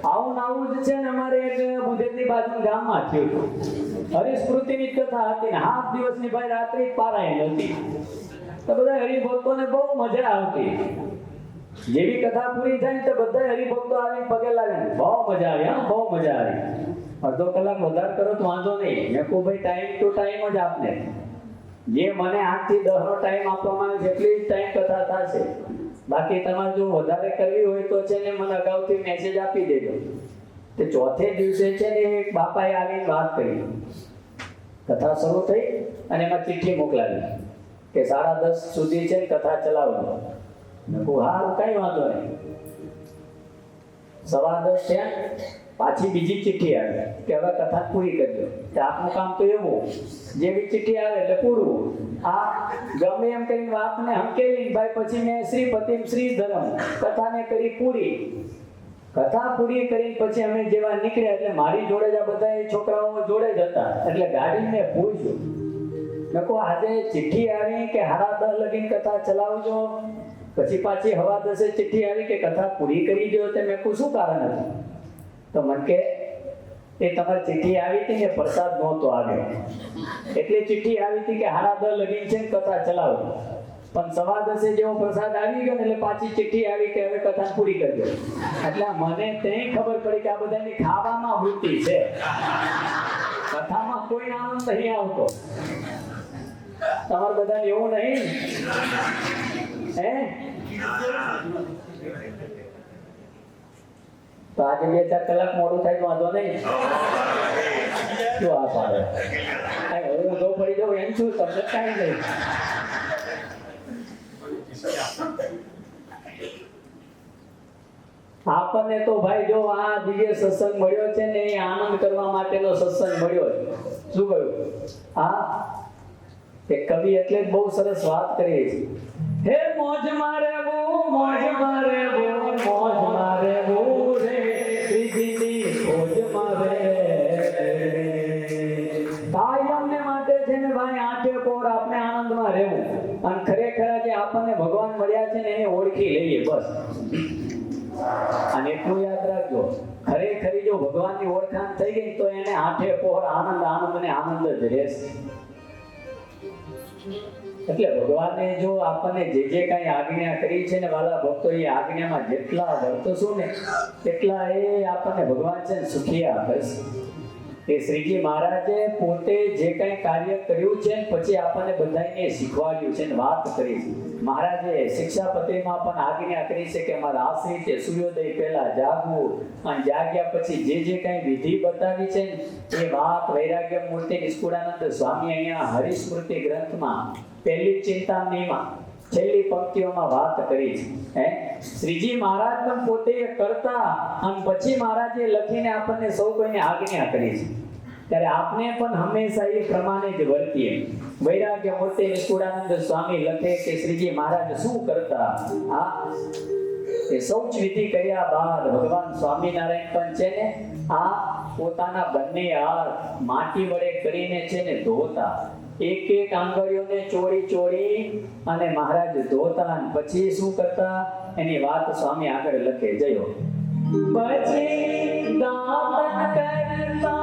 આવું જ છે ને અમારે એક મુદેતની બાજુ ગામમાં થયું હતું. હરિસ્મૃતિની કથા હતી ને 7 દિવસની ભાઈ રાત્રિ પારાયણ હતી. તો બધા હરિભક્તોને બહુ મજા આવતી. જેવી કથા પૂરી થાય તો બધા હરિભક્તો આવીને પગે લાગે, બહુ મજા આવી, હા બહુ મજા આવી. અડધો કલાક વધારે કરો તો વાંધો નહીં. મેં કહું ભાઈ ટાઈમ ટુ ટાઈમ જ આપને, જે મને 8 થી 10 નો ટાઈમ આપવામાં આવે છે એટલી જ ટાઈમ કથા થશે. બાકી તમારે જો વધારે કરવી હોય તો છે ને મને અગાઉથી મેસેજ આપી દેજો. તે ચોથે દિવસે છે ને એક બાપાએ આવીને વાત કરી. કથા શરૂ થઈ અને એમાં ચિઠ્ઠી મોકલાવી કે 10:30 સુધી છે ને કથા ચલાવજો. મેં કહું હા કઈ વાંધો નહીં. 10:15 થયા, પાછી બીજી ચિઠ્ઠી આવી કે હવે કથા પૂરી કરજો. આપનું કામ તો એવું, જેવી ચિઠ્ઠી આવે એટલે પૂરું. આ ગમે એમ કરીને વાતને હંકેલી ભાઈ પછી મેં શ્રીપતિમ શ્રીધરમ કથાને કરી પૂરી. કથા પૂરી કરીને પછી અમે જેવા નીકળ્યા એટલે મારી જોડે જ આ બધા છોકરાઓ જોડે જ હતા. એટલે ગાડી મેં પૂછ્યું, મેં કહું આજે ચિઠ્ઠી આવી કે 10:30 લગીને કથા ચલાવજો, પછી પાછી 10:15 ચિઠ્ઠી આવી કે કથા પૂરી કરી દો. તે મેં કહું શું કારણ હતું? તો મને કે એ તમારી ચિઠ્ઠી આવી હતી ને પ્રસાદ નહોતો આવ્યો એટલે ચિઠ્ઠી આવી હતી કે 10:30 લગીને છે કથા ચલાવજો. પણ 10:15 જેવો પ્રસાદ આવી ગયો ને એટલે પાછી ચિઠ્ઠી આવી કે હવે કથા પૂરી કરજો. એટલે મને ત્યાં ખબર પડી કે આ બધાની ખાવામાં વૃત્તિ છે, કથામાં કોઈ આનંદ નહીં આવતો. તમારે બધાને એવું નહીં હે? તો આજે 2-4 કલાક મોડું થાય તો વાંધો નહીં. શું આ પાડે હું ઊંધો પડી જાઉં એમ છું, તમને કાંઈ નહીં. આપણને તો ભાઈ જો આ દિવ્ય સત્સંગ મળ્યો છે ને એ આનંદ કરવા માટેનો સત્સંગ મળ્યો છે. શું કહ્યું? હા, એક કવિ એટલે જ બહુ સરસ વાત કરી છે. હે મોજમાં રહેવું, મોજમાં રહેવું, મોજમાં રહેવું રે શ્રીજીની મોજમાં રે. કાયમને માટે છે ને ભાઈ આંખે પોર આપણે આનંદમાં રહેવું. અને ખરેખર જે આપણને ભગવાન મળ્યા છે ને એને ઓળખી લઈએ બસ. અને એટલું યાદ રાખજો, ખરેખરી જો ભગવાનની ઓળખાણ થઈ ગઈ તો એને આંખે પોર આનંદ આનંદ ને આનંદ જ રહેશે. એટલે ભગવાને જો આપણને જે કાંઈ આજ્ઞા કરી છે ને વાલા ભક્તો, એ આજ્ઞામાં જેટલા વર્તશું ને એટલા એ આપણને ભગવાન છે ને સુખિયા કરશે. એ શ્રીજી મહારાજે પોતે જે કાંઈ કાર્ય કર્યું છે પછી આપણને બધાને શીખવાડ્યું છે ને વાત કરી છે. મહારાજે શિક્ષાપત્રીમાં પણ આજ્ઞા કરી છે કે મારા આશ્રિત સૂર્યોદય પહેલા જાગવું, અને જાગ્યા પછી જે કાંઈ વિધિ બતાવી છે ને એ વાત વૈરાગ્ય મૂર્તિ નિષ્કુળાનંદ સ્વામી અહીંયા હરિસ્મૃતિ ગ્રંથમાં પહેલી ચિંતામણીમાં છેલ્લી પંક્તિઓમાં વાત કરી છે. શ્રીજી મહારાજ પણ પોતે કરતા અને પછી મહારાજે લખીને આપણને સૌ કોઈને આજ્ઞા કરી છે. ત્યારે આપણે પણ હંમેશા એ પ્રમાણે જ વર્તીએ. વૈરાગ્ય મૂર્તિ નિષ્કુળાનંદ સ્વામી લખે કે શ્રીજી મહારાજ શું કરતા. હા, એ શૌચ વિધિ કર્યા બાદ ભગવાન સ્વામિનારાયણ પણ છે ને આ પોતાના બંને હાથ માટી વડે કરીને છે ને ધોતા. એક આંગળીઓને ચોળી અને મહારાજ ધોતા. પછી શું કરતા એની વાત સ્વામી આગળ લખે. જયો પછી દાંતન કરતા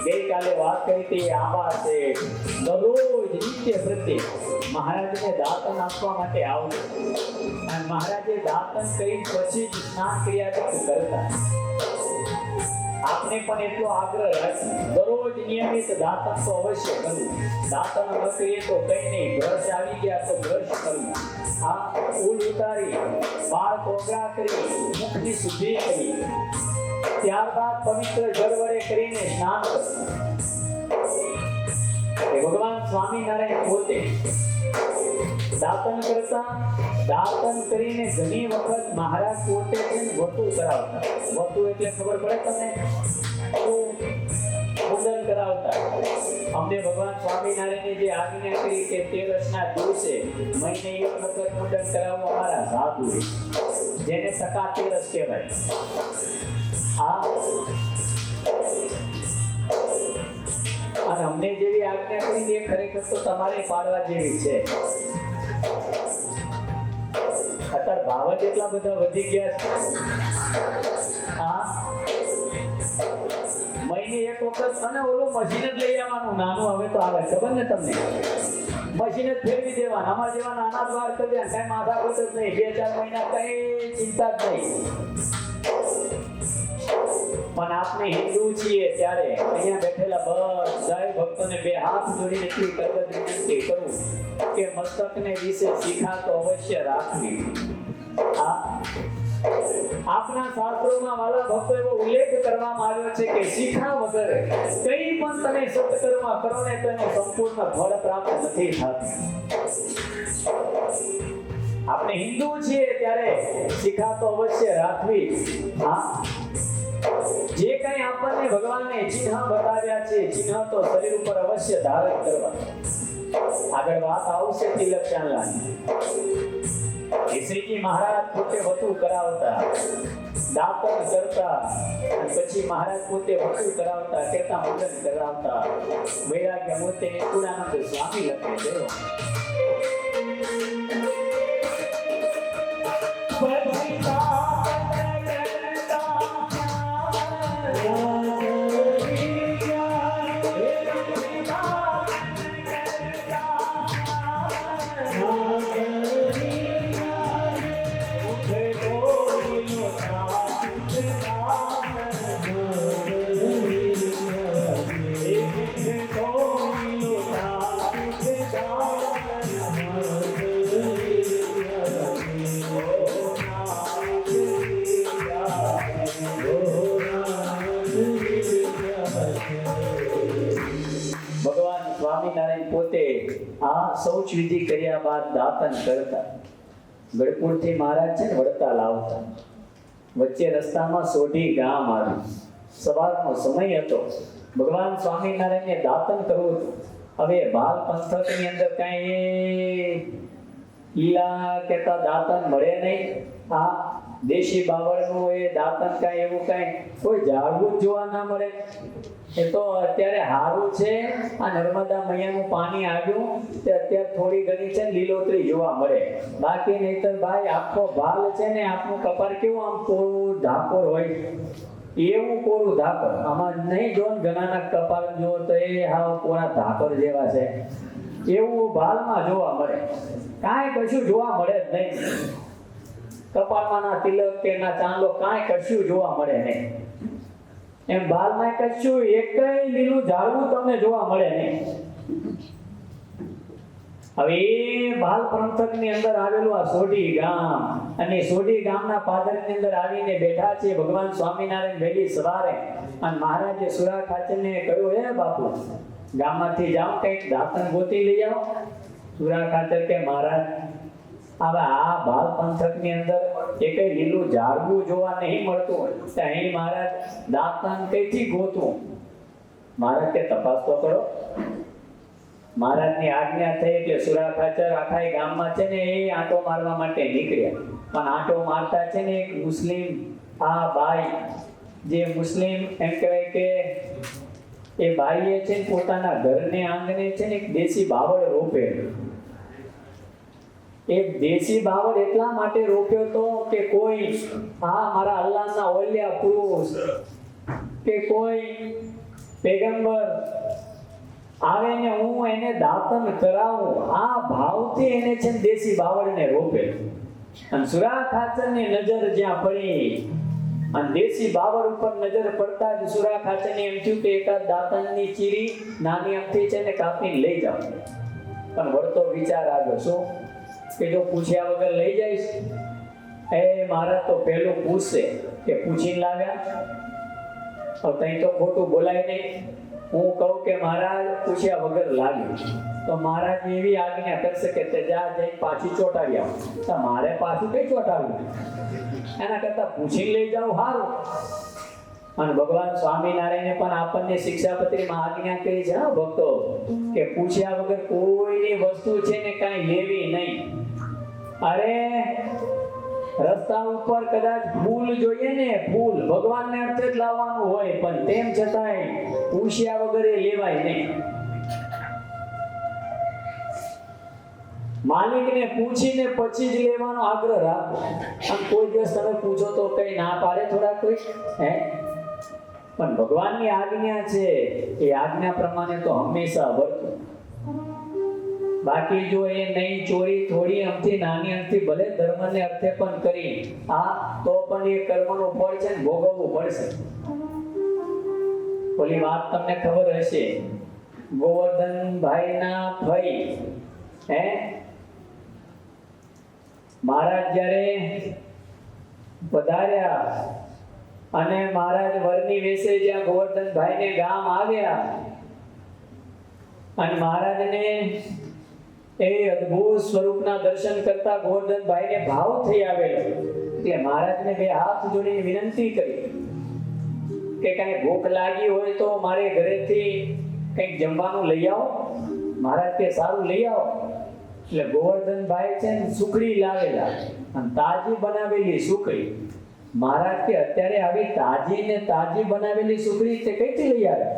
ગઈકાલે વાત કરી હતી આંબા છે દરરોજ નિત્ય પ્રત્યે મહારાજને દાંતન આપવા માટે આવજો. અને મહારાજે દાંતન કરી પછી જ સ્નાન ક્રિયા કરતા. આપણે પણ એટલો આગ્રહ રાખીએ દરરોજ નિયમિત દાંતન તો અવશ્ય કરવું. દાંતન ન કરીએ તો કઈ નહીં, બ્રશ આવી ગયા તો બ્રશ કરવું. આ ફૂલ ઉતારી વાળ કોગળા કરી મુખની શુદ્ધિ કરી ત્યારબાદ પવિત્ર જળ વડે કરીને સ્નાન કરવું. ભગવાન સ્વામિનારાયણ પોતે દાતન કરતા, દાતન કરીને ઘણી વખત મહારાજ પોતે વટુ કરાવતા. વટુ એટલે ખબર પડે તમને? મુંડન કરાવતા. અમને ભગવાન સ્વામિનારાયણે જે આજ્ઞા કરી કે તેરસના દિવસે મહિને એક વખત મુંડન કરાવવું અમારા સાધુ, જેને સકા તેરસ કહેવાય. અને અમને જેવી આજ્ઞા કરી એ ખરેખર તો તમારે પાડવા જેવી છે. અત્યારે ભાવ જ એટલા બધા વધી ગયા છે. મહિને એક વખત, અને ઓલું મશીન જ લઈ આવવાનું નાનું, હવે તો આવે ખબર ને તમને, મશીન જ ફેરવી દેવાના. અમારા જેવા નાના દ્વાર કરી દે, કઈ માથાકૂટ જ નહીં. 2-4 મહિના કઈ ચિંતા જ નહીં. પણ આપણે હિન્દુ છીએ ત્યારે અહીંયા બેઠેલા બધા ભક્તોને બે હાથ જોડીને એટલી કરગત વિનંતી કરું કે મસ્તકને વિશે શીખા તો અવશ્ય રાખવી. આપણા શાસ્ત્રોમાં વાલા ભક્તો એવો ઉલ્લેખ કરવામાં આવ્યો છે કે શીખા વગર કઈ પણ તમે સત્કર્મ કરો ને તો એને સંપૂર્ણ ફળ પ્રાપ્ત નથી થતું. આપણે હિન્દુ છીએ ત્યારે શીખા તો અવશ્ય રાખવી. જે કઈ આપણને ભગવાને ચિહ્ન બતાવ્યા છે, ચિહ્ન તો શરીર ઉપર અવશ્ય ધારણ કરવા. આગળ વાત આવશે તિલક ચાંદલાની. શ્રીજી મહારાજ પોતે વટુ કરાવતા, દાતન કરતા, અને પછી મહારાજ પોતે વટુ કરાવતા, કહેતા મુંડન કરાવતા. વૈરાગ્ય મૂર્તિ નિકુળાનંદ સ્વામી લખે છે. શૌચ વિધિ કર્યા બાદ દાતન કરતા. ગઢપુરથી મહારાજ છે ને વડતા લાવતા. વચ્ચે રસ્તામાં સોઢી ગામ આવ્યું. સવારનો સમય હતો. ભગવાન સ્વામિનારાયણને દાતન કરવું હતું. હવે બાલ પંથકની અંદર કાંઈ લીલા કેતા દાતન મળે નહીં. દેશી બાવળનું એ દાતન કાંઈ એવું કાંઈ કોઈ ઝાડવું જ જોવા ના મળે. એ તો અત્યારે હારું છે, આ નર્મદા મૈયાનું પાણી આવ્યું તે અત્યારે થોડી ઘણી છે લીલોતરી જોવા મળે. બાકી નહીતર ભાઈ આખો ભાલ છે ને, આપણું કપાળ કેવું આમ કોરું ધાકોર હોય એવું કોરું ધાકોર. આમાં નહીં જો ઘણાના કપાળ જો તો એ હાવ કોરા ધાકોર જેવા છે એવું ભાલમાં જોવા મળે. કાંઈ કશું જોવા મળે જ નહીં. કપાળમાં ના તિલક કે ના ચાંદલો કાંઈ કશું જોવા મળે નહીં. એમ બાલમાં કશું એકય લીલું ઝાડવું તમને જોવા મળે નહીં. હવે એ બાલ પંથકની અંદર આવેલું આ સોઢી ગામ, અને સોઢી ગામના પાદરની અંદર આવીને બેઠા છે ભગવાન સ્વામિનારાયણ વહેલી સવારે. અને મહારાજે સુરા ખાચરને કહ્યું, હે બાપુ ગામમાંથી જાઓ કંઈક દાતન ગોતી લઈ આવો. સુરા ખાચર કે મહારાજ હવે આ બાલ પંથકની અંદર એક લીલું ઝાડવું જોવા નહીં મળતું હોય તો અહીં મહારાજ દાતન કઈથી ગોતવું? મહારાજ કે તપાસ તો કરો. મહારાજની આજ્ઞા થઈ એટલે સુરા ખાચર આખા ગામમાં છે ને એ આંટો મારવા માટે નીકળ્યા. પણ આંટો મારતા છે ને એક મુસ્લિમ બાઈ, જે મુસ્લિમ એમ કહેવાય કે એ બાઈએ છે પોતાના ઘરને આંગણે છે ને એક દેશી બાવળ રોપેલું. એક દેશી બાવળ એટલા માટે રોપ્યો તો કે કોઈ મારા અલ્લાહના ઓલિયા પુરુષ કે કોઈ પેગમ્બર આવે ને હું એને દાતન કરાવું, આ ભાવથી એને છે દેશી બાવળને રોપેલું. અને સુરા ખાચરની નજર જ્યાં પડી અને દેશી બાવળ ઉપર નજર પડતા જ સુરા ખાચરને એમ થયું કે એકાદ દાતનની ચીરી નાની અમથી છે ને કાપીને લઈ જાવ. પણ વળતો વિચાર આવ્યો શું કે જો પૂછ્યા વગર લઈ જઈશ એ મારા તો પહેલું પૂછશે કે પૂછીને લાવ્યા. હવે તઈ તો ખોટું બોલાય નહીં. હું કહું કે મહારાજ પૂછ્યા વગર લાવ્યું. તો મહારાજ એવી આજ્ઞા કરશે કે તે જા જઈ પાછી ચોંટાડી આવ. તો મારે પાછું કઈ ચોંટાડવું? એના કરતા પૂછીને લઈ જાવ સારું. અને ભગવાન સ્વામિનારાયણે પણ આપણને શિક્ષાપત્રીમાં આજ્ઞા કરી છે હા ભક્તો, કે પૂછ્યા વગર કોઈની વસ્તુ છે ને કાંઈ લેવી નહીં. અરે રસ્તા ઉપર કદાચ ફૂલ જોઈએ ને, ફૂલ ભગવાનને અર્થે જ લાવવાનું હોય, પણ તેમ છતાંય પૂછ્યા વગર એ લેવાય નહીં. માલિકને પૂછીને પછી જ લેવાનો આગ્રહ રાખો. અને કોઈ દિવસ તમે પૂછો તો કઈ ના પાડે થોડા કોઈ? હે? પણ ભગવાનની આજ્ઞા છે, એ આજ્ઞા પ્રમાણે તો હંમેશા વર્તો. બાકી જો એ નહીં, ચોરી થોડી અમથી નાની અમથી ભલે ધર્મને અર્થે પણ કરી તો પણ એ કર્મનું ફળ છે ને ભોગવવું પડશે. ઓલી વાત તમને ખબર હશે, ગોવર્ધનભાઈના ભાઈ હે મહારાજ જ્યારે પધાર્યા અને મહારાજ વરની વેશે જ્યાં ગોવર્ધનભાઈને ગામ આવ્યા અને મહારાજને એ અદ્ભુત સ્વરૂપના દર્શન કરતા ગોવર્ધનભાઈને ભાવ થઈ આવેલો. એટલે મહારાજને બે હાથ જોડીને વિનંતી કરી કે કઈ ભૂખ લાગી હોય તો મારે ઘરેથી કંઈક જમવાનું લઈ આવો. મહારાજ કે સારું લઈ આવો. એટલે ગોવર્ધનભાઈ છે ને સુખડી લાવેલા અને તાજી બનાવેલી સુખડી. મહારાજ કે અત્યારે આવી તાજી ને તાજી બનાવેલી સુખડી તે કઈથી લઈ આવે?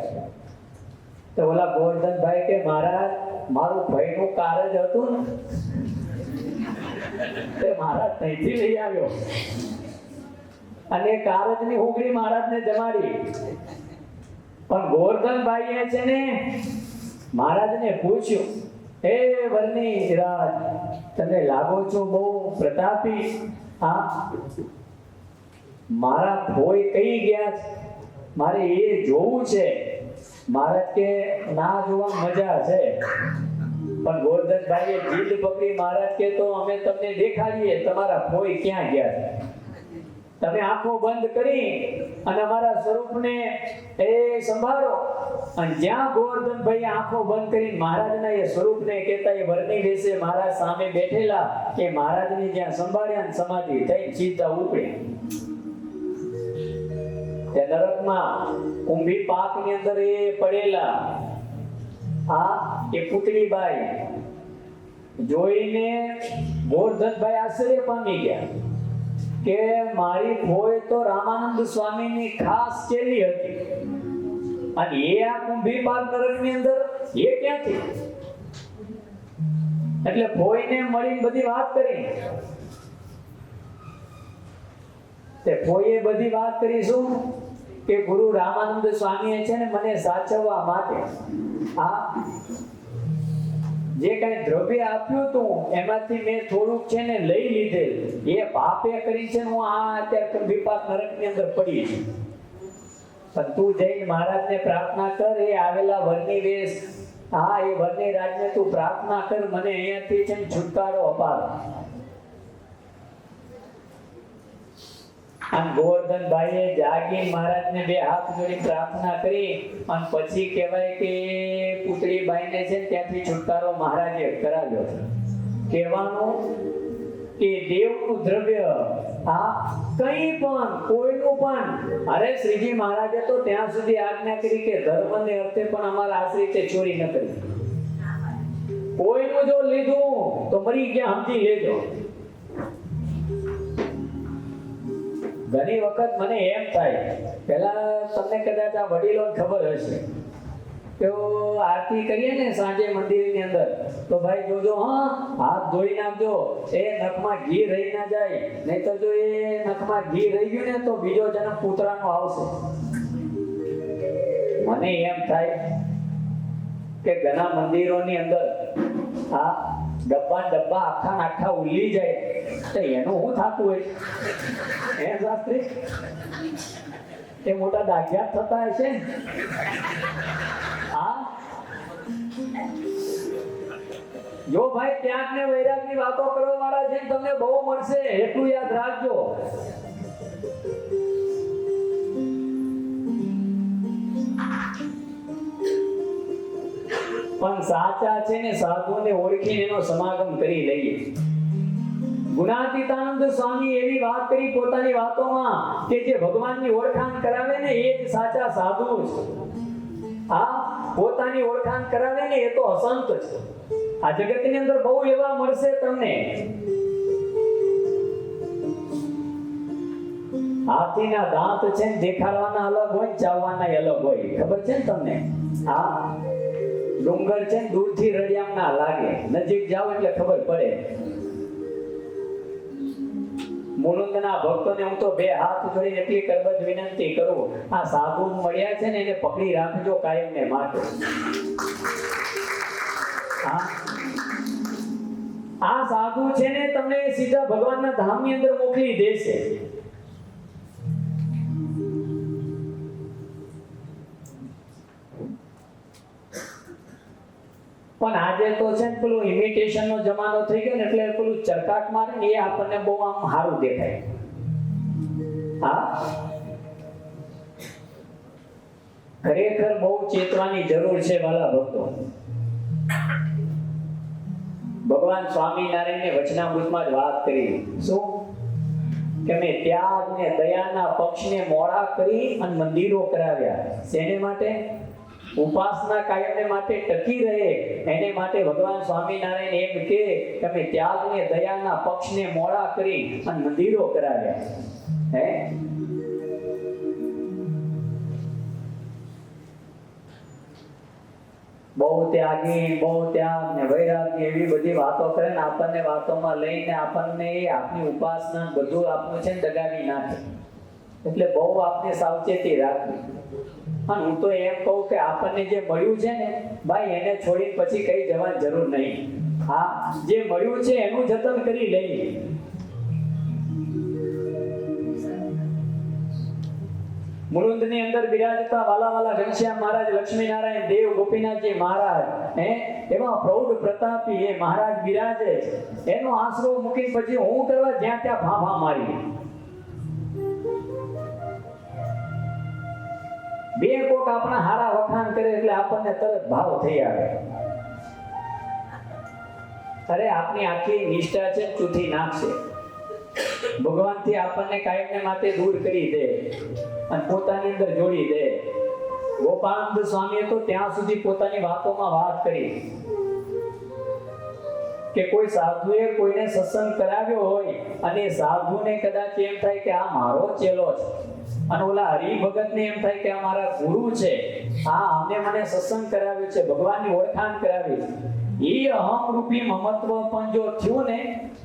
તો ઓલા ગોવર્ધનભાઈ કે મહારાજ મારું ભાઈનું કારજ હતું ને તે મહારાજ ત્યાંથી લઈ આવ્યો અને કારજની હુંગળી મહારાજને જમાડી. પણ ગોવર્ધનભાઈએ છે ને મહારાજને પૂછ્યું, હે વરની રાજ, તમે લાગો છો બહુ પ્રતાપી. હા, મારા ભોય કઈ ગયા છે, મારે એ જોવું છે. મહારાજ કે ના જોવા મજા છે. પણ ગોવર્ધનભાઈએ જીદ પકડી. મહારાજ કે તો અમે તમને દેખાડીએ તમારા ભોય ક્યાં ગયા છે. તમે આંખો બંધ કરી અને અમારા સ્વરૂપને એ સંભાળો. અને જ્યાં ગોવર્ધનભાઈ આંખો બંધ કરીને મહારાજના એ સ્વરૂપને કહેતા એ વરની વેશે મહારાજ સામે બેઠેલા એ મહારાજની જ્યાં સંભાળ્યા અને સમાધિ થઈ સીધા ઉપડ્યા. તે નરકમાં કુંભી પાકની અંદર એ પડેલા એ પુતળીબાઈ જોઈને ગોવર્ધનભાઈ આશ્ચર્ય પામી ગયા કે મારી ભોય તો રામાનંદ સ્વામીની ખાસ ચેલી હતી અને એ આ કુંભી પાક નરકની અંદર એ ક્યાંથી? એટલે ભોયને મળીને બધી વાત કરી. તે ભોઈએ બધી વાત કરી શું કે ગુરુ રામાનંદ સ્વામીએ છે ને મને સાચવવા માટે જે કઈ દ્રવ્ય આપ્યું હતું એમાંથી મેં થોડુંક છે ને લઈ લીધેલ. એ પાપે કરી છે હું અત્યારે વિપાક નરકની અંદર પડી છું. પણ તું જઈને મહારાજને પ્રાર્થના કર, એ આવેલા વરની વેશ એ વરની રાજને તું પ્રાર્થના કર, મને અહીંયાથી છે ને છુટકારો અપાવ. અને ગોવર્ધનભાઈએ જાગી મહારાજને બે હાથ જોડી પ્રાર્થના કરી અને પછી કહેવાય કે પુતળીબાઈને છે ત્યાંથી છુટકારો મહારાજે કરાવ્યો. કહેવાનું કે દેવનું દ્રવ્ય કઈ પણ કોઈનું પણ, અરે શ્રીજી મહારાજે તો ત્યાં સુધી આજ્ઞા કરી કે ધર્મને અર્થે પણ અમારા આશ્રિતે ચોરી ન કરી. કોઈનું જો લીધું તો મરી ગયા સમજી લેજો. ઘણી વખત મને એમ થાય, પેલા તમને કદાચ આ વડીલોને ખબર હશે તો આરતી કરીએ ને સાંજે મંદિરની અંદર તો ભાઈ જોજો હાથ ધોઈ નાખજો, એ નખમાં ઘી રહી ના જાય, નહીં તો જો એ નખમાં ઘી રહી ગયું ને તો બીજો જન્મ પુત્રાનો આવશે. મને એમ થાય કે ઘણા મંદિરોની અંદર ડબ્બા આખા ઉલ્લી જાય તો એનું શું થતું હોય? શાસ્ત્રી એ મોટા દાગ્યા થતા હશે ને. જો ભાઈ ત્યાગ ને વૈરાગ ની વાતો કરવા વાળા છે તમને બહુ મળશે, એટલું યાદ રાખજો. પણ સાચા છે ને સાધુને ઓળખીને એનો સમાગમ કરી લઈએ. ગુણાતીતાનંદ સ્વામી એવી વાત કરી પોતાની વાતોમાં કે જે ભગવાનની ઓળખાણ કરાવે ને એ જ સાચા સાધુ છે. આ પોતાની ઓળખાણ કરાવે ને એ તો અસંત છે. આ જગતની અંદર બહુ એવા મળશે તમને. હાથીના દાંત છે ને દેખાડવાના અલગ હોય, ચાવવાના અલગ હોય. ખબર છે ને તમને? હા, ડુંગર છે ને દૂરથી રડિયામ ના લાગે, નજીક જાવ એટલે ખબર પડે. મુલુંદના ભક્તોને હું તો બે હાથ જોડીને એટલી કરબત વિનંતી કરું, આ સાધુ મળ્યા છે ને એને પકડી રાખજો કાયમને માટે. આ સાધુ છે ને તમને સીધા ભગવાનના ધામની અંદર મોકલી દેશે. પણ આજે તો છે ને પેલું ઇમિટેશન નો જમાનો થઈ ગયો ને એટલે પેલું ચરકાટ મારે ને એ આપણને બહુ આમ સારું દેખાય. હા, ખરેખર બહુ ચેતવાની જરૂર છે વાલા ભક્તો. ભગવાન સ્વામિનારાયણને વચનામૃતમાં જ વાત કરી. શું કે મેં ત્યાગ ને દયાના પક્ષને મોડા કરી અને મંદિરો કરાવ્યા. શેને માટે? ઉપાસના કાયમને માટે ટકી રહે એને માટે ભગવાન સ્વામિનારાયણ એમ કે તમે ત્યાગને દયાના પક્ષને મોડા કરી અને મંદિરો કરાવ્યા. હે, બહુ ત્યાગી, બહુ ત્યાગ ને વૈરાગ્ય એવી બધી વાતો કરે ને આપણને વાતોમાં લઈને આપણને આપની ઉપાસના બધું આપણું છે ને દગાવી નાખે. એટલે બહુ આપને સાવચેતી રાખવી. અને હું તો એમ કહું કે આપણને જે મળ્યું છે ને ભાઈ એને છોડીને પછી કઈ જવાની જરૂર નહીં. હા, જે મળ્યું છે એનું જતન કરી લઈએ. મુલુંદની અંદર બિરાજતા વાલા વાલા ઘનશ્યામ મહારાજ, લક્ષ્મીનારાયણ દેવ, ગોપીનાથજી મહારાજ, એમાં પ્રૌઢ પ્રતાપી એ મહારાજ બિરાજે. એનો આશરો મૂકી પછી હું કરવા જ્યાં ત્યાં ફાફા મારી. બે કોક આપણા હારા વખાણ કરે એટલે આપણને તરત ભાવ થઈ આવે. અરે આપની આખી નિષ્ઠા છે ચૂથી નાખશે. ભગવાનથી આપણને કાયમને માટે દૂર કરી દે અને પોતાની અંદર જોડી દે. ગોપાળાનંદ સ્વામીએ તો ત્યાં સુધી પોતાની વાતોમાં વાત કરી કે કોઈ સાધુએ કોઈને સત્સંગ કરાવ્યો હોય અને સાધુને કદાચ એમ થાય કે આ મારો ચેલો છે અને ઓલા હરિભગતને એમ થાય કે આ મારા ગુરુ છે, હા અમને મને સત્સંગ કરાવ્યો છે, ભગવાનની ઓળખાણ કરાવી છે, એ અહમ રૂપી મમત્વ પણ જો થયું ને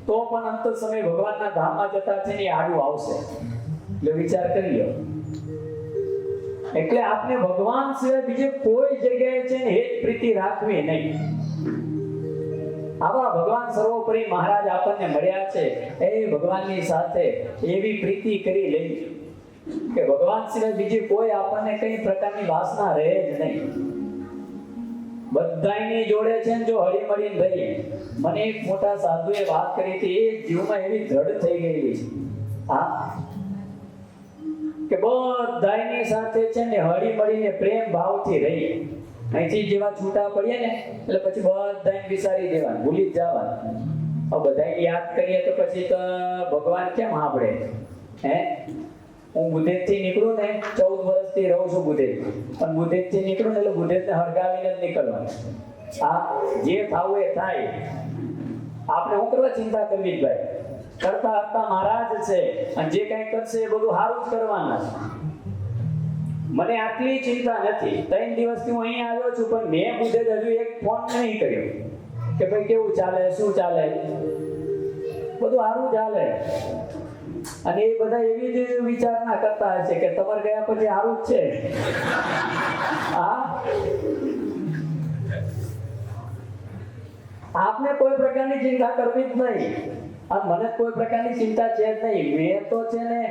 તો પણ અંત સમય ભગવાનના ધામમાં જતા છે ને એ આડું આવશે. એટલે વિચાર કરી લો. એટલે આપણે ભગવાન સિવાય બીજે કોઈ જગ્યાએ છે ને હેત પ્રીતિ રાખવી નહીં. આવા ભગવાન સર્વોપરી મહારાજ આપણને મળ્યા છે એ ભગવાનની સાથે એવી પ્રીતિ કરી લઈ કે ભગવાન સિવાય બીજી કોઈ આપણને કઈ પ્રકારની વાસના રહે જ નહીં. બધાની જોડે છે ને જો હળી મળીને રહીએ. મને એક મોટા સાધુએ વાત કરી હતી, એ જીવમાં એવી દ્રઢ થઈ ગયેલી છે હા કે બધાની સાથે છે ને હળી મળીને પ્રેમ ભાવથી રહીએ. અહીંથી જેવા છૂટા પડીએ ને એટલે પછી બધાને વિસારી દેવાનું, ભૂલી જ જવાનું. હવે બધાને યાદ કરીએ તો પછી તો ભગવાન કેમ સાંભળે? હે, હું બુધેજથી નીકળું ને 14 વર્ષથી રહું છું બુધેજ, પણ બુધેજથી નીકળું ને એટલે બુધેજને હળગાવીને જ નીકળવાનું. આ જે થાવું એ થાય. આપણે શું કરવા ચિંતા કરવી ભાઈ? કરતા કરતા મહારાજ છે અને જે કઈ કરશે એ બધું સારું જ કરવાના છે. મને આટલી ચિંતા નથી. 3 દિવસથી હું અહીં આવ્યો છું પણ મેં બુધેજ હજુ એક ફોન નહીં કર્યો કે ભાઈ કેવું ચાલે, શું ચાલે. બધું સારું ચાલે. અને એ બધા એવી જ વિચારણા કરતા હશે કે તમારે ગયા પછી સારું જ છે. આપને કોઈ પ્રકારની ચિંતા કરવી જ નહીં. અને મને કોઈ પ્રકારની ચિંતા છે જ નહીં. મેં તો છે ને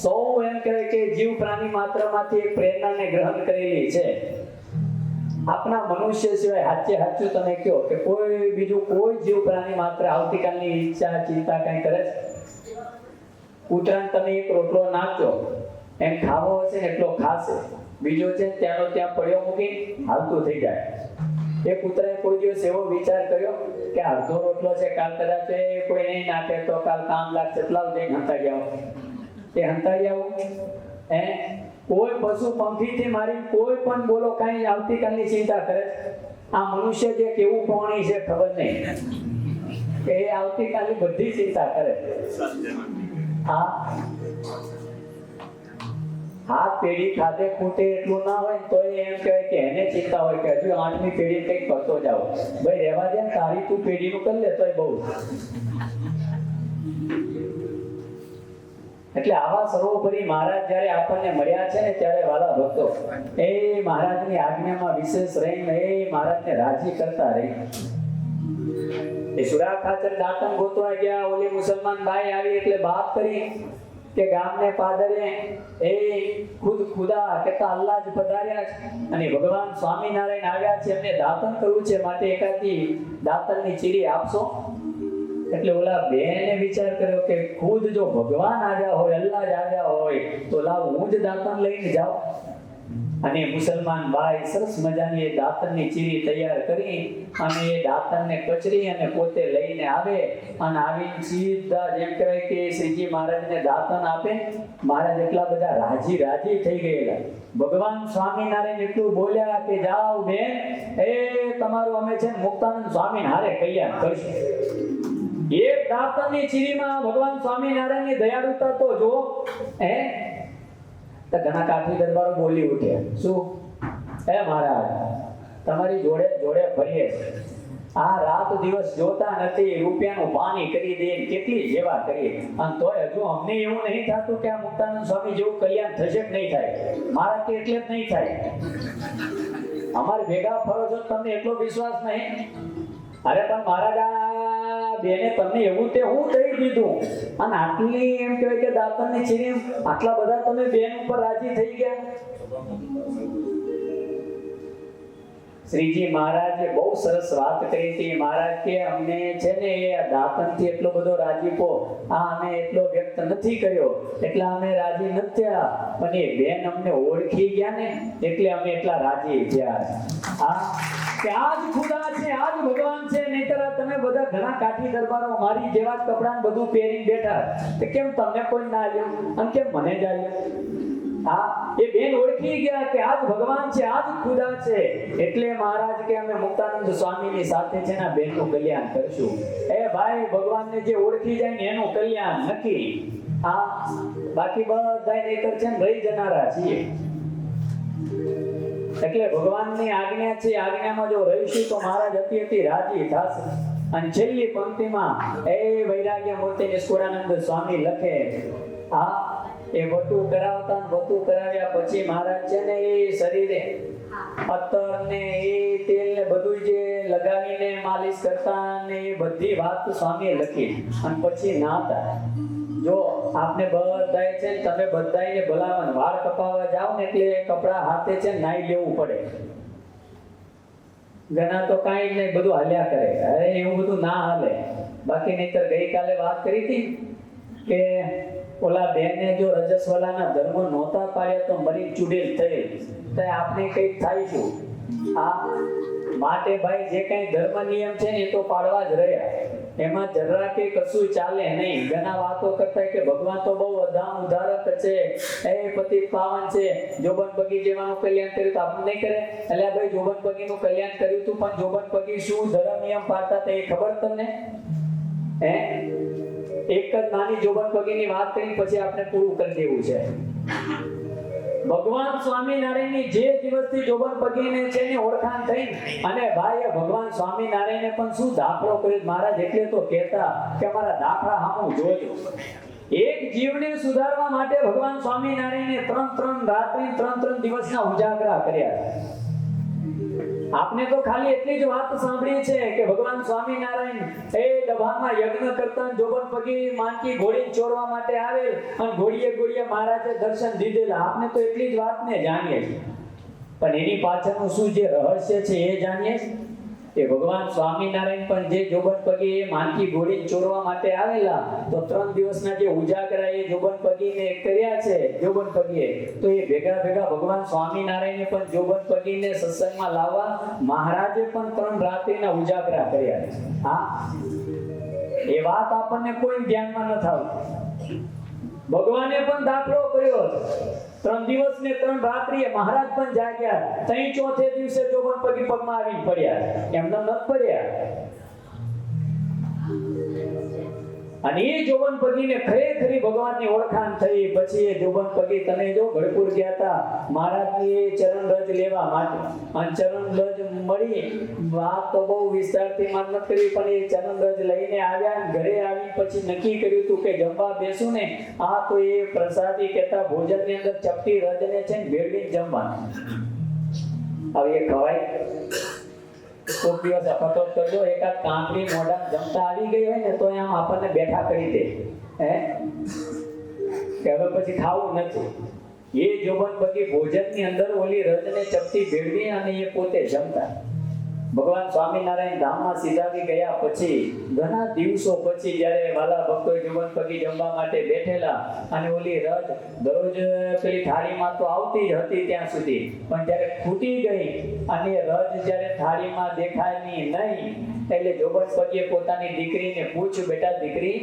સૌ એમ કહે કે જીવ પ્રાણી માત્રમાંથી એક પ્રેરણાને ગ્રહણ કરેલી છે. આપણા મનુષ્ય સિવાય સાચું તમે કહો કે કોઈ બીજું કોઈ જીવ પ્રાણી માત્ર આવતીકાલની ઈચ્છા ચિંતા કઈ કરે છે? ઉતરાણ તમે એક રોટલો નાખજો, એમ ખાવો હશે ને એટલો ખાશે, બીજો છે ત્યાંનો ત્યાં પડ્યો મૂકી હાલતું થઈ જાય. એ કૂતરાએ કોઈ દિવસ એવો વિચાર કર્યો કે અડધો રોટલો છે, કાલ કદાચ એ કોઈ નહીં નાખે તો કાલ કામ લાગશે, લાવ જઈને હંતાઈ આવો. એ હંતાઈ આવો કોઈ પશુ પંખીથી મારી કોઈ પણ બોલો કાંઈ આવતીકાલની ચિંતા કરે? આ મનુષ્ય જે કેવું પ્રાણી છે ખબર નહીં, એ આવતીકાલની બધી ચિંતા કરે. હાથ પેઢી ખાધે ખૂટે એટલું ના હોય તો એમ કહેવાય કે એને ચિંતા હોય કે હજુ 8મી પેઢી કંઈક કરતો જાવ. ભાઈ રહેવા દે, તારી તું પેઢીનું કરી લે તોય બહુ. એટલે આવા સર્વોપરી મહારાજ જ્યારે આપણને મળ્યા છે ને ત્યારે વાલા ભક્તો એ મહારાજની આજ્ઞામાં વિશેષ રહીને એ મહારાજને રાજી કરતા રહી. એ સુરા ખાચર દાતન ગોતવા ગયા, ઓલી મુસલમાન બાઈ આવી એટલે વાત કરી કે ગામને પાદરે એ ખુદા કહેતા અલ્લાહ જ પધાર્યા છે અને ભગવાન સ્વામિનારાયણ આવ્યા છે, એમને દાતન કરવું છે, માટે એકાદી દાતનની ચીરી આપશો. એટલે ઓલા બેને વિચાર કર્યો કે ખુદ જો ભગવાન આવ્યા હોય, અલ્લાહ જ આવ્યા હોય તો લાવ હું જ દાતન લઈને જાઉં. અને મુસલમાન બાઈ સરસ મજાની એ દાતનની ચીરી તૈયાર કરી અને એ દાતનને કચરી અને પોતે લઈને આવે અને આવીને સીધા જેમ કહેવાય કે શ્રીજી મહારાજને દાતન આપે. મહારાજ એટલા બધા રાજી થઈ ગયેલા. ભગવાન સ્વામિનારાયણ એટલું બોલ્યા કે જાઓ બેન, એ તમારું અમે છે મુક્તાનંદ સ્વામી હારે કલ્યાણ કરશું. એક દાતનની ચીરીમાં ભગવાન સ્વામિનારાયણની દયાળુતા તો જો તો ઘણા કાઠી દરબારો બોલી ઉઠ્યા. શું? મહારાજ તમારી જોડે ફરીએ, આ રાત દિવસ જોતા નથી, રૂપિયાનું પાણી કરી દે, કેટલી સેવા કરીએ, અને તોય હજુ અમને એવું નહીં થતું કે આ મુક્તાનંદ સ્વામી જેવું કલ્યાણ થશે કે નહીં થાય. મારાથી એટલે જ નહીં થાય. અમારે ભેગા ફરો છો તમને એટલો વિશ્વાસ નહીં? અરે પણ મહારાજ આ બેને તમને એવું તે હું કહી દીધું અને આટલી એમ કહેવાય કે દાતનની ચીરી આટલા બધા તમે બેન ઉપર રાજી થઈ ગયા. શ્રીજી મહારાજે બહુ સરસ વાત કરી હતી. મહારાજ કે અમને છે ને એ દાતનથી એટલો બધો રાજીપો અમે એટલો વ્યક્ત નથી કર્યો, એટલે અમે રાજી નથી થયા, પણ એ બેન અમને ઓળખી ગયા ને એટલે અમે એટલા રાજી થયા. કે આજ ખુદા છે, આજ ભગવાન છે. નહીતર તમે બધા ઘણા કાઠી દરબારો મારી જેવા જ કપડાં બધું પહેરીને બેઠા, તો કેમ તમને કોઈ ના લ્યો અને કેમ મને જ લ્યો? એ બેન ઓળખી ગયા કે આજ ભગવાન છે, આજ ખુદા છે, એટલે મહારાજ કે અમે મુક્તાનંદ સ્વામીની સાથે છે ને બેનનું કલ્યાણ કરશું. એ ભાઈ ભગવાનને જે ઓળખી જાય ને એનું કલ્યાણ નક્કી. બાકી બધા નહીતર છે ને રહી જનારા છીએ. એટલે ભગવાનની આજ્ઞા છે, આજ્ઞામાં જો રહીશું તો મહારાજ અતિ રાજી થશે. અને છેલ્લી પંક્તિમાં એ વૈરાગ્ય મૂર્તિ નિષ્કુળાનંદ સ્વામી લખે, એ વટુ કરાવતા, વટુ કરાવ્યા પછી મહારાજ છે ને એ શરીરે અત્તર ને એ તેલ ને બધું જે લગાવીને માલિશ કરતા ને એ બધી વાત સ્વામીએ લખી અને પછી નાતા. જો આપને બધાય છે તમે બધાયને ભલામણ વાળ કપાવવા જાવ ને એટલે કપડા હાથે છે નાઈ લેવું પડે. ઘણા તો કાંઈ નહીં, બધું હાલ્યા કરે. અરે એવું બધું ના હાલે. બાકી નહીતર ગઈકાલે વાત કરી હતી કે ઓલા બેને જો રજસ્વલાના ધર્મ નહોતા પાડ્યા તો મરી ચૂડેલ થઈ, તો આપણે કંઈક થાય શું? માટે ભાઈ જે કઈ ધર્મ નિયમ છે ને એ તો પાડવા જ રહ્યા, એમાં જરા કે કશું ચાલે નહીં. ઘણા વાતો કરતા કે ભગવાન તો બહુ અધામ ઉધારક છે, એ પતિ પાવન છે, જોબન પગી જેવાનું કલ્યાણ કર્યું તો આપણે નહીં કરે? એટલે ભાઈ જોબન પગીનું કલ્યાણ કર્યું હતું, પણ જોબન પગી શું ધર્મ નિયમ પાડતા હતા એ ખબર તમને? એક જ નાની જોબન પગીની વાત કરી પછી આપણે પૂરું કરી દેવું છે. ભગવાન સ્વામિનારાયણની જે દિવસથી જોબન પગીને છે ને ઓળખાણ થઈ અને ભાઈ ભગવાન સ્વામિનારાયણે પણ શું દાખલો કર્યો. મહારાજ એટલે તો કહેતા કે અમારા દાખલા સામું જોજો. એક જીવને સુધારવા માટે ભગવાન સ્વામિનારાયણે 3 રાત્રિ 3 દિવસના ઉજાગરા કર્યા. આપને તો ખાલી એટલી જ વાત સાંભળી છે કે ભગવાન સ્વામિનારાયણ એ દભામાં યજ્ઞ કરતા જોબન પગી માનકી ઘોડી ચોરવા માટે આવેલ અને ઘોડીએ મહારાજે દર્શન દીધેલા. આપને તો એટલી જ વાતને જાણીએ છીએ, પણ એની પાછળનું શું જે રહસ્ય છે એ જાણીએ. એ ભગવાન સ્વામિનારાયણ પણ જે જોબન પગે એ માનકી ઘોડી ચોરવા માટે આવેલા, તો 3 દિવસના જે ઉજાગરા એ જોબન પગીને કર્યા છે જોબન પગીએ, તો એ ભેગા ભેગા ભગવાન સ્વામિનારાયણે પણ જોબન પગીને સત્સંગમાં લાવવા મહારાજે પણ 3 રાત્રિના ઉજાગરા કર્યા છે. હા, એ વાત આપણને કોઈ ધ્યાનમાં ન આવતી. ભગવાને પણ દાખલો કર્યો છે. 3 દિવસ ને 3 રાત્રિએ મહારાજ પણ જાગ્યા, તઈ ચોથે દિવસે જોબન પગી પગમાં આવીને પડ્યા, એમને ન પડ્યા. અને એ જોબન પગીને ખરેખરી ભગવાનની ઓળખાણ થઈ. પછી એ જોબન પગી તમે જો ગઢપુર ગયા હતા મહારાજની એ ચરણ રજ લેવા માટે, અને ચરણ રજ મળી, વાત તો બહુ વિસ્તારથી માન ન કરી, પણ એ ચરણ રજ લઈને આવ્યા. ઘરે આવી પછી નક્કી કર્યું હતું કે જમવા બેસું ને, આ તો એ પ્રસાદી કહેતા ભોજનની અંદર ચપટી રજને છે ને ભેળવીને જમવાનું. હવે એ ખવાય? કોઈક દિવસ અપતોત કરજો, એકાદ કાંકરી મોઢા જમતા આવી ગઈ હોય ને તો આમ આપણને બેઠા કરી દે, હે કે હવે પછી ખાવું નથી. એ જોબન પગી ભોજનની અંદર ઓલી રજને ચપટી ભેળવી અને એ પોતે જમતા. ભગવાન સ્વામિનારાયણ ધામમાં સીધાવી ગયા પછી ઘણા દિવસો પછી જ્યારે વાલા ભક્તો જોબન પગી જમવા માટે બેઠેલા, અને ઓલી રજ દરરોજ પેલી થાળીમાં તો આવતી જ હતી ત્યાં સુધી, પણ જ્યારે ખૂટી ગઈ અને રજ જ્યારે થાળીમાં દેખાયની નહીં, એટલે જોબન પગીએ પોતાની દીકરીને પૂછ્યું, બેટા દીકરી,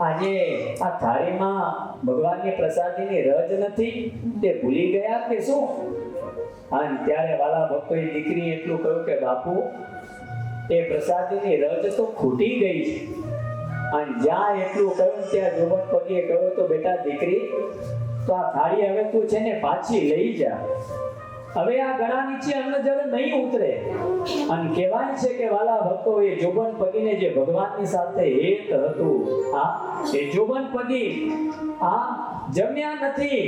આજે આ થાળીમાં ભગવાનની પ્રસાદીની રજ નથી, તે ભૂલી ગયા કે શું? અને ત્યારે વાલા ભક્તોએ દીકરી એટલું કહ્યું કે બાપુ, એ પ્રસાદીની રજ તો ખૂટી ગઈ છે. અને જ્યાં એટલું કહ્યું ત્યાં જોબન પગીએ કહ્યું, તો બેટા દીકરી, તો આ થાળી હવે તું છે ને પાછી લઈ જા. હવે આ ગળા નીચે અન્ન જળ નહીં ઉતરે. અને કહેવાય છે કે વાલા ભક્તો, એ જોબન પગીને જે ભગવાનની સાથે હેત હતું, આ એ જોબન પગી આ જમ્યા નથી,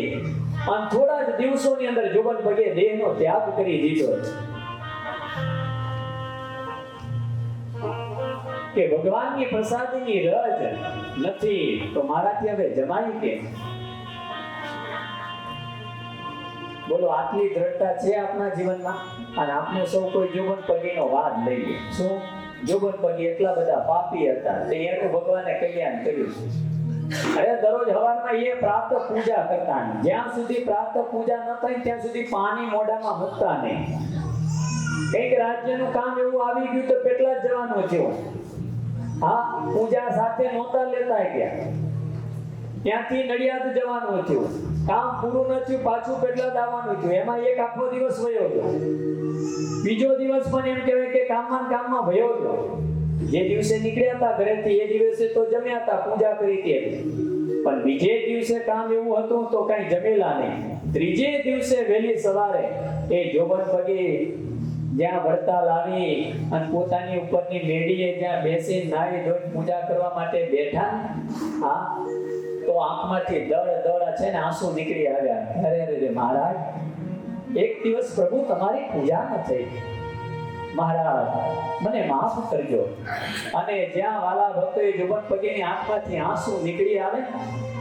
અને થોડા જ દિવસોની અંદર જોબન પગે દેહનો ત્યાગ કરી દીધો કે ભગવાનની પ્રસાદીની રજ નથી, તો મારાથી હવે જમાય કે? બોલો, આટલી દ્રઢતા છે આપણા જીવનમાં? અને આપણે સૌ કોઈ જોબન પગીનો વાદ લઈએ. શું જોબન પગી એટલા બધા પાપી હતા, તે એનું ભગવાને કલ્યાણ કર્યું. અરે દરરોજ સવારમાં એ પ્રાતઃ પૂજા કરતા, જ્યાં સુધી પ્રાતઃ પૂજા ન થાય ત્યાં સુધી પાણી મોઢામાં મૂકતા નહીં. કંઈક રાજ્યનું કામ એવું આવી ગયું તો પેટલા જ જવાનું થયું. હા, પૂજા સાથે નહોતા લેતા ગયા, ત્યાંથી નડિયાદ જવાનું થયું. કામ પૂરું ન થયું, પાછું પેટલા જ આવવાનું થયું. એમાં એક આખો દિવસ વયો ગયો. બીજો દિવસ પણ એમ કહેવાય કે કામમાં વયો ગયો. જે દિવસે નીકળ્યા હતા ઘરેથી એ દિવસે તો જમ્યા હતા, પૂજા કરી હતી, પણ બીજે દિવસે કામ એવું હતું તો કઈ જમેલા નહીં. ત્રીજે દિવસે વહેલી સવારે એ જોબન પગે જ્યાં વડતાલ આવી અને પોતાની ઉપરની મેડીએ જ્યાં બેસી નાહી ધોઈ પૂજા કરવા માટે બેઠા, હા, તો આંખમાંથી દળ છે ને આંસુ નીકળી આવ્યા. અરે રે મહારાજ, એક દિવસ પ્રભુ તમારી પૂજા ન થઈ, મહારાજ મને માફ કરજો. અને જ્યાં વાલા ભક્તોએ જોબન પગીની આંખમાંથી આંસુ નીકળી આવે,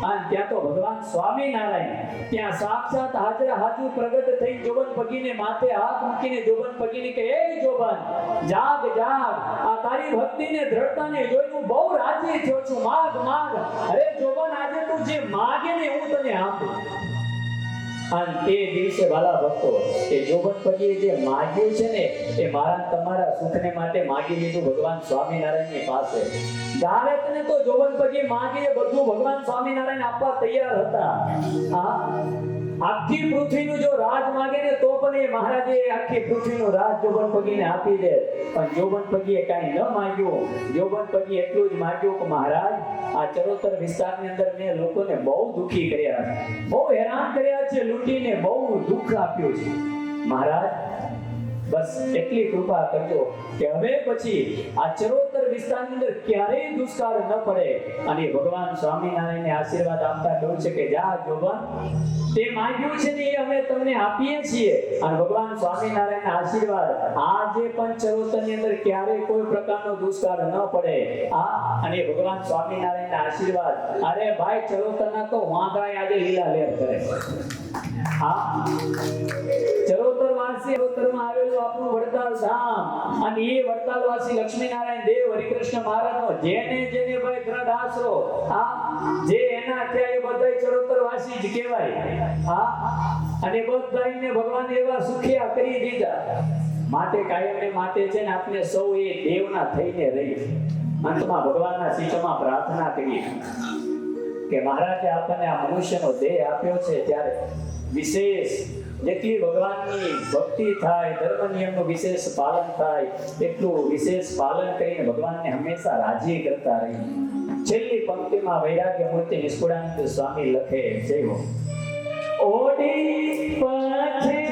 અને ત્યાં તો ભગવાન સ્વામિનારાયણ ત્યાં સાક્ષાત હાજર પ્રગટ થઈ જોબન પગીને માથે હાથ મૂકીને જોબન પગીને કહે, એ જોબન, જાગ જાગ, આ તારી ભક્તિને દ્રઢતાને જોઈને હું બહુ રાજી થયો છું, માગ માગ. અરે જોબન, આજે તું જે માગે ને હું તને આપું. અને તે દિવસે વાલા ભક્તો, એ જોબન પગીએ જે માગ્યું છે ને, એ મારા તમારા સુખને માટે માગી લીધું ભગવાન સ્વામિનારાયણની પાસે. ધારકને તો જોબન પગી માગી એ બધું ભગવાન સ્વામિનારાયણ આપવા તૈયાર હતા. હા, આખી પૃથ્વીનું જો રાજ માગે ને તો પણ એ મહારાજે આખી પૃથ્વીનું રાજ જોબન પગીને આપી દે. પણ જોબન પગીએ કાંઈ ન માગ્યું. જોબન પગી એટલું જ માગ્યું કે મહારાજ, આ ચરોતર વિસ્તારની અંદર મેં લોકોને બહુ દુખી કર્યા છે, બહુ હેરાન કર્યા છે, લૂંટીને બહુ દુઃખ આપ્યું છે. મહારાજ, બસ એટલી કૃપા કરજો કે હવે પછી આ ચરોતર વિસ્તારની અંદર ક્યારેય દુષ્કાળ ન પડે. અને ભગવાન સ્વામિનારાયણને આશીર્વાદ આપતા કહ્યું છે કે જા જોબન, તે માંગ્યું છે ને એ અમે તમને આપીએ છીએ. અને ભગવાન સ્વામિનારાયણના આશીર્વાદ આજે પણ ચરોતરની અંદર ક્યારેય કોઈ પ્રકારનો દુષ્કાળ ન પડે. અને ભગવાન સ્વામિનારાયણના આશીર્વાદ, અરે ભાઈ, ચરોતરના તો વાંદરાય આજે લીલા લેર કરે. હા, ચરોતર વાસ વાસી અવતરમાં આવેલું આપણું વડતાલ ધામ અને એ વડતાલ વાસી લક્ષ્મીનારાયણ દેવ હરિકૃષ્ણ મહારાજનો જેને જેને ભાઈ દ્રઢ આશરો જે એના ત્યાં એ બધા ચરોતર વાસી જ કહેવાય અને બધાને ભગવાન એવા સુખિયા કરી દીધા માટે કાયમને માટે છે ને આપણે સૌ એ દેવના થઈને રહી અંતમાં ભગવાનના શીશમાં પ્રાર્થના કરીએ કે મહારાજે આપણને આ મનુષ્યનો દેહ આપ્યો છે ત્યારે વિશેષ જેટલી ભગવાનની ભક્તિ થાય ધર્મ નિયમનું વિશેષ પાલન થાય એટલું વિશેષ પાલન કરીને ભગવાનને હંમેશા રાજી કરતા રહી છેલ્લી પંક્તિમાં વૈરાગ્ય મૂર્તિ નિષ્કુળાનંદ સ્વામી લખે જય હો ઓડી પછડી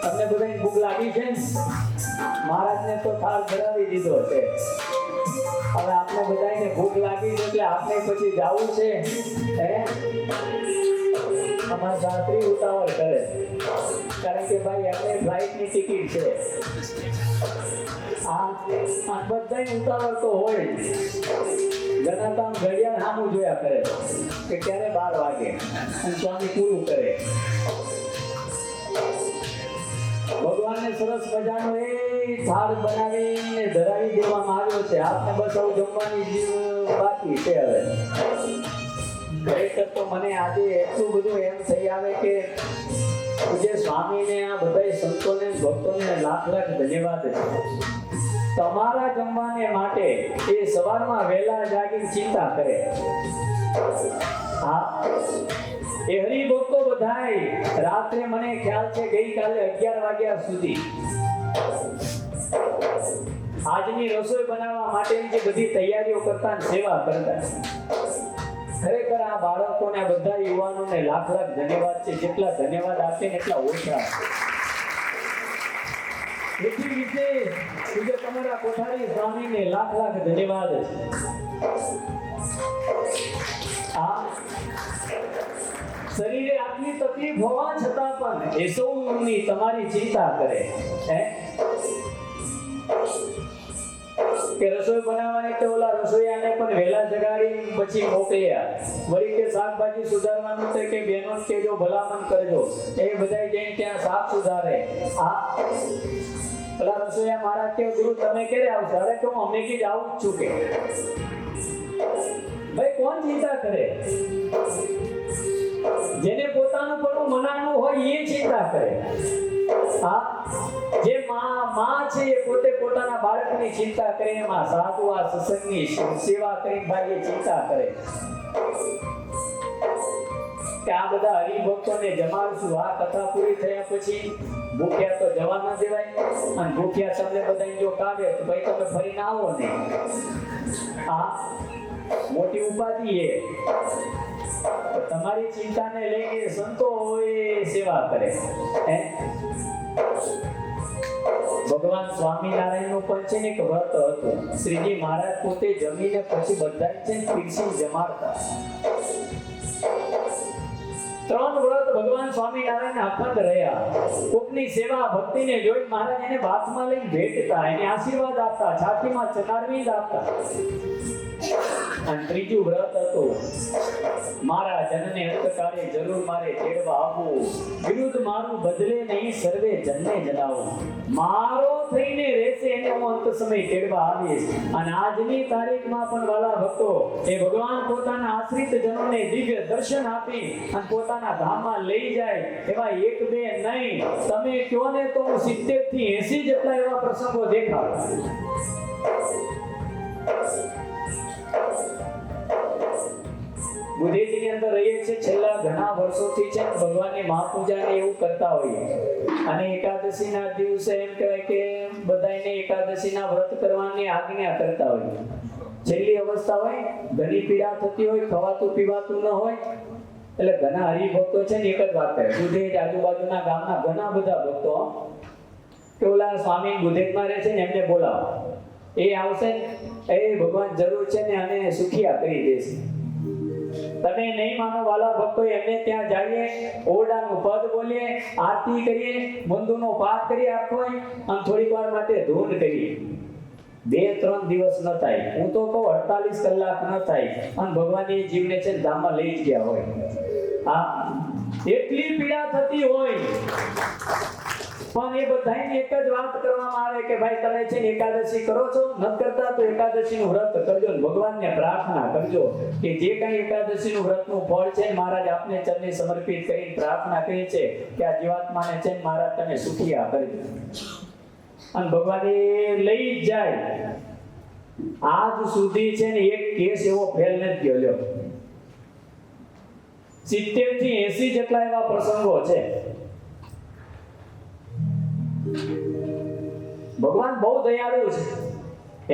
તમને બધાને ભૂખ લાગી છે મહારાજને તો થાળ ધરાવી દીધો છે હવે આપણે બધાને ભૂખ લાગી છે એટલે આપણે પછી જવું છે અમારા સાત્રી ઉતાવળ કરે કારણ કે ભાઈ આપણે ફ્લાઇટની ટિકિટ છે આ બધાને ઉતાવળ તો હોય ઘણા કામ ઘડિયાળ સામું જોયા કરે કે ક્યારે 12 વાગે અને સ્વામી પૂરું કરે ભગવાનને સરસ મજાનો એ થાળ બનાવીને ધરાવી દેવામાં આવ્યો છે આપને બસ આવું જમવાની બાકી છે હવે ખરેખર તો મને આજે એટલું બધું એમ થઈ આવે કે પૂજ્ય સ્વામીને આ બધા સંતોને ભક્તોને લાખ લાખ ધન્યવાદ છે તમારા જમવાને માટે એ સવારમાં વહેલા જાગીને ચિંતા કરે એ હરિભક્તો બધાય રાત્રે મને ખ્યાલ છે ગઈકાલે 11 વાગ્યા સુધી આજની રસોઈ બનાવવા માટેની જે બધી તૈયારીઓ કરતા અને સેવા કરતા ખરેખર આ બાળકોને આ બધા યુવાનોને લાખ લાખ ધન્યવાદ છે જેટલા ધન્યવાદ આપે ને એટલા ઓછા એટલી રીતે પૂજ્ય તમારા કોઠારી સ્વામીને લાખ લાખ ધન્યવાદ શરીરે આટલી તકલીફ હોવા છતાં પણ એ સૌની તમારી ચિંતા કરે કે રસોઈ બનાવવાની તો ઓલા રસોઈયાને પણ વહેલા જગાડી પછી મોકલ્યા વળી કે શાકભાજી સુધારવાનું છે કે બહેનો કે જો ભલામણ કરજો એ બધા જઈને ત્યાં શાક સુધારે પેલા રસોઈયા મહારાજ કે ગુરુ તમે ક્યારે આવશો અરે તો હું હમણાં જ આવું જ છું કે ભાઈ કોણ ચિંતા કરે જેને પોતાનું પણ મનાનું હોય એ ચિંતા કરે જે માં છે એ પોતે પોતાના બાળકની ચિંતા કરે એમાં સાધુ આ સત્સંગની સેવા કરી ભાઈ એ ચિંતા કરે કે આ બધા હરિભક્તોને જમાડશું આ કથા પૂરી થયા પછી ભૂખ્યા તો જવા ન દેવાય અને ભૂખ્યા તમને બધાને જો કાઢે તો ભાઈ તમે ફરીને આવો ને મોટી ઉપાધિ એ તમારી ચિંતાને લઈને સંતો હોય સેવા કરે ભગવાન સ્વામિનારાયણનું પણ છે ને એક વ્રત હતું શ્રીજી મહારાજ પોતે જમીને પછી બધા છે પીરસી જમાડતા 3 વ્રત ભગવાન સ્વામિનારાયણ અખંડ રહ્યા કોકની સેવા ભક્તિને જોઈ મહારાજ એને બાથમાં લઈને ભેટતા એને આશીર્વાદ આપતા છાતીમાં ચનારવી આપતા અને ત્રીજું વ્રત હતું મારા જનને અંતકાળે જરૂર મારે તેડવા આવવું વિરુદ્ધ મારું બદલે નહીં સર્વે જનને જણાવું મારો થઈને રહેશે એને હું અંત સમય તેડવા આવીશ અને આજની તારીખમાં પણ વાલા ભક્તો એ ભગવાન પોતાના આશ્રિત જનોને દિવ્ય દર્શન આપી અને પોતાના ધામમાં લઈ જાય એવા 1 2 નહીં તમે કહો ને તો 70 થી 80 જેટલા એવા પ્રસંગો દેખાય બુદ્ધિજીની અંદર રહીએ છીએ છેલ્લા ઘણા વર્ષોથી છે ભગવાનની મહાપૂજાને એવું કરતા હોઈએ અને એકાદશીના દિવસે એમ કહેવાય કે બધાને એકાદશીના વ્રત કરવાની આજ્ઞા કરતા હોઈએ છેલ્લી અવસ્થા હોય, ઘણી પીડા થતી હોય, ખવાતું પીવાતું ન હોય, એટલે ઘણા હરિભક્તો છે ને એક જ વાત કરે, દુધેજ આજુબાજુના ગામના ઘણા બધા ભક્તો કે ઓલા સ્વામી દુધેજમાં રહે છે ને એમને બોલાવો, એ આવશે ને એ ભગવાન જરૂર છે ને અને સુખિયા કરી દેશે. તમે નહીં માનો વાલા ભક્તો, એમને ત્યાં જઈએ, ઓરડાનું પદ બોલીએ, આરતી કરીએ, મંદુનો પાઠ કરીએ આખો, અને થોડીક વાર માટે ધૂન કરીએ, 2-3 દિવસ ન થાય, હું તો કહું 48 કલાક ન થાય, અને ભગવાન એ જીવને છે ને ધામમાં લઈ જ ગયા હોય. હા, એટલી પીડા થતી હોય, પણ એ બધાને એક જ વાત કરવામાં આવે કે ભાઈ તમે છે ને એકાદશી કરો છો, ન કરતા તો એકાદશીનું વ્રત કરજો ને ભગવાનને પ્રાર્થના કરજો કે જે કઈ એકાદશીનું વ્રતનું ફળ છે મહારાજ આપને ચરણે સમર્પિત કરીને પ્રાર્થના કરી છે કે આ જીવાત્માને છે ને મહારાજ તમે સુખિયા કરજો, અને ભગવાન એ લઈ જ જાય. આજ સુધી છે ને એક કેસ એવો ફેલ નથી ગયો લ્યો. 70 થી 80 જેટલા એવા પ્રસંગો છે. ભગવાન બહુ દયાળુ છે,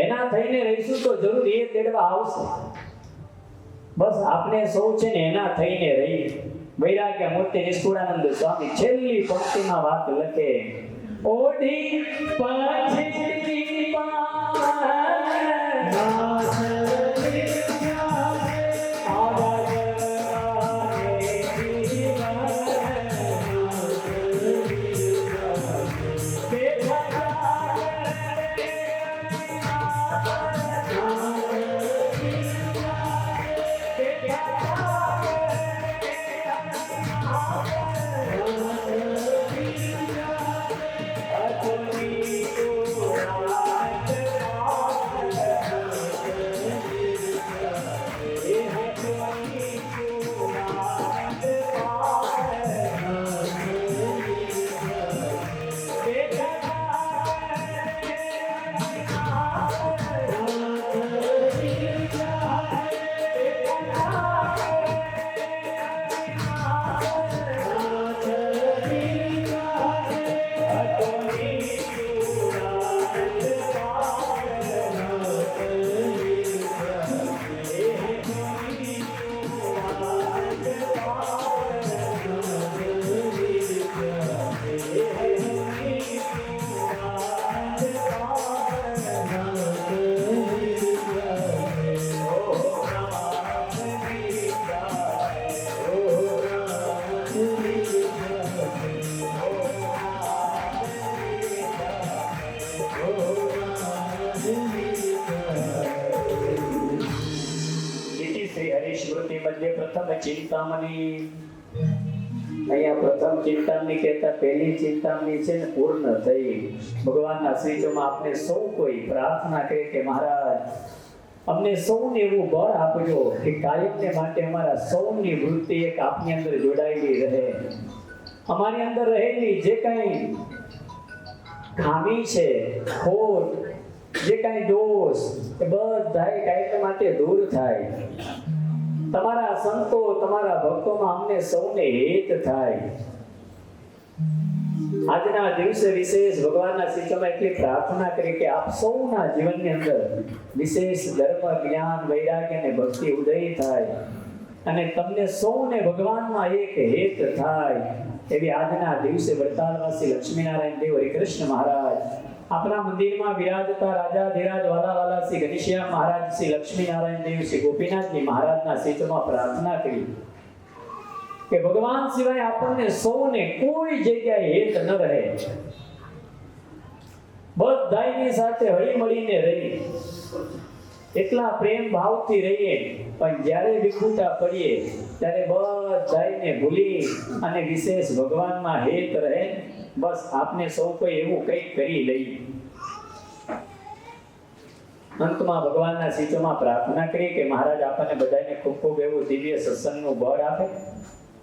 એના થઈને રહીશું તો જરૂર એ તેડવા આવશે. બસ આપણે સૌ છે ને એના થઈને રહી. વૈરાગ્ય મૂર્તિ નિષ્કુળાનંદ સ્વામી છેલ્લી પંક્તિમાં વાત લખે, ઓઢી પાછી ચિંતામણી. અહીંયા પ્રથમ ચિંતામણી કહેતા પહેલી ચિંતામણી છે ને પૂર્ણ થઈ. ભગવાનના શ્રીચોમાં આપણે સૌ કોઈ પ્રાર્થના કરી કે મહારાજ અમને સૌને એવું બળ આપજો કે કાયમને માટે અમારા સૌની વૃત્તિ એક આપની અંદર જોડાયેલી રહે. અમારી અંદર રહેલી જે કઈ ખામી છે, ખોટ, જે કઈ દોષ, એ બધા કાયમ માટે દૂર થાય. તમારા સંતો, તમારા ભક્તોમાં અમને સૌને હેત થાય. આજના દિવસે વિશેષ ભગવાનના શિષ્યોમાં એટલી પ્રાર્થના કરી કે આપ સૌના જીવનની અંદર વિશેષ ધર્મ, જ્ઞાન, વૈરાગ્ય અને ભક્તિ ઉદય થાય અને તમને સૌને ભગવાનમાં એક હેત થાય એવી આજના દિવસે વડતાલવાસી લક્ષ્મીનારાયણ દેવ હરિકૃષ્ણ મહારાજ, આપણા મંદિરમાં વિરાજતા રાજાધિરાજ વાલા શ્રી ઘનશ્યામ મહારાજ, શ્રી લક્ષ્મીનારાયણ દેવ, શ્રી ગોપીનાથજી મહારાજના શીચમાં પ્રાર્થના કરી કે ભગવાન સિવાય આપણને સૌને કોઈ જગ્યાએ હેત ન રહે, બધાની સાથે હળી મળીને રહી, એટલા પ્રેમ ભાવથી રહીએ. પણ જ્યારે વિખૂટા પડીએ ત્યારે બધાને ભૂલી અને વિશેષ ભગવાનમાં હેત રહે. બસ આપને સૌ કોઈ એવું કંઈક કરી લઈએ. અંતમાં ભગવાનના શીચોમાં પ્રાર્થના કરી કે મહારાજ આપણને બધાને ખૂબ ખૂબ એવું દિવ્ય સત્સંગનું બળ આપે.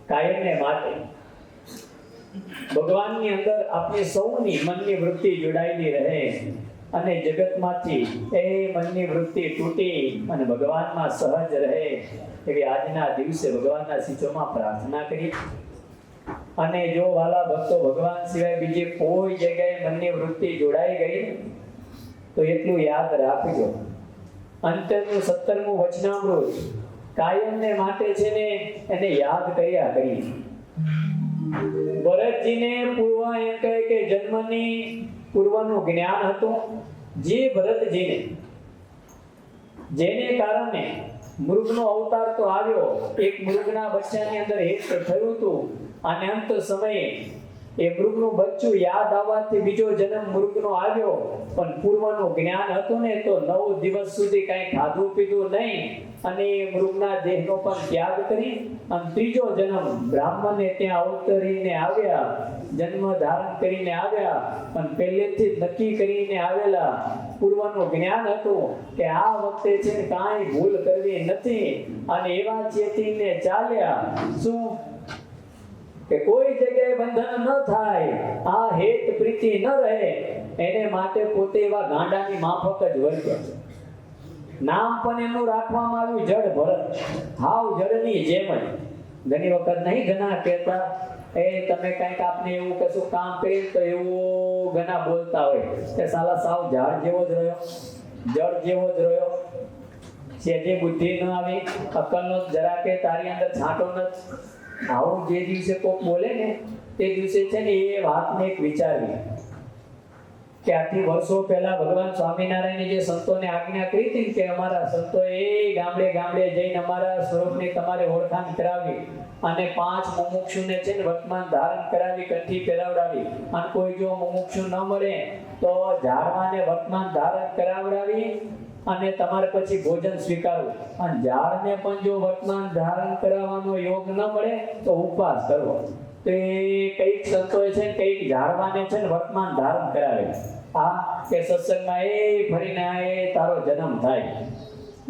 કાયમને માટે ભગવાનની અંદર આપણી સૌની મનની વૃત્તિ જોડાયેલી રહે અને જગતમાંથી એ મનની વૃત્તિ તૂટી અને ભગવાનમાં સહજ રહે એવી આજના દિવસે ભગવાનના શીચોમાં પ્રાર્થના કરી. અને જો વાલા ભક્તો ભગવાન સિવાય બીજી કોઈ જગ્યાએ મનની વૃત્તિ જોડાઈ ગઈ તો એટલું યાદ રાખજો, અંતરનું 17મું વચનામૃત કાયમને માટે છે ને એને યાદ કર્યા કરી. ભરતજીને પૂર્વ એમ કહે કે જન્મની પૂર્વનું જ્ઞાન હતું. જે ભરતજીને જેને કારણે મૃગનો અવતાર તો આવ્યો, એક મૃગના બચ્ચાની અંદર હેત થયું હતું અને અંત સમયે એ મૃગનું બચ્ચું યાદ આવવાથી બીજો જન્મ મૃગનો આવ્યો. પણ પૂર્વનું જ્ઞાન હતું ને તો 9 દિવસ સુધી કઈ ખાધું પીધું નહીં અને મૃગના દેહનો પણ ત્યાગ કરી અને ત્રીજો જન્મ બ્રાહ્મણને ત્યાં અવતરીને આવ્યા, જન્મ ધારણ કરીને આવ્યા. પણ પહેલેથી જ નક્કી કરીને આવેલા, પૂર્વનું જ્ઞાન હતું કે આ વખતે છે ને કાંઈ ભૂલ કરવી નથી અને એવા ચેતીને ચાલ્યા. શું કે કોઈ જગ્યાએ બંધન ન થાય, આ હેત પ્રીતિ ન રહે, એને માટે પોતે એવા ગાંડાની માફક જ વર્ત્યા. નામ પણ એમનું રાખવામાં આવ્યું જડ ભરત, હાવ જડની જેમ જ. ઘણી વખત નહીં ઘણા કહેતા એ તમે કંઈક આપને એવું કશું કામ કર્યું તો એવું ઘણા બોલતા હોય કે સાલા સાવ ઝાડ જેવો જ રહ્યો, જડ જેવો જ રહ્યો, જે બુદ્ધિ ન આવી, અક્કલનો જરા કે તારી અંદર છાંટો નથી. આવું જે દિવસે કોક બોલે ને તે દિવસે છે ને એ વાતને એક વિચારવી કે આથી વર્ષો પહેલા ભગવાન સ્વામિનારાયણે જે સંતોને આજ્ઞા કરી હતી કે અમારા સંતોએ ગામડે ગામડે જઈને અમારા સ્વરૂપની તમારે ઓળખાણ કરાવી અને 5 મુમુક્ષુને છે ને વર્તમાન ધારણ કરાવી, કંઠી પહેરાવડાવી અને કોઈ જો મુમુક્ષુ ન મળે તો ઝાડવાને વર્તમાન ધારણ કરાવડાવી અને તમારે પછી ભોજન સ્વીકારવું. અને ઝાડને પણ જો વર્તમાન ધારણ કરાવવાનો યોગ ન મળે તો ઉપવાસ કરવો. તો એ કઈક સંતોએ છે ને કઈક ઝાડવાને છે ને વર્તમાન ધારણ કરાવે. આ કે સત્સંગમાં એ ફરીને એ તારો જન્મ થાય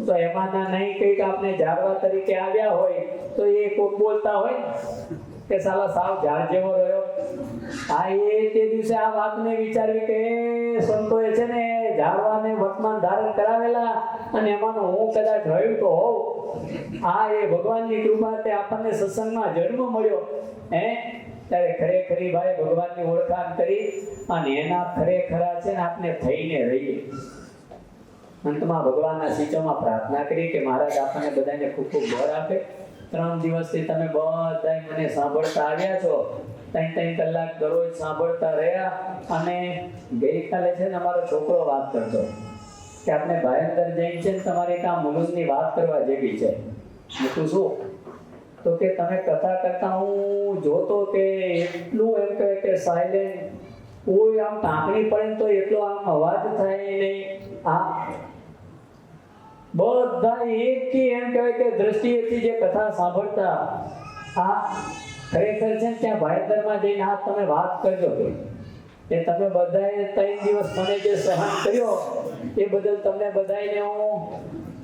તો એમાંના નહીં કઈક આપણે ઝાડવા તરીકે આવ્યા હોય તો એ કોક બોલતા હોય કે સાલા સાવ ઝાડ જેવો રહ્યો. આ એ તે દિવસે આ વાતને વિચારવી કે સંતોએ છે ને ઝાડવાને વર્તમાન ધારણ કરાવેલા અને એમાંનો હું કદાચ રહ્યું તો હોઉં. આ એ ભગવાનની કૃપાથી આપણને સત્સંગમાં જન્મ મળ્યો ત્યારે ખરેખરી ભાઈ ભગવાનની ઓળખાણ કરી અને એના ખરેખરા છે ને આપણે થઈને રહીએ. અંતમાં ભગવાનના શીચોમાં પ્રાર્થના કરી કે મહારાજ આપણને બધાને ખૂબ ખૂબ બળ આપે. 3 દિવસથી તમે બધા મને સાંભળતા આવ્યા છો, 3 કલાક દરરોજ સાંભળતા રહ્યા. અને ગઈકાલે છે ને અમારો છોકરો વાત કરતો કે આપણે ભાયંદર જઈને છે ને તમારે કાં મુલુંદની વાત કરવા જેવી છે. હું શું તો કે તમે કથા કરતા હું જોતો કે એટલું એમ કહે કે સાયલેન્ટ, કોઈ આમ ટાંકણી પડે તો એટલો આમ અવાજ થાય નહીં. આ બધા એકી એમ કહેવાય કે દ્રષ્ટિએથી જે કથા સાંભળતા. આ ખરેખર છે ને ત્યાં ભાયંદરમાં જઈને આ તમે વાત કરજો કે તમે બધાએ 3 દિવસ મને જે સહન કર્યો એ બદલ તમને બધાને હું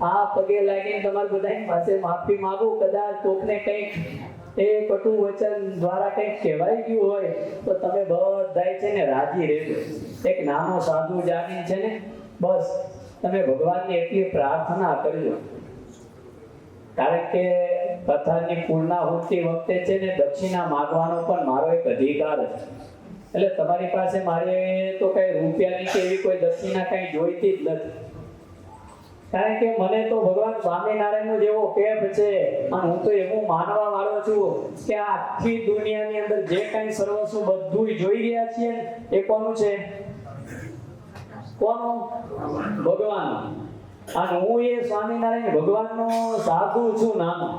આ પગે લાગીને તમારા બધાની પાસે માફી માંગુ. કદાચ કોકને કંઈક એ કટુ વચન દ્વારા કંઈક કહેવાઈ ગયું હોય તો તમે બધાય છે ને રાજી રહેજો. એક નાનો સાધુ જાણી છે ને બસ તમે ભગવાનની એટલી પ્રાર્થના કરજો. કારણ કે કથાની પૂર્ણાહુતિ વખતે છે ને દક્ષિણા માંગવાનો પણ મારો એક અધિકાર છે. એટલે તમારી પાસે મારે તો કઈ રૂપિયાની કે એવી કોઈ દક્ષિણા કઈ જોઈતી જ નથી. કારણ કે મને તો ભગવાન સ્વામિનારાયણનો જેવો કેફ છે અને હું તો એવું માનવા વાળો છું કે આ આખી દુનિયાની અંદર જે કઈ સર્વસ્વ બધું જોઈ રહ્યા છીએ એ કોનું છે? કોનું? ભગવાન. અને હું એ સ્વામિનારાયણ ભગવાનનો સાધુ છું નાનો.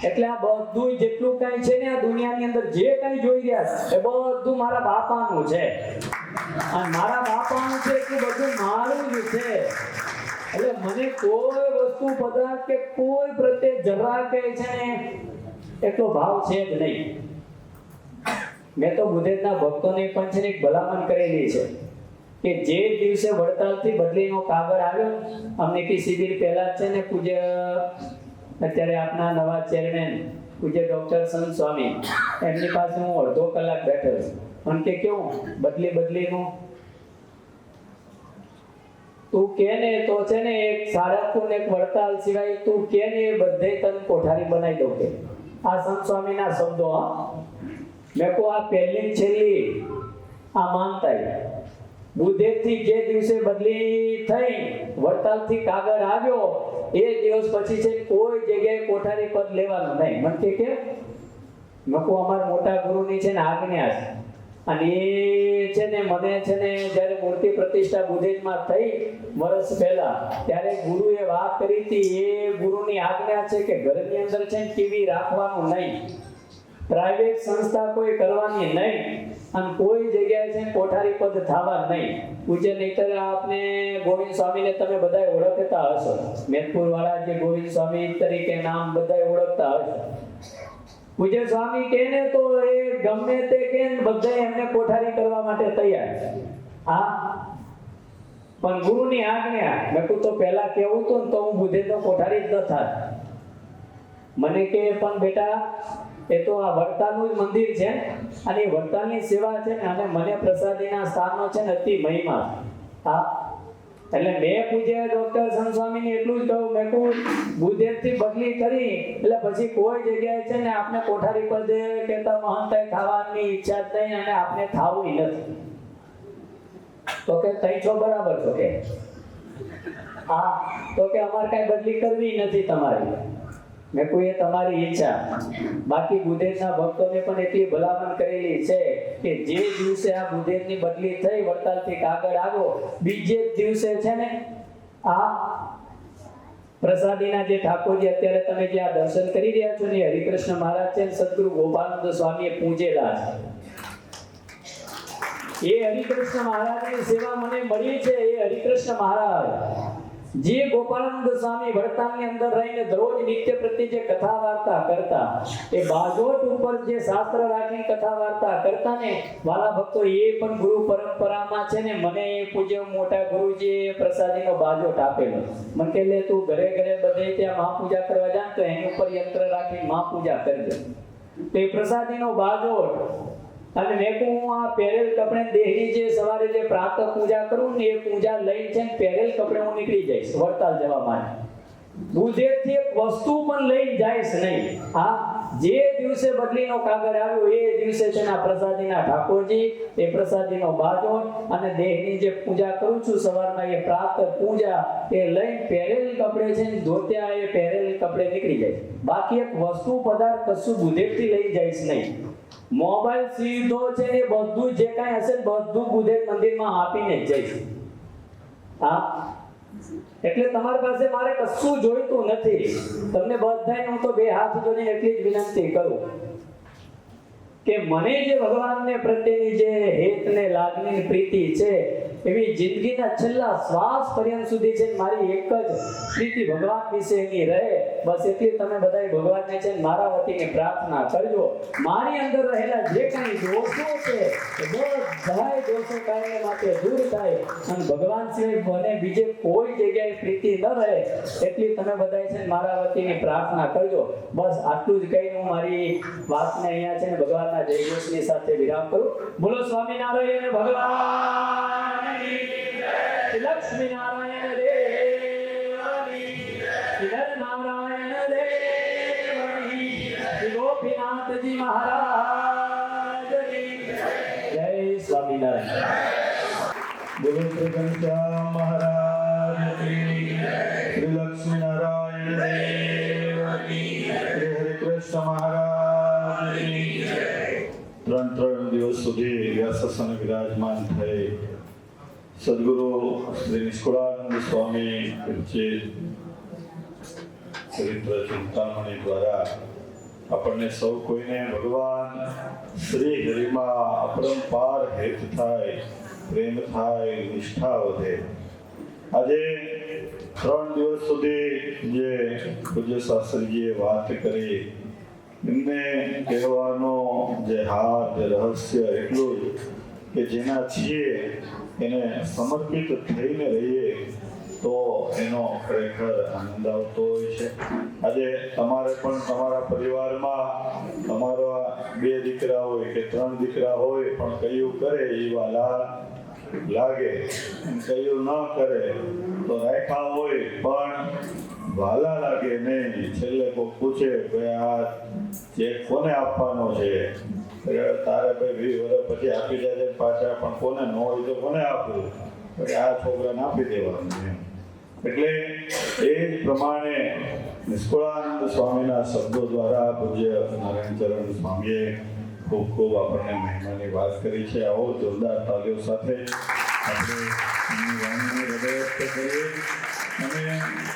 એટલે આ બધું જેટલું કઈ છે ને આ દુનિયાની અંદર જે કઈ જોઈ રહ્યા એ બધું મારા બાપાનું છે. અને મારા બાપાનું છે એટલું બધું મારું જ છે. એટલે મને કોઈ વસ્તુ પદાર્થ કે કોઈ પ્રત્યે જરા કે છે ને એટલો ભાવ છે જ નહીં. મેં તો બુદ્ધના ભક્તોને પણ છે ને એક ભલામણ કરેલી છે કે જે દિવસે વડતાલથી બદલીનો કાગળ આવ્યો, અમને કી શિબિર પહેલા છે ને પૂજ્ય અત્યારે આપના નવા ચેરમેન પૂજ્ય ડોક્ટર સંત સ્વામી એમની પાસે હું અડધો કલાક બેઠો છું. અને કે કેવું બદલીનું તું કે ને તો છે ને એક સાળંગપુર ને એક વડતાલ સિવાય તું કે ને એ બધે તને કોઠારી બનાવી દઉં કે આ સંત સ્વામીના શબ્દો. મેં કહું આ પહેલી છેલ્લી આ માનતા બુધેવથી જે દિવસે બદલી થઈ વડતાલથી કાગળ આવ્યો એ દિવસ પછી છે કોઈ જગ્યાએ કોઠારી પદ લેવાનું નહીં. મને કે નકો અમારા મોટા ગુરુની છે ને આજ્ઞા છે. અને એ છે ને મને છે ને જ્યારે મૂર્તિ પ્રતિષ્ઠા બુધેજમાં થઈ વર્ષ પહેલા ત્યારે ગુરુએ વાત કરી હતી. એ ગુરુની આજ્ઞા છે કે ઘરની અંદર છે ને ટીવી રાખવાનું નહીં, પ્રાઇવેટ સંસ્થા કોઈ કરવાની નહીં, અને કોઈ જગ્યાએ છે કોઠારી પદ થવા નહીં. પૂજ્ય નહીતર આપને ગોવિંદ સ્વામીને તમે બધા ઓળખતા હશો, મેદપુર વાળા જે ગોવિંદ સ્વામી તરીકે નામ બધા ઓળખતા હશો. પૂજ્ય સ્વામી કહે ને તો એ ગમે તે કે બધા એમને કોઠારી કરવા માટે તૈયાર છે. હા, પણ ગુરુની આજ્ઞા. મેં કહું તો પહેલા કેવું હતું ને તો હું બુધેજનો કોઠારી જ ન થાત. મને કે પણ બેટા એ તો આ વડતાલનું જ મંદિર છે અને એ વડતાલની સેવા છે ને અને મને પ્રસાદીના સ્થાનનો છે ને અતિ મહિમા. હા, એટલે મેં પૂજ્ય ડોક્ટર સંસ્વામીને એટલું જ કહું, મેં કહું બુધેવથી બદલી કરી એટલે પછી કોઈ જગ્યાએ છે ને આપણે કોઠારી પદ કહેતા મહંતાઈ થવાની ઈચ્છા જ નહીં અને આપણે થાવું નથી. તો કે તઈ છો બરાબર છો કે હા, તો કે અમારે કઈ બદલી કરવી નથી તમારી. મેં કોઈ તમારી ઈચ્છા. બાકી બુધેવના ભક્તોને પણ એટલી ભલામણ કરેલી છે કે જે દિવસે આ બુધેવની બદલી થઈ વડતાલથી કાગળ આવ્યો બીજે જ દિવસે છે ને આ પ્રસાદીના જે ઠાકોરજી અત્યારે તમે જે આ દર્શન કરી રહ્યા છો ને હરિકૃષ્ણ મહારાજ છે સદગુરુ ગોપાલનંદ સ્વામીએ પૂજેલા છે. એ હરિકૃષ્ણ મહારાજની સેવા મને મળી છે. એ હરિકૃષ્ણ મહારાજ જે ગોપાલનંદ સ્વામી વડતાલની અંદર રહીને દરરોજ નિત્ય પ્રતિ જે કથા વાર્તા કરતા, એ બાજોટ ઉપર જે શાસ્ત્ર રાખીને કથા વાર્તા કરતા ને વાલા ભક્તો, એ પણ ગુરુ પરંપરામાં છે ને મને પૂજ્ય મોટા ગુરુજીએ પ્રસાદીનો બાજોટ આપેલો. મને કે લે તું ઘરે ઘરે બધે ત્યાં મહાપૂજા કરવા જા તો એની ઉપર યંત્ર રાખીને મહાપૂજા કરજે. તો એ પ્રસાદીનો બાજોટ અને મેં કહું આ પહેરેલ કપડે દેહની જે સવારે જે પ્રાતઃ પૂજા કરું ને એ પૂજા લઈને છે પહેરેલ કપડે હું નીકળી જઈશ વડતાલ જવા માટે. બુધેવથી એક વસ્તુ પણ લઈ જઈશ નહીં. હા, જે દિવસે બદલીનો કાગળ આવ્યો એ દિવસે તેના પ્રસાદીના ઠાકોરજી, એ પ્રસાદીનો બાજોટ અને દેહની જે પૂજા કરું છું સવારમાં એ પ્રાતઃ પૂજા એ લઈને પહેરેલ કપડે છે ને ધોત્યા એ પહેરેલ કપડે નીકળી જાય. બાકી એક વસ્તુ પદાર્થ કશું બુધેવથી લઈ જઈશ નહીં. મોબાઈલ સીધો છે એ બધું જે કાંઈ હશે બધું બુધેવ મંદિરમાં આપીને જ જઈશ. હા, એટલે તમારી પાસે મારે કશું જોઈતું નથી. તમને બધાને હું તો બે હાથ જોડીને એટલી જ વિનંતી કરું કે મને જે ભગવાનને પ્રત્યેની જે હેત ને લાગણી પ્રીતિ છે એવી જિંદગીના છેલ્લા શ્વાસ પર્યંત સુધી છે મારી એક જ પ્રીતિ ભગવાન વિશેની રહે. બસ એટલી તમે બધાય ભગવાનને છે મારા વતીને પ્રાર્થના કરજો. મારી અંદર રહેલા જે કંઈ દોષો છે એ બધાય દોષો કાયમ માટે દૂર થાય અને ભગવાન સિવાય મને બીજે કોઈ જગ્યાએ પ્રીતિ ન રહે એટલી તમે બધાય છે મારા વતીને પ્રાર્થના કરજો. બસ આટલું જ કહીને હું મારી વાતને અહીંયા છે ને ભગવાનના જયઘોષની સાથે વિરામ કરું. બોલો સ્વામિનારાયણ ભગવાન, લક્ષ્મી નારાયણ દેવની, નર નારાયણ દેવની, ગોપીનાથજી મહારાજની જય. સ્વામિનારાયણ. બોલો શ્રી ઘનશ્યામ મહારાજ કી, શ્રી લક્ષ્મી નારાયણ દેવની, શ્રી હરિકૃષ્ણ મહારાજ કી. ત્રણ દિવસ સુધી વ્યાસાસન વિરાજમાન થઈ સદગુરુ શ્રી નિષ્કુળાનંદ સ્વામી વિરચિત ચરિત્ર ચિંતામણી દ્વારા આપણને સૌ કોઈને ભગવાન શ્રી હરિમાં અપરંપાર હેત થાય, પ્રેમ થાય, નિષ્ઠા વધે. આજે 3 દિવસ સુધી જે પૂજ્ય શાસ્ત્રીજીએ વાત કરી એમને કહેવાનો જે હાથ રહસ્ય એટલું જ કે જેના છીએ એને સમર્પિત થઈને રહીએ તો એનો ખરેખર આનંદ આવતો હોય છે. આજે તમારે પણ તમારા પરિવારમાં તમારા 2 દીકરા હોય કે 3 દીકરા હોય પણ કયું કરે એ વાલા લાગે, કયું ન કરે તો રાખ્યા હોય પણ વાલા લાગે નહીં. છેલ્લે કોઈ પૂછે કે આ ચેક કોને આપવાનો છે તારે ભાઈ 20 વર્ષ પછી આપી જાય પાછા, પણ કોને ન હોય તો કોને આપવું, એટલે આ છોકરાને આપી દેવાનું એમ. એટલે એ જ પ્રમાણે નિષ્કુળાનંદ સ્વામીના શબ્દો દ્વારા પૂજ્ય નારાયણચરણ સ્વામીએ ખૂબ ખૂબ આપણને મહિમાની વાત કરી છે. આવો જોરદાર તાલીઓ સાથે આપણે એમની વાણીને હૃદયસ્થ કરીએ અને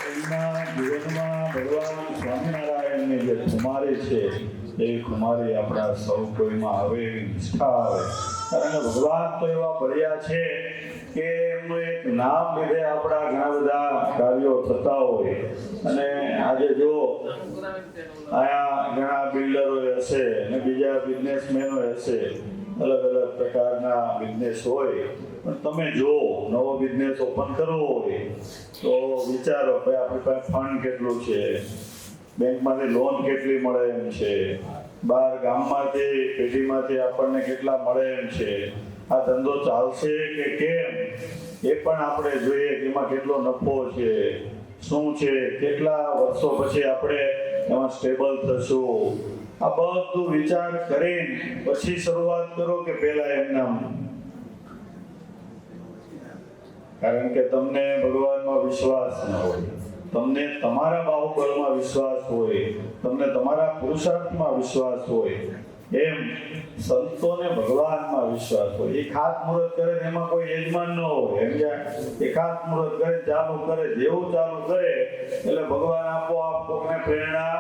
એમના જીવનમાં ભગવાન સ્વામિનારાયણની જે ખુમારી છે એ ખુમારી આપણા સૌ કોઈમાં આવે, એવી નિષ્ઠા આવે. કારણ કે ભગવાન તો એવા બળ્યા છે કે એમનું એક નામ લીધે આપણા ઘણા બધા કાર્યો થતા હોય. અને આજે જો અહીંયા ઘણા બિલ્ડરો હશે અને બીજા બિઝનેસમેનો હશે, અલગ અલગ પ્રકારના બિઝનેસ હોય, પણ તમે જો નવો બિઝનેસ ઓપન કરવો હોય તો વિચારો ભાઈ આપણી પાસે ફંડ કેટલું છે, બેંકમાંથી લોન કેટલી મળે એમ છે, બહાર ગામમાંથી પેઢીમાંથી આપણને કેટલા મળે એમ છે, આ ધંધો ચાલશે કે કેમ એ પણ આપણે જોઈએ કે એમાં કેટલો નફો છે, શું છે, કેટલા વર્ષો પછી આપણે એમાં સ્ટેબલ થશું. આ બધું વિચાર કરીને પછી શરૂઆત કરો કે પહેલા એમના. કારણ કે તમને ભગવાનમાં વિશ્વાસ ન હોય, તમને તમારા બાહુબળમાં વિશ્વાસ હોય, તમને તમારા પુરુષાર્થમાં વિશ્વાસ હોય, એમ સંતોને ભગવાનમાં વિશ્વાસ હોય. એ ખાતમુહૂર્ત કરે એમાં કોઈ યજમાન ન હોય, એમ એ ખાતમુહૂર્ત કરે ચાલુ કરે, જેવું ચાલુ કરે એટલે ભગવાન આપોઆપ કોકને પ્રેરણા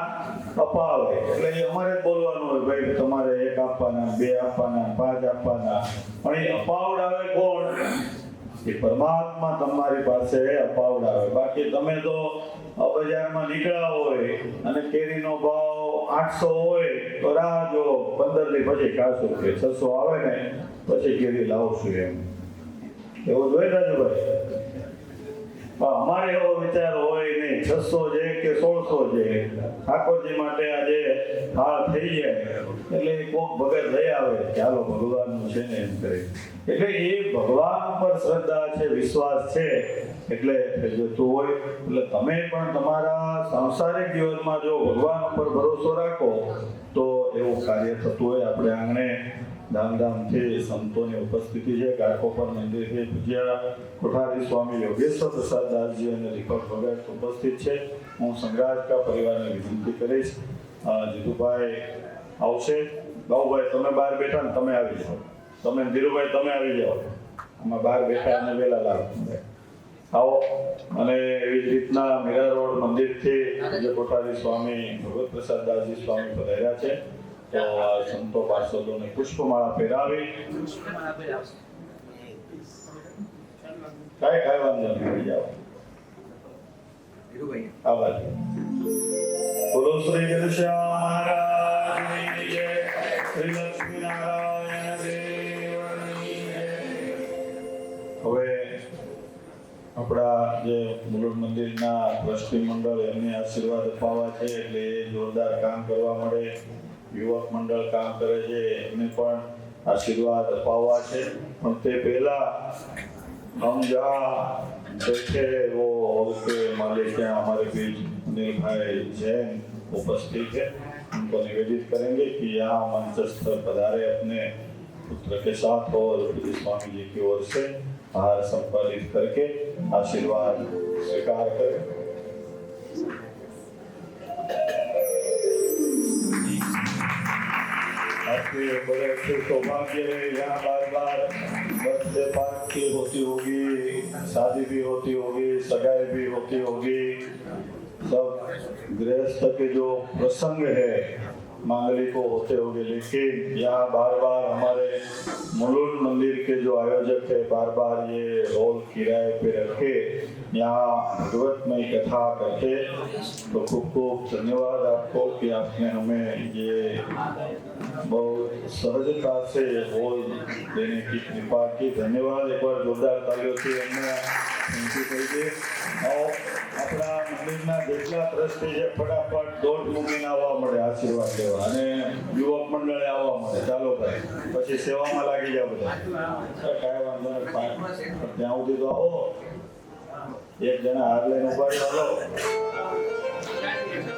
અપાવે. એટલે એ અમારે જ બોલવાનું હોય ભાઈ તમારે 1 આપવાના, 2 આપવાના, 5 આપવાના, પણ એ અપાવડાવે કોણ? એ પરમાત્મા તમારી પાસે અપાવડાવે. બાકી તમે તો બજારમાં નીકળ્યા હોય અને કેરીનો ભાવ 800 હોય તો રાહ જો 15 દી પછી ખાશું કે 600 આવે ને પછી કેરી લાવશું એમ. એવું જોઈએ રાજુભાઈ? પણ અમારે એવો વિચાર હોય નહીં, 600 છે કે 1600 છે, ઠાકોરજી માટે આજે હાલ થઈ જાય એટલે કોક ભગત લઈ આવે, ચાલો ભગવાનનું છે ને એમ કરી. એટલે એ ભગવાન ઉપર શ્રદ્ધા છે, વિશ્વાસ છે, એટલે જતું હોય. એટલે તમે પણ તમારા સાંસારિક જીવનમાં જો ભગવાન ઉપર ભરોસો રાખો તો એવું કાર્ય થતું હોય. આપણે આંગણે ધામધામથી સંતોની ઉપસ્થિતિ છે. ગાઢકોપર મંદિરથી પૂજ્ય કોઠારી સ્વામી યોગેશ્વર પ્રસાદ દાસજી અને દીપક ભગત ઉપસ્થિત છે. હું સંઘરાજકા પરિવારને વિનંતી કરીશ, જીતુભાઈ આવશે. બાબુભાઈ તમે બહાર બેઠા ને તમે આવી જાઓ, તમે ધીરુભાઈ તમે આવી જાઓ, આમાં બહાર બેઠા અને વહેલા લાવો આવો. અને એવી જ રીતના મીરા રોડ મંદિરથી પૂજ્ય કોઠારી સ્વામી ભગવત પ્રસાદ દાસજી સ્વામી પધાર્યા છે. તો સંતો પાર્ષદોને પુષ્પમાળા પહેરાવી કાંઈ વાંધો નહીં જાઓ. આભાર. બોલો શ્રી ઘનશ્યામ મહારાજની જય, શ્રી લક્ષ્મીનારાયણ દેવની જય. હવે આપણા જે મુલુંડ મંદિરના ટ્રસ્ટી મંડળ એમને આશીર્વાદ અપાવવા છે, એટલે એ જોરદાર કામ કરવા મળે. યુવક મંડળ કામ કરે છે, એમને પણ આશીર્વાદ અપાવવા છે. પણ તે પહેલા हम जहाँ देखे वो हॉल के मालिक हैं हमारे बीच अनिल भाई जैन उपस्थित है, उनको निवेदित करेंगे कि यहाँ मंचस्थ पर पधारे अपने पुत्र के साथ और स्वामी जी की ओर से आहार संपादित करके आशीर्वाद स्वीकार करें. आपके बड़े अच्छे सौभाग्य है, यहाँ बार बार बर्थडे पार्टी होती होगी, शादी भी होती होगी, सगाई भी होती होगी, सब गृहस्थ के जो प्रसंग है मांगलिको होते होंगे, लेकिन यहाँ बार बार हमारे मुलुंड मंदिर के जो आयोजक है बार बार ये हॉल किराए पे रखे यहाँ भगवतमय कथा करते. तो खूब खूब धन्यवाद आपको कि आपने हमें ये बहुत सहजता से हॉल देने की कृपा की. धन्यवाद. एक बार जोरदार तालियों से हमने विनती करिए. और अपना मंदिરના જેટલા ટ્રસ્ટી છે ફટાફટ દોડ મૂકીને આવવા મળે આશીર્વાદ લેવા, અને યુવક મંડળે આવવા મળે. ચાલો ભાઈ, પછી સેવામાં લાગી જાવ બધા. કાંઈ વાંધો નહીં, ત્યાં સુધી તો આવો. એક જણા હાર લઈને ઉભા રહ્યો. હાલો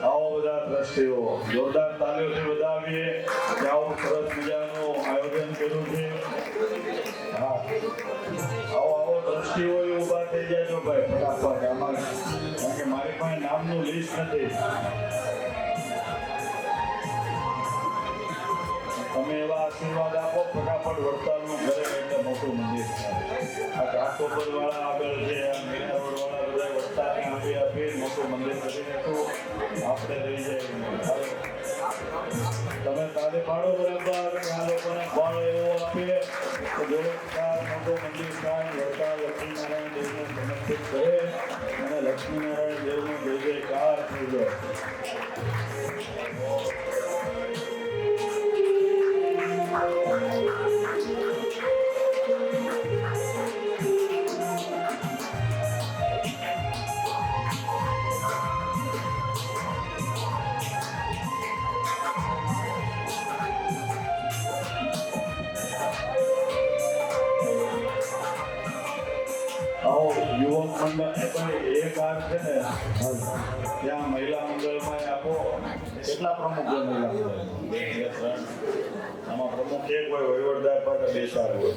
આવો બધા દ્રષ્ટિઓ જોરદાર તાલીઓથી વધાવીએ કે આવું સરસ મજાનું આયોજન કર્યું છે. હા, આવો દ્રષ્ટિઓ ઊભા થઈ જાય ભાઈ ફટાફટ આમાં, કારણ કે મારી પાસે નામનું લિસ્ટ નથી. તમે એવા આશીર્વાદ આપો ફટાફટ વડતાલનું ઘરે એટલે મોટું મંદિર થાય. આ ઘાટકોપર વાળા આગળ છે, આ મીરા રોડ વાળા બધા વડતાલને આપી મોટું મંદિર કરી નાખું, આપણે રહી જાય. તમે તાળી પાડો બરાબર, આ લોકોને ફળ એવો આપીએ કે જોરદાર મોટું મંદિર થાય. વડતાલ લક્ષ્મીનારાયણ દેવને સમર્પિત કરે અને લક્ષ્મીનારાયણ દેવનો જય જયકાર થઈ જાય. યુવક મંડળ ભાઈ એક આ છે ને ત્યાં મહિલા મંડળમાં આપો. કેટલા પ્રમુખ હોય મહિલા મંડળ? 2 કે 3. આમાં પ્રમુખ એક હોય, વહીવટદાર પાસે 2-4 હોય.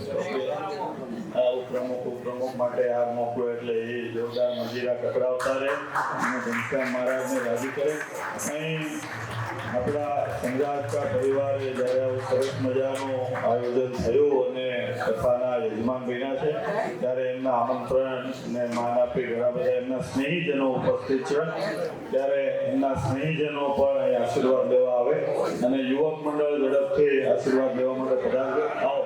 આ ઉપપ્રમુખ માટે આ મોકલો એટલે એ જોરદાર મજીરા કકડાવતા રહે અને ઘનશ્યામ મહારાજને રાજી કરે. અહીં આપણા સંઘાતકા પરિવારે જ્યારે આવું સરસ મજાનું આયોજન થયું અને કથાના યજમાન બન્યા છે ત્યારે એમના આમંત્રણ ને માન આપી ઘણા બધા એમના સ્નેહીજનો ઉપસ્થિત છે. ત્યારે એમના સ્નેહીજનો પણ અહીં આશીર્વાદ લેવા આવે અને યુવક મંડળ ઝડપથી આશીર્વાદ લેવા માટે પધારજો. આવો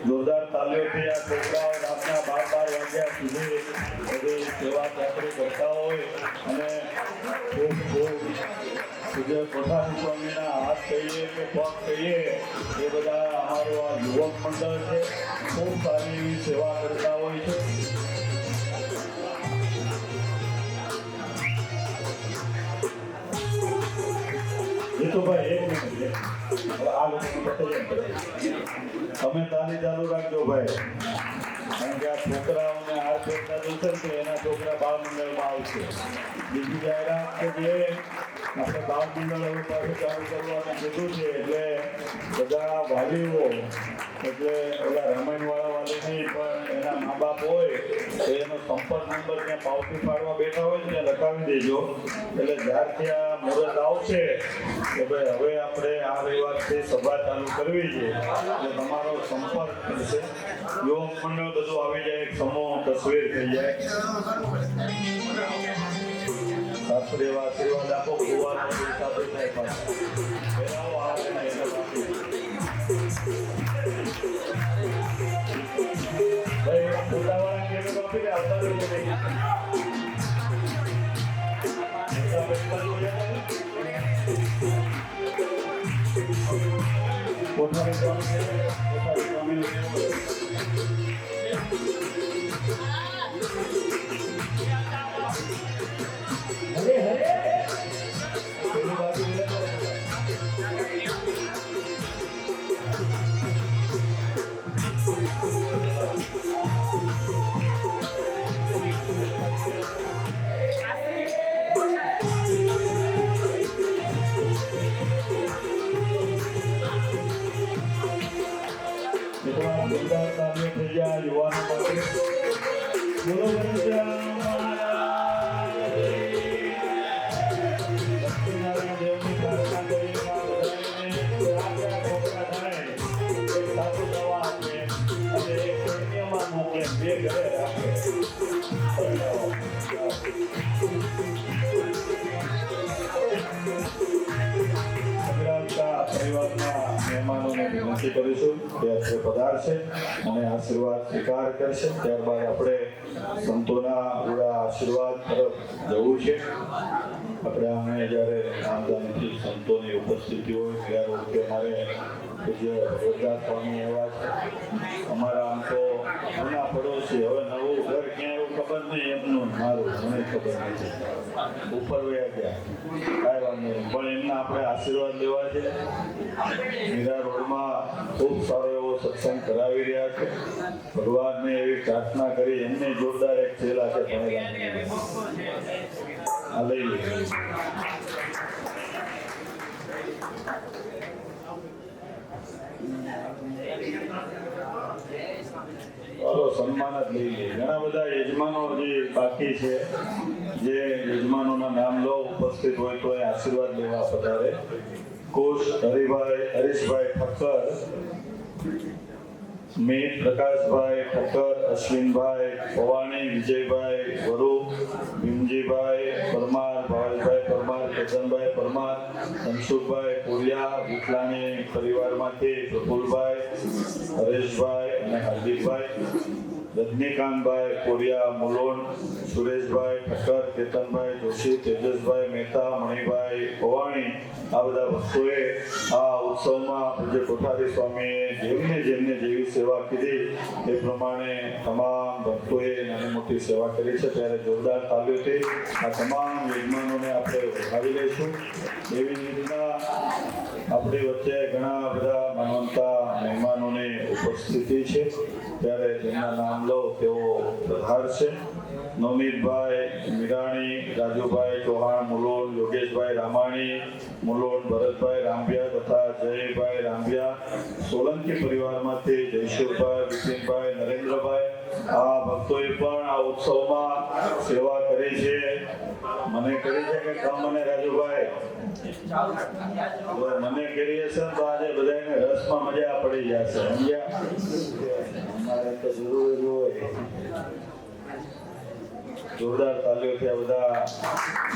જોરદાર તાલીઓથી આ છોકરાઓ રાતના 12 વાગ્યા સુધી બધી સેવા ચાકરી કરતા હોય અને ખૂબ પૂજ્ય કોઠારી સ્વામીના હાથ કહીએ કે પગ કહીએ એ બધા અમારું આ યુવક મંડળ છે, ખૂબ સારી એવી સેવા કરતા હોય છે. તો ભાઈ એક મિનિટ હવે આ લોકો તમે તાલી ચાલુ રાખજો ભાઈ, કારણ કે આ છોકરાઓને આ છોકરા જોશે તો એના છોકરા બાળ મંડળમાં આવશે. બીજી જાહેરાત કે જે આપણે બાળ મંડળ હવે પાછું ચાલુ કરવાનું કીધું છે એટલે બધા વાલીઓ એટલે ઓલા રામાયણવાળા વાલીની પણ એના મા બાપ હોય તો એનો સંપર્ક નંબર ત્યાં પાવતી પાડવા બેઠા હોય ત્યાં લખાવી દેજો. એટલે જ્યારથી આ મુહૂર્ત આવશે કે ભાઈ હવે આપણે આ રવિવારથી સભા ચાલુ કરવી છે એટલે તમારો સંપર્ક કરશે. યુવક મંડળ બધું આવી જાય, એક સમૂહ તસવીર થઈ જાય. શાસ્ત્રી એવા આશીર્વાદ આપો. ભગવાનનો સાથે થાય પાછા ફેરાવો આવે ને એને બાકી ભાઈ પોતાવાળા કેમેરો આપી દે આવતા લોકો નહીં કોઠારી સ્વામી હરે હરે પેલી બાજુ યુવાનો માટે બોલો લક્ષ્મીનારાયણ દેવની પ્રાર્થના કરીને છોકરા થાય એક સાચું દવા આપે અને એક પુણ્યમાં મોકલે, 2 ઘરે રાખે. પરિવારના મહેમાનોને વિનંતી કરીશું કે અત્રે પધારશે અને આશીર્વાદ સ્વીકાર કરશે. ત્યારબાદ આપણે સંતોના ઉડા આશીર્વાદ તરફ જવું છે. આપણે અમે જ્યારે નામદાનથી સંતોની ઉપસ્થિતિ હોય ત્યારે કે મારે પૂજ્ય ભગવદદાસ સ્વામી એવા છે અમારા આમ તો જૂના પડોશી, હવે નવું ઘર ક્યાં એવું ખબર નહીં, એમનું મારું મને ખબર નથી, ઉપર વયા ગયા કાંઈ વાંધો નહીં, પણ એમના આપણે આશીર્વાદ લેવા છે. મીરા રોડમાં ખૂબ સારો એવો સત્સંગ કરાવી રહ્યા છે. ભગવાનને એવી પ્રાર્થના કરી એમને જોરદાર એક છેલ્લા છે આ લઈ લઈએ. ચાલો સન્માન જ લઈ લઈએ. ઘણા બધા યજમાનો હજી બાકી છે. જે યજમાનોના નામ લો ઉપસ્થિત હોય તો એ આશીર્વાદ લેવા પધારે. કુશ હરિભાઈ હરીશભાઈ ઠક્કર, મીત પ્રકાશભાઈ ઠક્કર, અશ્વિનભાઈ ભવાણી, વિજયભાઈ વરુ, ભીમજીભાઈ પરમાર, ભાવેશભાઈ પરમાર, કેતનભાઈ પરમાર, ધનસુખભાઈ પુરિયા, વિઠલાણી પરિવારમાંથી પ્રફુલભાઈ, હરેશભાઈ અને હાર્દિકભાઈ, રજનીકાંતભાઈ પુરિયા મુલોન, સુરેશભાઈ ઠક્કર, કેતનભાઈ જોશી, તેજસભાઈ મહેતા, મણિભાઈ ભવાણી, આ બધા ભક્તોએ આ ઉત્સવમાં પૂજ્ય કોઠારી સ્વામીએ જેમને જેવી સેવા કીધી એ પ્રમાણે તમામ ભક્તોએ નાની મોટી સેવા કરી છે. ત્યારે જોરદાર તાલીઓથી આ તમામ યજમાનોને આપણે વધાવી લઈશું. એવી રીતના આપણી વચ્ચે ઘણા બધા માનવંતા મહેમાનોની ઉપસ્થિતિ છે. ત્યારે જેમના નામ લો તેઓ પધારશે. નવનીતભાઈ મીરાણી, રાજુભાઈ ચૌહાણ મુલોન, યોગેશભાઈ રામાણી મુલોન, ભરતભાઈ રામભિયા તથા જયભાઈ રામભિયા, સોલંકી પરિવારમાંથી જયશુરભાઈ, બિપિનભાઈ, નરેન્દ્રભાઈ, આ ભક્તોએ પણ આ ઉત્સવમાં સેવા કરી છે. મને કરી છે કે કામ મને રાજુભાઈ મને કરી હશે તો આજે બધાને રસમાં મજા પડી જશે. સમજ્યા? અમારે તો જરૂર હોય. જોરદાર તાલીઓથી આ બધા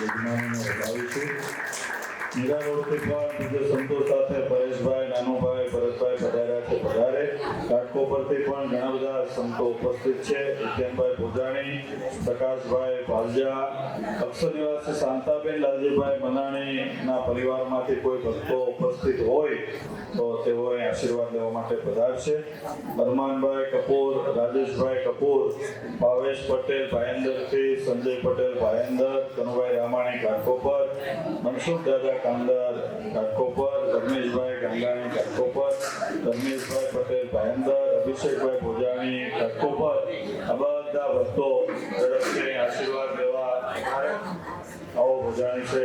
યજમાનોને વધાવીશું. મીરા રોડથી પણ બીજો સંતોષ સાથે પરેશભાઈ, નાનુભાઈ, ભરતભાઈ પધાર્યા છે. પધારે. ઘાટકોપરથી પણ ઘણા બધા સંતો ઉપસ્થિત છે. ઉદ્યાનભાઈ ભોજાણી, પ્રકાશભાઈ ભાલજા, અક્ષર નિવાસી શાંતાબેન, લાલજીભાઈ મનાણીના પરિવારમાંથી કોઈ ભક્તો ઉપસ્થિત હોય તો તેઓએ આશીર્વાદ લેવા માટે પધારશે. અરમાનભાઈ કપૂર, રાજેશભાઈ કપૂર, ભાવેશ પટેલ ભાયંદરથી, સંજય પટેલ ભાયંદર, કનુભાઈ રામાણી ઘાટકોપર, મનસુખ દાદા કાંદર ઘાટકોપર, રમેશભાઈ ગંગાણી ઘાટકોપર, ધર્મેશભાઈ પટેલ ભાયંદર, અભિષેકભાઈ ભોજાણી ઘાટકોપર, આ બધા ભક્તો ઝડપથી આશીર્વાદ લેવા આવો. ભોજાણી છે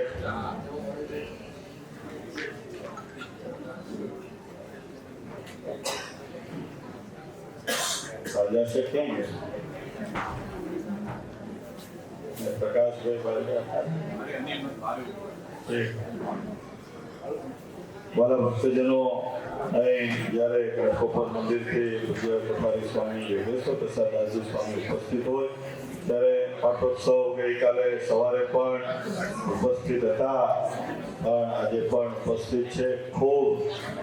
રાજા છે કેમ પ્રકાશભાઈ વાલા ભક્તજનો અહીં જ્યારે ઘાટકોપર મંદિરથી પૂજ્ય કોઠારી સ્વામી યોગેશ્વર પ્રસાદદાસજી સ્વામી ઉપસ્થિત હોય ત્યારે પાટોત્સવ ગઈકાલે સવારે પણ ઉપસ્થિત હતા. આજે પણ ઉપસ્થિત છે. ખૂબ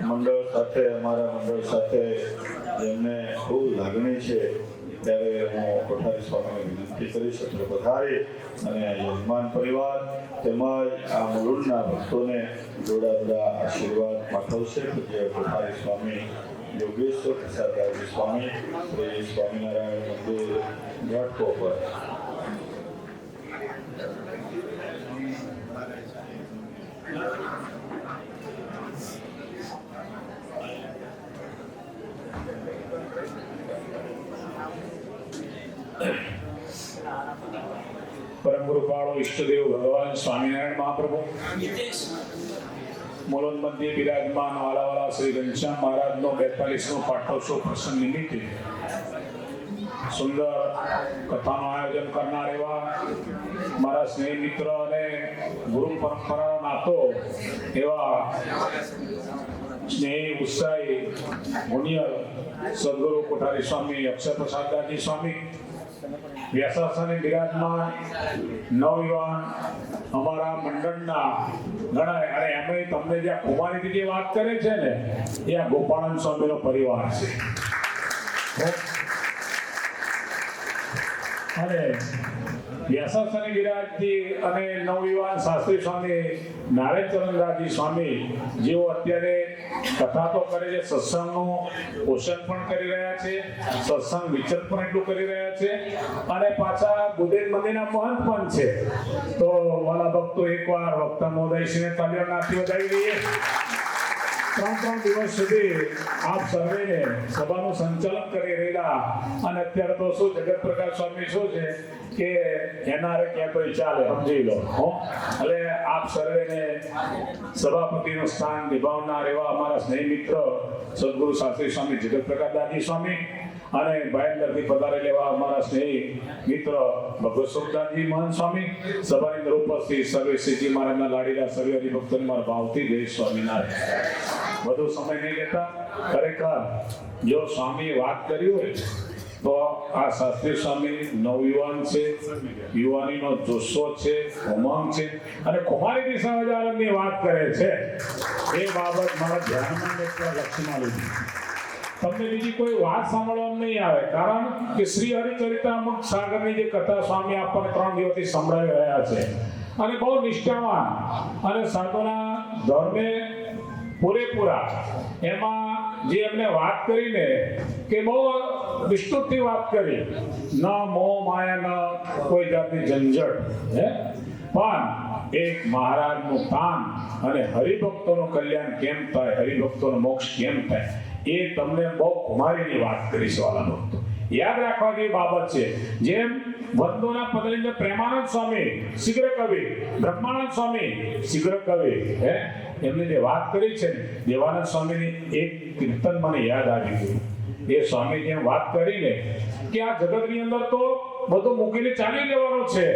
મંડળ સાથે, અમારા મંડળ સાથે જેમને ખૂબ લાગણી છે ત્યારે હું કોઠારી સ્વામીને વિનંતી કરીશ કે પધારી અને યજમાન પરિવાર તેમજ આ મુલુંડના ભક્તોને જોડા આશીર્વાદ પાઠવશે. પૂજ્ય કોઠારી સ્વામી યોગેશ્વર પ્રસાદદાસજી સ્વામી, શ્રી સ્વામિનારાયણ મંદિર ઘાટકોપર. પરમ ગુરુપાળો ઈષ્ટદેવ ભગવાન સ્વામિનારાયણ મહાપ્રભુ, મોલન મધ્ય બિરાજમાન વાલાવાલા શ્રી ઘનશ્યામ મહારાજનો 42મો પાટોત્સવ પ્રસંગ નિમિત્તે સુંદર કથાનું આયોજન કરનાર એવા મારા સ્નેહી મિત્ર અને ગુરુ પરંપરાનો નાતો એવા સ્નેહી ઉત્સાહી મુનિયર સદગુરુ કોઠારી સ્વામી અક્ષર પ્રસાદદાસજી સ્વામી, વ્યાસાસને બિરાજમાન નવયુવાન અમારા મંડળના ગણાય. અને એમાં તમને જે કુમારીથી જે વાત કરે છે ને એ આ ગોપાળન સ્વામીનો પરિવાર છે. અને વ્યાસાસને બિરાજથી અને નવયુવાન શાસ્ત્રી સ્વામી નારાયણચરણદાસજી સ્વામી જેઓ અત્યારે કથા તો કરે છે, સત્સંગનું પોષણ પણ કરી રહ્યા છે, સત્સંગ વિચર પણ એટલું કરી રહ્યા છે અને પાછા બુદ્ધેન મંદિરના મહંત પણ છે. તો વાલા ભક્તો એકવાર વક્તા મહોદયશ્રીને તાલીઓ નાથી વધાવી દઈએ. ત્રણ દિવસ સુધી આપ સર્વેને સભાનું સંચાલન કરી રહેલા અને અત્યારે તો શું જગત પ્રકાશ સ્વામી શું છે કે એનારે ક્યાં કોઈ ચાલે સમજી લો હો એટલે આપ સર્વેને સભાપતિનું સ્થાન નિભાવનાર એવા અમારા સ્નેહી મિત્ર સદગુરુ શાસ્ત્રી સ્વામી જગત પ્રકાશ દાદી સ્વામી અને ભાઈંદરથી પધારેલ એવા અમારા સ્નેહી મિત્ર ભગવત સ્વરૂપદાસજી મહાન સ્વામી સભાની અંદર ઉપસ્થિત સર્વે શ્રીજી મહારાજના લાડીલા સર્વે હરિભક્તોને મારા ભાવથી જય સ્વામિનારાયણ. વધુ સમય નહીં લેતા ખરેખર જો સ્વામીએ વાત કરી હોય તો આ શાસ્ત્રી સ્વામી નવયુવાન છે, યુવાનીનો જોશો છે, ઉમંગ છે અને કુમારી દિશાની વાત કરે છે એ બાબત મારા ધ્યાનમાં એટલા લક્ષમાં લીધી. તમને બીજી કોઈ વાત સાંભળવામાં નહીં આવે કારણ કે શ્રી હરિચરિતામૃત સાગરની જે કથા સ્વામી આપણને 3 દિવસથી સંભળાવી રહ્યા છે અને બહુ નિષ્ઠાવાન અને સાધુના ધર્મે પૂરેપૂરા એમાં જે એમને વાત કરીને કે બહુ વિસ્તૃતથી વાત કરી ન મોહ માયા ન કોઈ જાતની ઝંઝટ પણ એક મહારાજનું કામ અને હરિભક્તોનું કલ્યાણ કેમ થાય, હરિભક્તોનો મોક્ષ કેમ થાય એ તમને બહુ કુમારીની વાત કરી છે વાલા ભક્તો. યાદ રાખવા જેવી બાબત છે. જેમ વંદોના પદલિંગ પ્રેમાનંદ સ્વામી શીઘ્ર કવિ, બ્રહ્માનંદ સ્વામી શીઘ્ર કવિ એમને જે વાત કરી છે દેવાનંદ સ્વામીની એક કીર્તન મને યાદ આવી ગયું. એ સ્વામી જેમ વાત કરીને કે આ જગતની અંદર તો બધું મૂકીને ચાલી લેવાનું છે,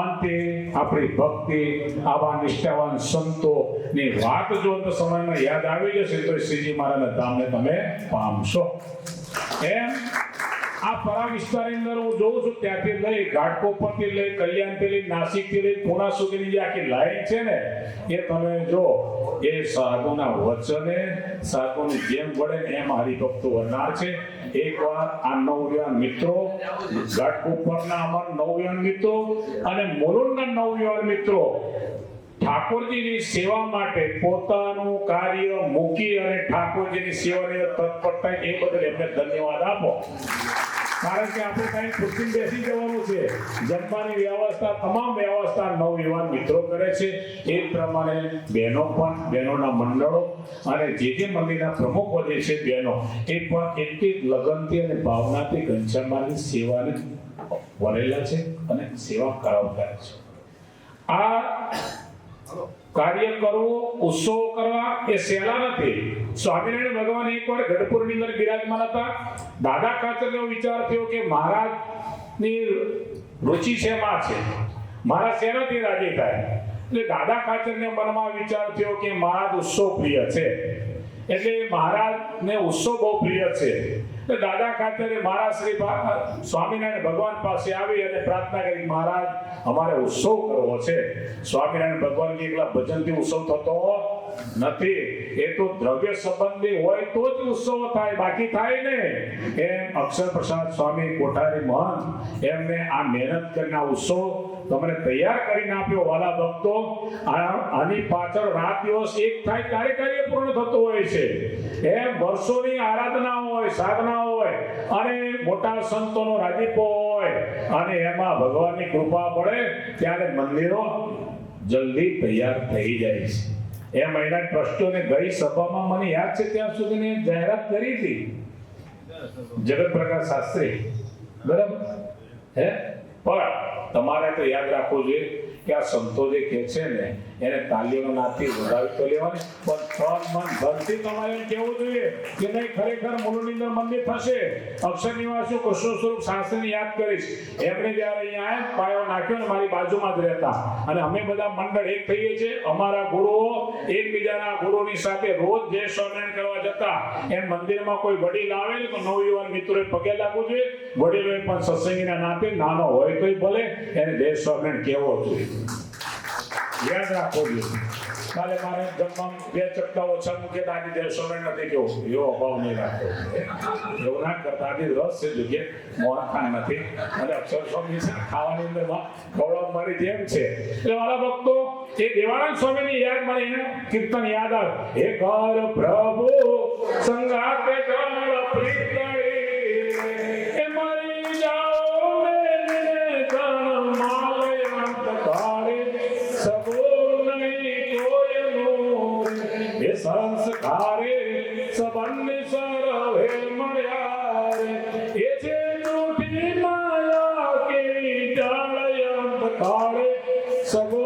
અંતે આપણી ભક્તિ આવા નિષ્ઠાવાન સંતોની વાત જો અંત સમયમાં યાદ આવી જશે તો શ્રીજી મહારાજના ધામને તમે પામશો. એમ આ પરા વિસ્તારની અંદર હું જોઉં છું ત્યાંથી લઈ ઘાટકોપરથી લઈ કલ્યાણથી લઈ નાસિકથી લઈ પૂના સુધીની જે આખી લાઈન છે ને એ તમે જો એ સાધુના વચને સાધુની જેમ વડે એમ હરિભક્તો વરનાર છે. એકવાર આ નવયુવાન મિત્રો ઘાટકોપરના અમારા નવયુવાન મિત્રો અને મોરણના નવયુવાન મિત્રો ઠાકોરજીની સેવા માટે પોતાનું કાર્ય મૂકી અને ઠાકોરજીની સેવાની તત્પરતા એ બદલ એમને ધન્યવાદ આપો. કારણ કે આપણે કઈ ખુરશી બેસી જવાનું છે, જમવાની વ્યવસ્થા તમામ વ્યવસ્થા નવયુવાન મિત્રો કરે છે. એ પ્રમાણે બહેનો પણ બહેનોના મંડળો અને જે મંદિરના પ્રમુખો જે છે બહેનો એ પણ એટલી લગનથી અને ભાવનાથી ઘનશ્યામની સેવાને વરેલા છે અને સેવા કરાવતા છે. આ કાર્ય કરવું, ઉત્સવ કરવા એ સહેલા નથી. સ્વામિનારાયણ ભગવાન એકવાર ગઢપુરની અંદર બિરાજમાન હતા. દાદા ખાચરનો વિચાર થયો કે મહારાજની રુચિ શેમાં છે, મહારાજ શેનાથી રાજી થાય. એટલે દાદા ખાચરને મનમાં વિચાર થયો કે મહારાજ ઉત્સવ પ્રિય છે, એટલે મહારાજને ઉત્સવ બહુ પ્રિય છે. એટલે દાદા ખાચરે મહારાજ શ્રી સ્વામિનારાયણ ભગવાન પાસે આવી અને પ્રાર્થના કરી, મહારાજ અમારે ઉત્સવ કરવો છે. સ્વામિનારાયણ ભગવાન કે એકલા ભજનથી ઉત્સવ થતો નથી, એ તો દ્રવ્ય સંબંધી હોય તો જ ઉત્સવ થાય, બાકી થાય ને. એમ અક્ષર પ્રસાદ સ્વામી કોઠારી મહંત એમને આ મહેનત કરીને આ ઉત્સવ તમને તૈયાર કરીને આપ્યો. વાલા ભક્તો, આની પાછળ રાત દિવસ એક થાય ત્યારે કાર્ય પૂર્ણ થતું હોય છે. એમ વર્ષોની આરાધના હોય, સાધના હોય અને મોટા સંતોનો રાજીપો હોય અને એમાં ભગવાનની કૃપા પડે ત્યારે મંદિરો જલ્દી તૈયાર થઈ જાય છે. એ મહિના ટ્રસ્ટીઓને ગઈ સભામાં મને યાદ છે ત્યાં સુધી જાહેરાત કરી હતી જગત પ્રકાશ શાસ્ત્રી, બરાબર પણ તમારે તો યાદ રાખવું જોઈએ કે આ સંતો જે કહે છે ને એને તાલીઓના નાથી વધાવી તો લેવાની, પણ તન મન ધનથી તમારે એમ કહેવું જોઈએ કે નહીં ખરેખર મૂળની અંદર મંદિર થશે. અક્ષર નિવાસીઓ કૃષ્ણ સ્વરૂપ શાસ્ત્રીને યાદ કરીશ. એમણે જ્યારે અહીંયા આવ્યા પાયો નાખ્યો ને મારી બાજુમાં જ રહેતા અને અમે બધા મંડળ એક થઈએ છીએ. અમારા ગુરુઓ એકબીજાના ગુરુની સાથે રોજ જય સ્વામિનારાયણ કરવા જતા. એમ મંદિરમાં કોઈ વડીલ આવે ને તો નવયુવાન મિત્રોએ પગે લાગવું જોઈએ. વડીલોએ પણ સત્સંગીના નાતે નાનો હોય તો ભલે એને જય સ્વામિનારાયણ કહેવો જોઈએ, યાદ રાખવો જોઈએ. કાલે મારે જમવામાં 2 ચપટા ઓછા મૂકે તો આજે જય સ્વામિનારાયણ નથી કેવું, એવો અભાવ નહીં રાખવો. એવું ના કરતા. આજે રસ છે જગ્યાએ મોહન નથી અને અક્ષર સ્વામી છે ખાવાની અંદર ખવડાવ મારી જેમ છે. એટલે વાલા ભક્તો એ દેવાનંદ સ્વામીની યાદ મને કીર્તન યાદ આવે. હે કર પ્રભુ સંગાતે કર પ્રીતળી એ મરી જાઓ મેને કણ માલે અંતકારે સબો નહીં કોયનું એ સંસ્કારે કાળે સગો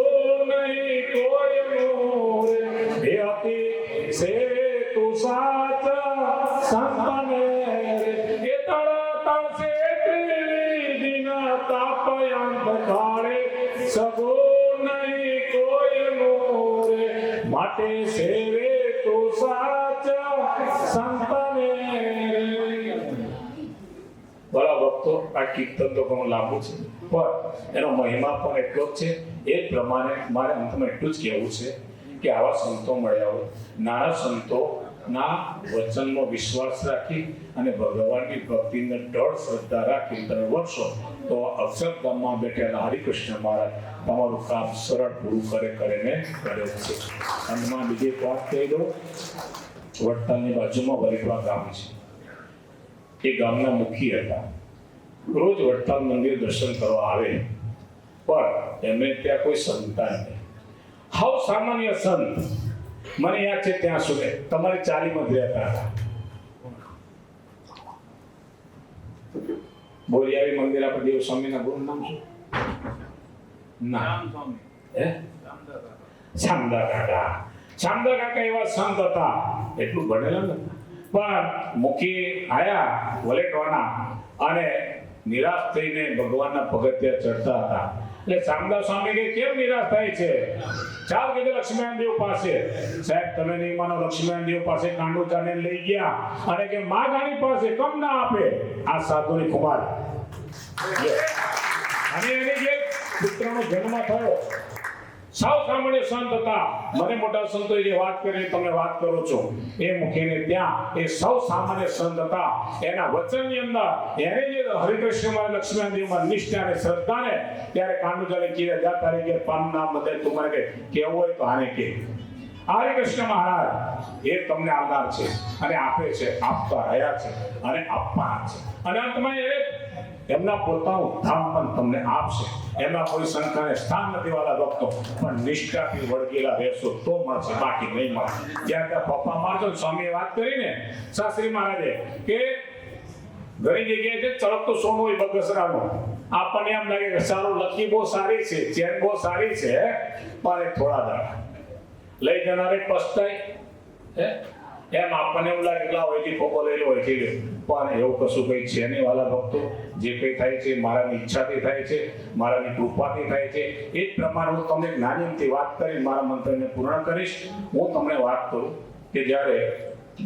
નહીં કોઈનું રે. એ અતિ સેવે તું સાચા સંતને રે. એ તળતા છે ત્રિવિધિના તાપયંત કાળે સગો નહીં કોઈનું રે. માટે સેવે તું સાચા સંતને રે. બરાબર ભક્તો, આ કીર્તન તો ઘણું લાંબુ છે પણ એનો મહિમા પણ એટલો જ છે. એ પ્રમાણે મારે અંતમાં એટલું જ કહેવું છે કે આવા સંતો મળ્યા હોય, નાના સંતોના વચનમાં વિશ્વાસ રાખી અને ભગવાનની ભક્તિને દૃઢ શ્રદ્ધા રાખી તમે વર્ષો તો અક્ષરધામમાં બેઠેલા હરિકૃષ્ણ મહારાજ તમારું કામ સરળ પૂરું કરે છે. અંતમાં બીજી એક વાત કહી દઉં. વડતાલની બાજુમાં વરિપા ગામ છે. એ ગામના મુખી હતા. રોજ વડતાલ મંદિર દર્શન કરવા આવે પણ એમને ત્યાં કોઈ સંતાન નહીં. હાવ સામાન્ય સંત. મને યાદ છે ત્યાં સુધી તમારી ચાલીમાં જ રહેતા હતા. બોરિયાવી મંદિર આપણે દેવ સ્વામીના ગુરુ નામ શું? ના હે શામદા કાકા. શામદા કાકા એવા સંત હતા, એટલું ભણેલા નતા પણ મુખી આયા વલેટવાના અને નિરાશ થઈને ભગવાનના પગથિયા ચડતા હતા. એટલે શામદા સ્વામી કે કેમ નિરાશ થાય છે? ચાલ કે લક્ષ્મીનારાયણ દેવ પાસે. સાહેબ તમે નહીં માનો, લક્ષ્મીનારાયણ દેવ પાસે કાંડુચાને લઈ ગયા અને કે માં ગાની પાસે કમ ના આપે આ સાધુની કુમાર. અને એને જે પુત્રનો જન્મ થયો, સાવ સામાન્ય સંત હતા. મને મોટા સંતોએ જે વાત કરી તમે વાત કરો છો એ મુખીને ત્યાં એ સૌ સામાન્ય સંત હતા. એના વચનની અંદર એને જે હરિકૃષ્ણમાં લક્ષ્મીનારાયણ દેવમાં નિષ્ઠા અને શ્રદ્ધાને ત્યારે કાંડુચાને કીધા જા તારે કે પાન નામ બધે તું મને કે કેવું હોય તો આને કે. હરિકૃષ્ણ મહારાજ એ તમને આવનાર છે અને આપે છે, આપતા રહ્યા છે અને આપવાના છે. અને અંતમાં એમના પોતાનું ધામ પણ તમને આપશે. એમાં કોઈ શંકાને સ્થાન નથી વાલા ભક્તો, પણ નિષ્ઠાથી વળગેલા રહેશો તો મળશે, બાકી નહીં મળે. જ્યાં ત્યાં પપ્પા મારજો. સ્વામીએ વાત કરીને શાસ્ત્રી મહારાજે કે ઘણી જગ્યાએ છે ચળકતું સોનું હોય બગસરાનું. આપણને એમ લાગે કે સારું લકી બહુ સારી છે, ચેન બહુ સારી છે, પણ એ થોડા દાડા લઈ જનારે પસ્તાય હે એમ આપણને એવું લાગે એટલા હોયથી ફોકો લઈ લો હોય પણ એવું કશું કંઈ છે નહીં વાલા ભક્તો. જે કંઈ થાય છે મારાની ઈચ્છાથી થાય છે, મારાની કૃપાથી થાય છે. એ જ પ્રમાણે હું તમને નાની અમથી વાત કરી મારા મંતવ્યને પૂર્ણ કરીશ. હું તમને વાત કરું કે જ્યારે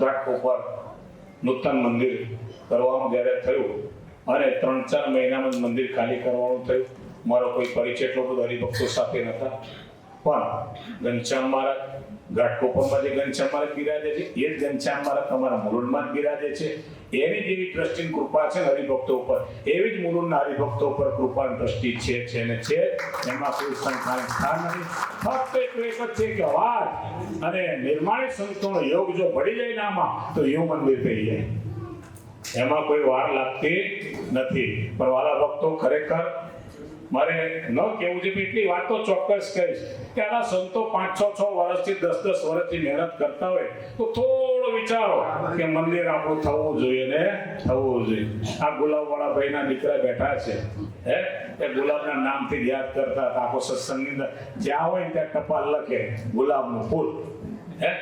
ઘાટકોપર નૂતન મંદિર કરવાનું જ્યારે થયું અને 3-4 મહિનામાં જ મંદિર ખાલી કરવાનું થયું. મારો કોઈ પરિચય એટલો બધો હરિભક્તો સાથે નહોતા પણ ઘનશ્યામ મહારાજ ઘાટકોપરમાં જે ઘનશ્યામ મહારાજ બિરાજે છે એ જ ઘનશ્યામ મહારાજ તમારા મુરુડમાં જ બિરાજે છે. એની જેવી દ્રષ્ટિની કૃપા છે હરિભક્તો ઉપર, એવી જ મુરુડના હરિભક્તો ઉપર કૃપાની દ્રષ્ટિ છે ને છે. એમાં કોઈ શંકાનું સ્થાન નથી. ફક્ત એટલું એક જ છે કે અવાજ અને નિર્માણિક સંતોનો યોગ જો ભળી જાય ને આમાં તો એવું મંદિર થઈ જાય. એમાં કોઈ વાર લાગતી નથી. પણ વાલા ભક્તો ખરેખર મારે ન કહેવું છે, એટલી વાત તો ચોક્કસ કહીશ કે આના સંતો 5-6 વર્ષથી 10-10 વર્ષથી મહેનત કરતા હોય તો થોડો વિચારો કે મંદિર આપણું થવું જોઈએ ને થવું જોઈએ. આ ગુલાબવાળા ભાઈના દીકરા બેઠા છે હે એ ગુલાબના નામથી યાદ કરતા હતા. આખો સત્સંગની અંદર જ્યાં હોય ત્યાં ટપાલ લખે ગુલાબનું ફૂલ હે.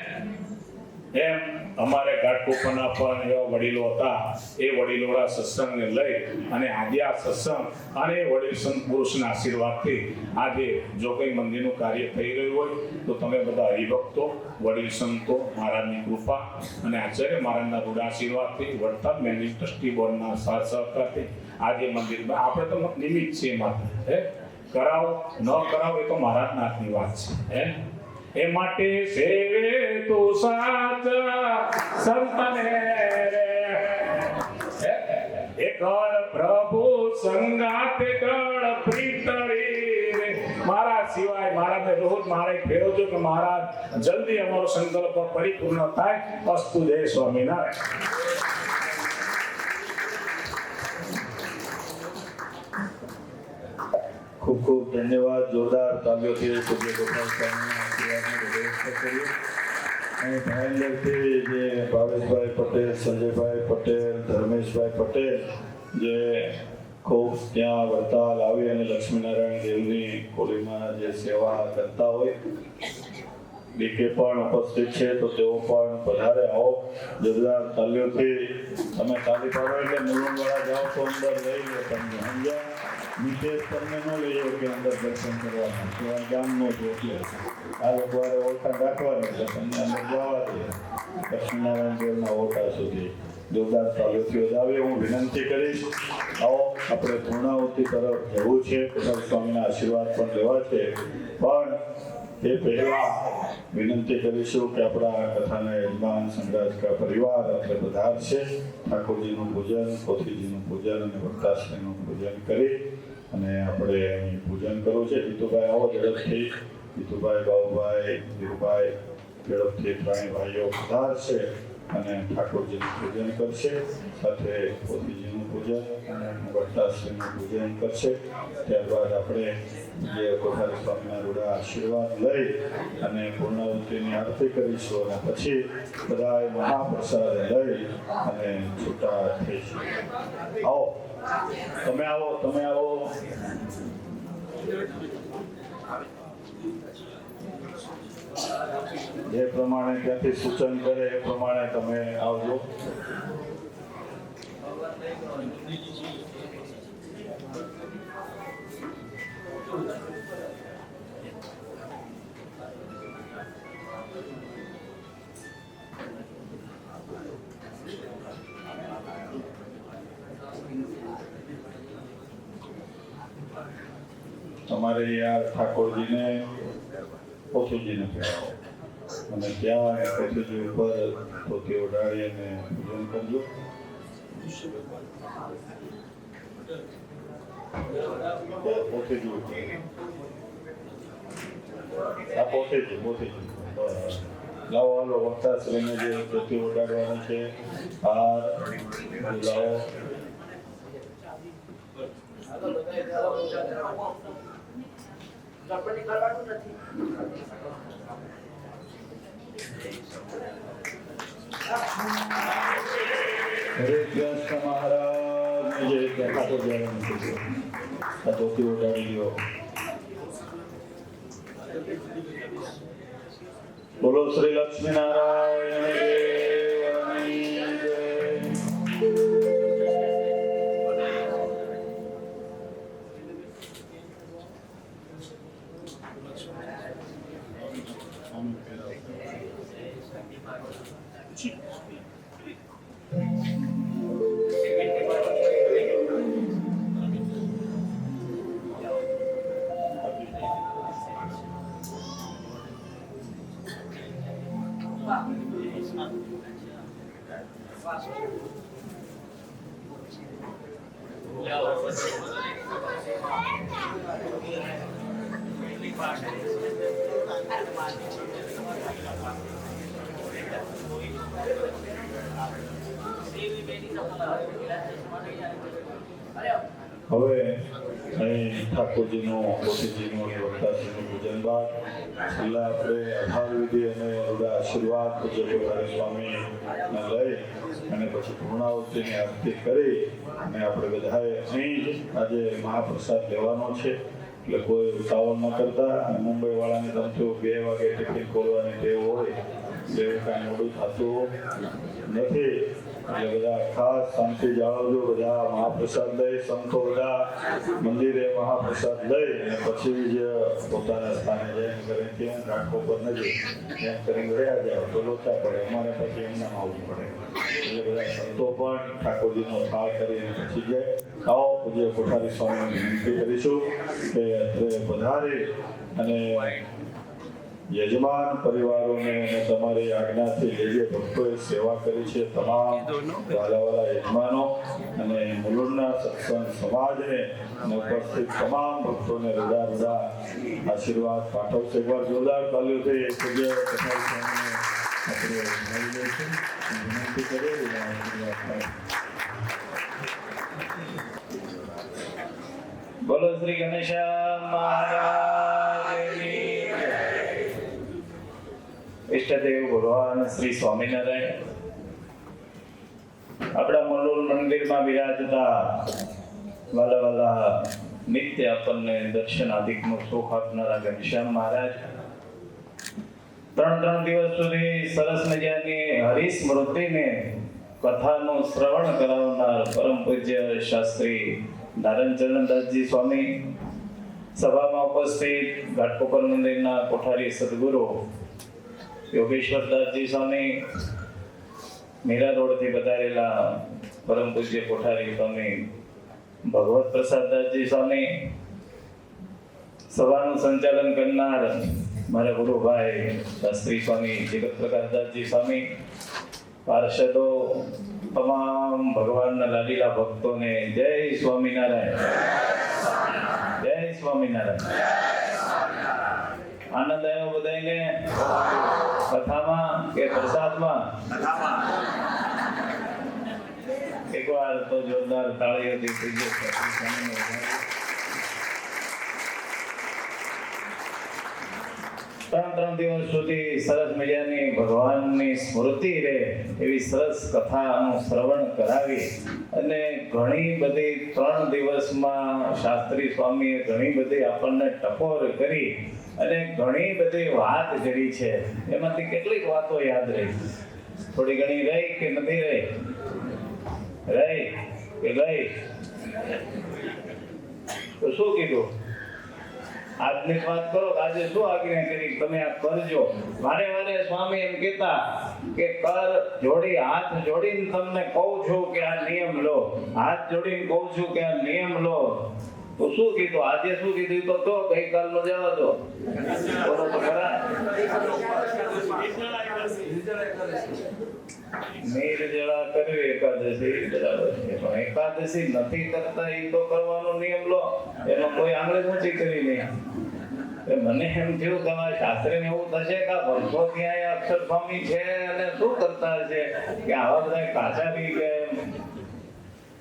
એમ અમારે ઘાટકોપરના પણ એવા વડીલો હતા. એ વડીલોના સત્સંગને લઈ અને આજે આ સત્સંગ અને વડીલ સંત પુરુષના આશીર્વાદથી આજે જો કંઈ મંદિરનું કાર્ય થઈ રહ્યું હોય તો તમે બધા હરિભક્તો, વડીલ સંતો, મહારાજની કૃપા અને આચાર્ય મહારાજના રૂડા આશીર્વાદથી વડતાલ મેનેજિંગ ટ્રસ્ટી બોર્ડના સાથ સહકારથી આજે મંદિરમાં આપણે તો નિમિત્ત છે માત્ર હે. કરાવો ન કરાવો એ તો મહારાજના હાથની વાત છે હે. એ માટે સેવે તો સાચા સંતને રે એ કળ પ્રભુ સંગાતે કળ પ્રીતરી રે. મારા સિવાય મારાને રોજ મારે ફેરવજો કે મહારાજ જલ્દી અમારો સંકલ્પ પરિપૂર્ણ થાય. અસ્તુ જય સ્વામિનારાયણ. ખૂબ ખૂબ ધન્યવાદ. જોરદાર તાલીઓથી પૂજ્ય ગોપાલ સ્વામીના આશીર્વાદની વ્યવસ્થા કરી. અને ભાઈંદરથી જે ભાવેશભાઈ પટેલ, સંજયભાઈ પટેલ, ધર્મેશભાઈ પટેલ જે ખૂબ ત્યાં વડતાલ આવી અને લક્ષ્મીનારાયણ દેવની કોલીમાં જે સેવા કરતા હોય ડીકે પણ ઉપસ્થિત છે, તો તેઓ પણ પધારે. આવો જોરદાર તાલીઓથી તમે તાલી પાડો એટલે મુલુંડવાળા જાઓ તો અંદર લઈ લો તમને. સમજ્યા? નિશેષ તમને ન લઈ જાઓ કે અંદર દર્શન કરવાના તો ગામનો જો એટલે આ લોકો ઓળખાણ રાખવાની એટલે તમને અંદર જવા દે લક્ષ્મીનારાયણ દેવના ઓટા સુધી. જોરદાર તાલીઓથી વધાવે હું વિનંતી કરીશ. આવો આપણે પૂર્ણાહુતિ તરફ જવું છે, કોઠારી સ્વામીના આશીર્વાદ પણ લેવા છે, પણ એ પહેલા વિનંતી કરીશું કે આપણા કથાના યજમાન સંઘરાજકા પરિવાર આપણે પધારશે. ઠાકોરજીનું પૂજન, પોથીજીનું પૂજન અને વક્તાશ્રીનું પૂજન કરી અને આપણે અહીં પૂજન કરવું છે. જીતુભાઈ આવો ઝડપથી. જીતુભાઈ, બાબુભાઈ, ધીરુભાઈ ઝડપથી ત્રણેય ભાઈઓ પધારશે અને ઠાકોરજીનું પૂજન કરશે, સાથે પોથીજીનું પૂજન અને વક્તાશ્રીનું પૂજન કરશે. ત્યારબાદ આપણે જે કોઠારી સ્વામીના રૂડા આશીર્વાદ લઈ અને પૂર્ણાહુતિની આરતી કરીશું અને પછી બધાએ મહાપ્રસાદ લઈ અને છૂટા થઈશું. આવો, તમે આવો, તમે આવો. જે પ્રમાણે ત્યાંથી સૂચન કરે એ પ્રમાણે તમે આવજો. તમારે યાર ઠાકોરજીને પોથીજીને કહેવાઓ અને ત્યાં પોથીજી ઉપર પોથી ઓઢાડી અને પૂજન કરજો. પોથીજી ઉપર આ પોથીજી લાવો. હાલો વક્તાશ્રીને જે પોથી ઓઢાડવાની છે આ લાવો. હરે કૃષ્ણ મહારાજ જે ઠાકોર જયારે આ ધોતી ઉડાડી લ્યો. બોલો શ્રી લક્ષ્મીનારાયણ દેવની જય. હવે અહીં ઠાકોરજીનું, પોથીજીનું અને વક્તાશ્રીનું પૂજન બાદ છેલ્લા આપણે આભાર વિધિ અને રૂડા આશીર્વાદ પૂજ્ય કોઠારી સ્વામીને લઈ અને પછી પૂર્ણાહુતિની આરતી કરી અને આપણે બધાએ અહીં જ આજે મહાપ્રસાદ લેવાનો છે. એટલે કોઈ ઉતાવળ ન કરતા. અને મુંબઈ વાળાની તમથી 2 વાગે ટિફિન ખોલવાની ટેવ હોય એટલે કાંઈ મોડું થતું નથી. એટલે બધા ખાસ શાંતિ જાળવજો. બધા મહાપ્રસાદ લઈ, સંતો બધા મંદિરે મહાપ્રસાદ લઈ અને પછી જ પોતાના સ્થાને જઈને કરે ત્યાં રાખો પર નથી ત્યાં કરીને રહ્યા જાઓ તો લોચા પડે. અમારે પછી એમને આવવું પડે. એટલે બધા સંતો પણ ઠાકોરજીનો થાળ કરીને પછી જાય. આવો પૂજ્ય કોઠારી સ્વામીને વિનંતી કરીશું કે અત્રે પધારી અને યજમાન પરિવારોને અને તમારી આજ્ઞાથી જે જે ભક્તોએ સેવા કરી છે તમામ વાલાવાલા યજમાનો અને મુલુંડના સત્સંગ સમાજને અને ઉપસ્થિત તમામ ભક્તોને રૂડા રૂડા આશીર્વાદ પાઠવશે. એકવાર જોરદાર તાલીઓથી પૂજ્ય કોઠારી સ્વામીને આપણે મળી લઈશું. વિનંતી કરીએ આશીર્વાદ. બોલો શ્રી ગણેશ મહારાજની જય. ઈષ્ટદેવ ભગવાન શ્રી સ્વામિનારાયણ આપણા મુલુંડ મંદિરમાં બિરાજતા વાલા વાલા નિત્ય આપણને દર્શનાદિકનું સુખ આપનારા ઘનશ્યામ મહારાજ 3 દિવસ સુધી સરસ મજાની હરિસ્મૃતિને કથાનું શ્રવણ કરાવનાર પરમ પૂજ્ય શાસ્ત્રી નારાયણચરણદાસજી સ્વામી, સભામાં ઉપસ્થિત ઘાટકોપર મંદિરના કોઠારી સદગુરુ યોગેશ્વરદાસજી સ્વામી, મીરા રોડથી પધારેલા પરમ પૂજ્ય કોઠારી સ્વામી ભગવત પ્રસાદદાસજી સ્વામી, સભાનું સંચાલન કરનાર મારા ગુરુભાઈ શાસ્ત્રી સ્વામી જગત પ્રકાશદાસજી સ્વામી, પાર્ષદો, તમામ ભગવાનના લાડીલા ભક્તોને જય સ્વામિનારાયણ, જય સ્વામિનારાયણ. આનંદ આવ્યો બધાને કથામાં કે પ્રસાદમાં? એકવાર તો જોરદાર તાળીઓથી પૂજ્ય શાસ્ત્રી સ્વામીને વધાવો. 3 દિવસ સુધી સરસ મજાની ભગવાનની સ્મૃતિ રહે એવી સરસ કથાનું શ્રવણ કરાવી અને ઘણી બધી 3 દિવસમાં શાસ્ત્રી સ્વામીએ ઘણી બધી આપણને ટકોર કરી અને ઘણી બધી વાત કરી છે. એમાંથી કેટલીક વાતો યાદ રહી? થોડી ઘણી રહી કે નથી રહી? રહી કે ગઈ? તો શું કીધું? આજની વાત કરો, આજે શું આજ્ઞા કરી? તમે આ કરજો. વારે વારે સ્વામી એમ કહેતા કે કર જોડી, હાથ જોડીને તમને કહું છું કે આ નિયમ લો, હાથ જોડીને કહું છું કે આ નિયમ લો. તો શું કીધું? આજે શું કીધું? તો ગઈકાલનો જવા દો. બોલો તો ખરા. નિર્જળા કરવી એકાદશી બરાબર છે, પણ એકાદશી નથી કરતા એ તો કરવાનો નિયમ લો, એમાં કોઈ આંગળી ઊંચી કરી નહીં. મને એમ થયું કે અમારા શાસ્ત્રીને એવું થશે કે આ વર્ષો ત્યાં અક્ષર સ્વામી છે અને શું કરતા હશે કે આવા બધા કાચા બી ગયા.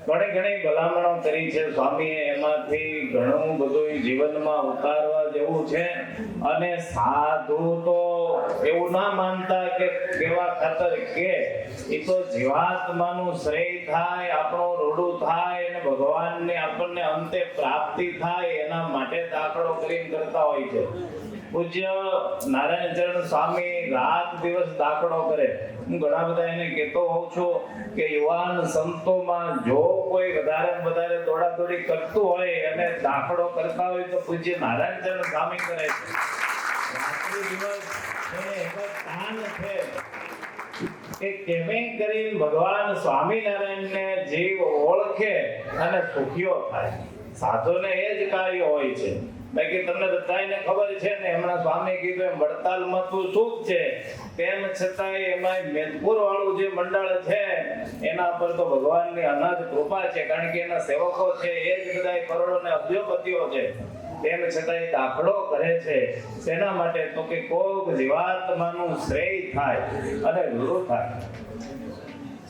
ઘણી ભલામણો કરી છે સ્વામીએ, એમાંથી ઘણું બધું જીવનમાં ઉતારવા જેવું છે. અને સાધુ તો એવું ના માનતા કે કેવા ખાતર કે એ તો જીવાત્માનું શ્રેય થાય, આપણું રૂડું થાય અને ભગવાનને આપણને અંતે પ્રાપ્તિ થાય એના માટે દાખલો કરીને કરતા હોય છે. પૂજ્ય નારાયણચરણ સ્વામી રાત દિવસ દાખલો કરે. હું ઘણા બધા એને કહેતો હોઉં છું કે યુવાન સંતોમાં જો કોઈ વધારે દોડાદોડી કરતું હોય અને દાખલો કરતા હોય તો પૂજ્ય નારાયણચરણ સ્વામી કરે છે. રાત્રિ દિવસ એને એક જ તાન છે કે કેમે કરી ભગવાન સ્વામિનારાયણને જીવ ઓળખે અને સુખીઓ થાય. સાધુને એ જ કાર્ય હોય છે. બાકી તમને બધાને ખબર છે ને, હમણાં સ્વામી કીધું એમ વડતાલમાં તું સુખ છે, તેમ છતાંય એમાં મેદપુર વાળું જે મંડળ છે એના પર તો ભગવાનની અનંત કૃપા છે, કારણ કે એના સેવકો છે એ જ બધા કરોડો ને અબજોપતિઓ છે. તેમ છતાંય દાખલો કરે છે. શેના માટે? તો કે કોક જીવાત્માનું શ્રેય થાય અને ગુરુ થાય.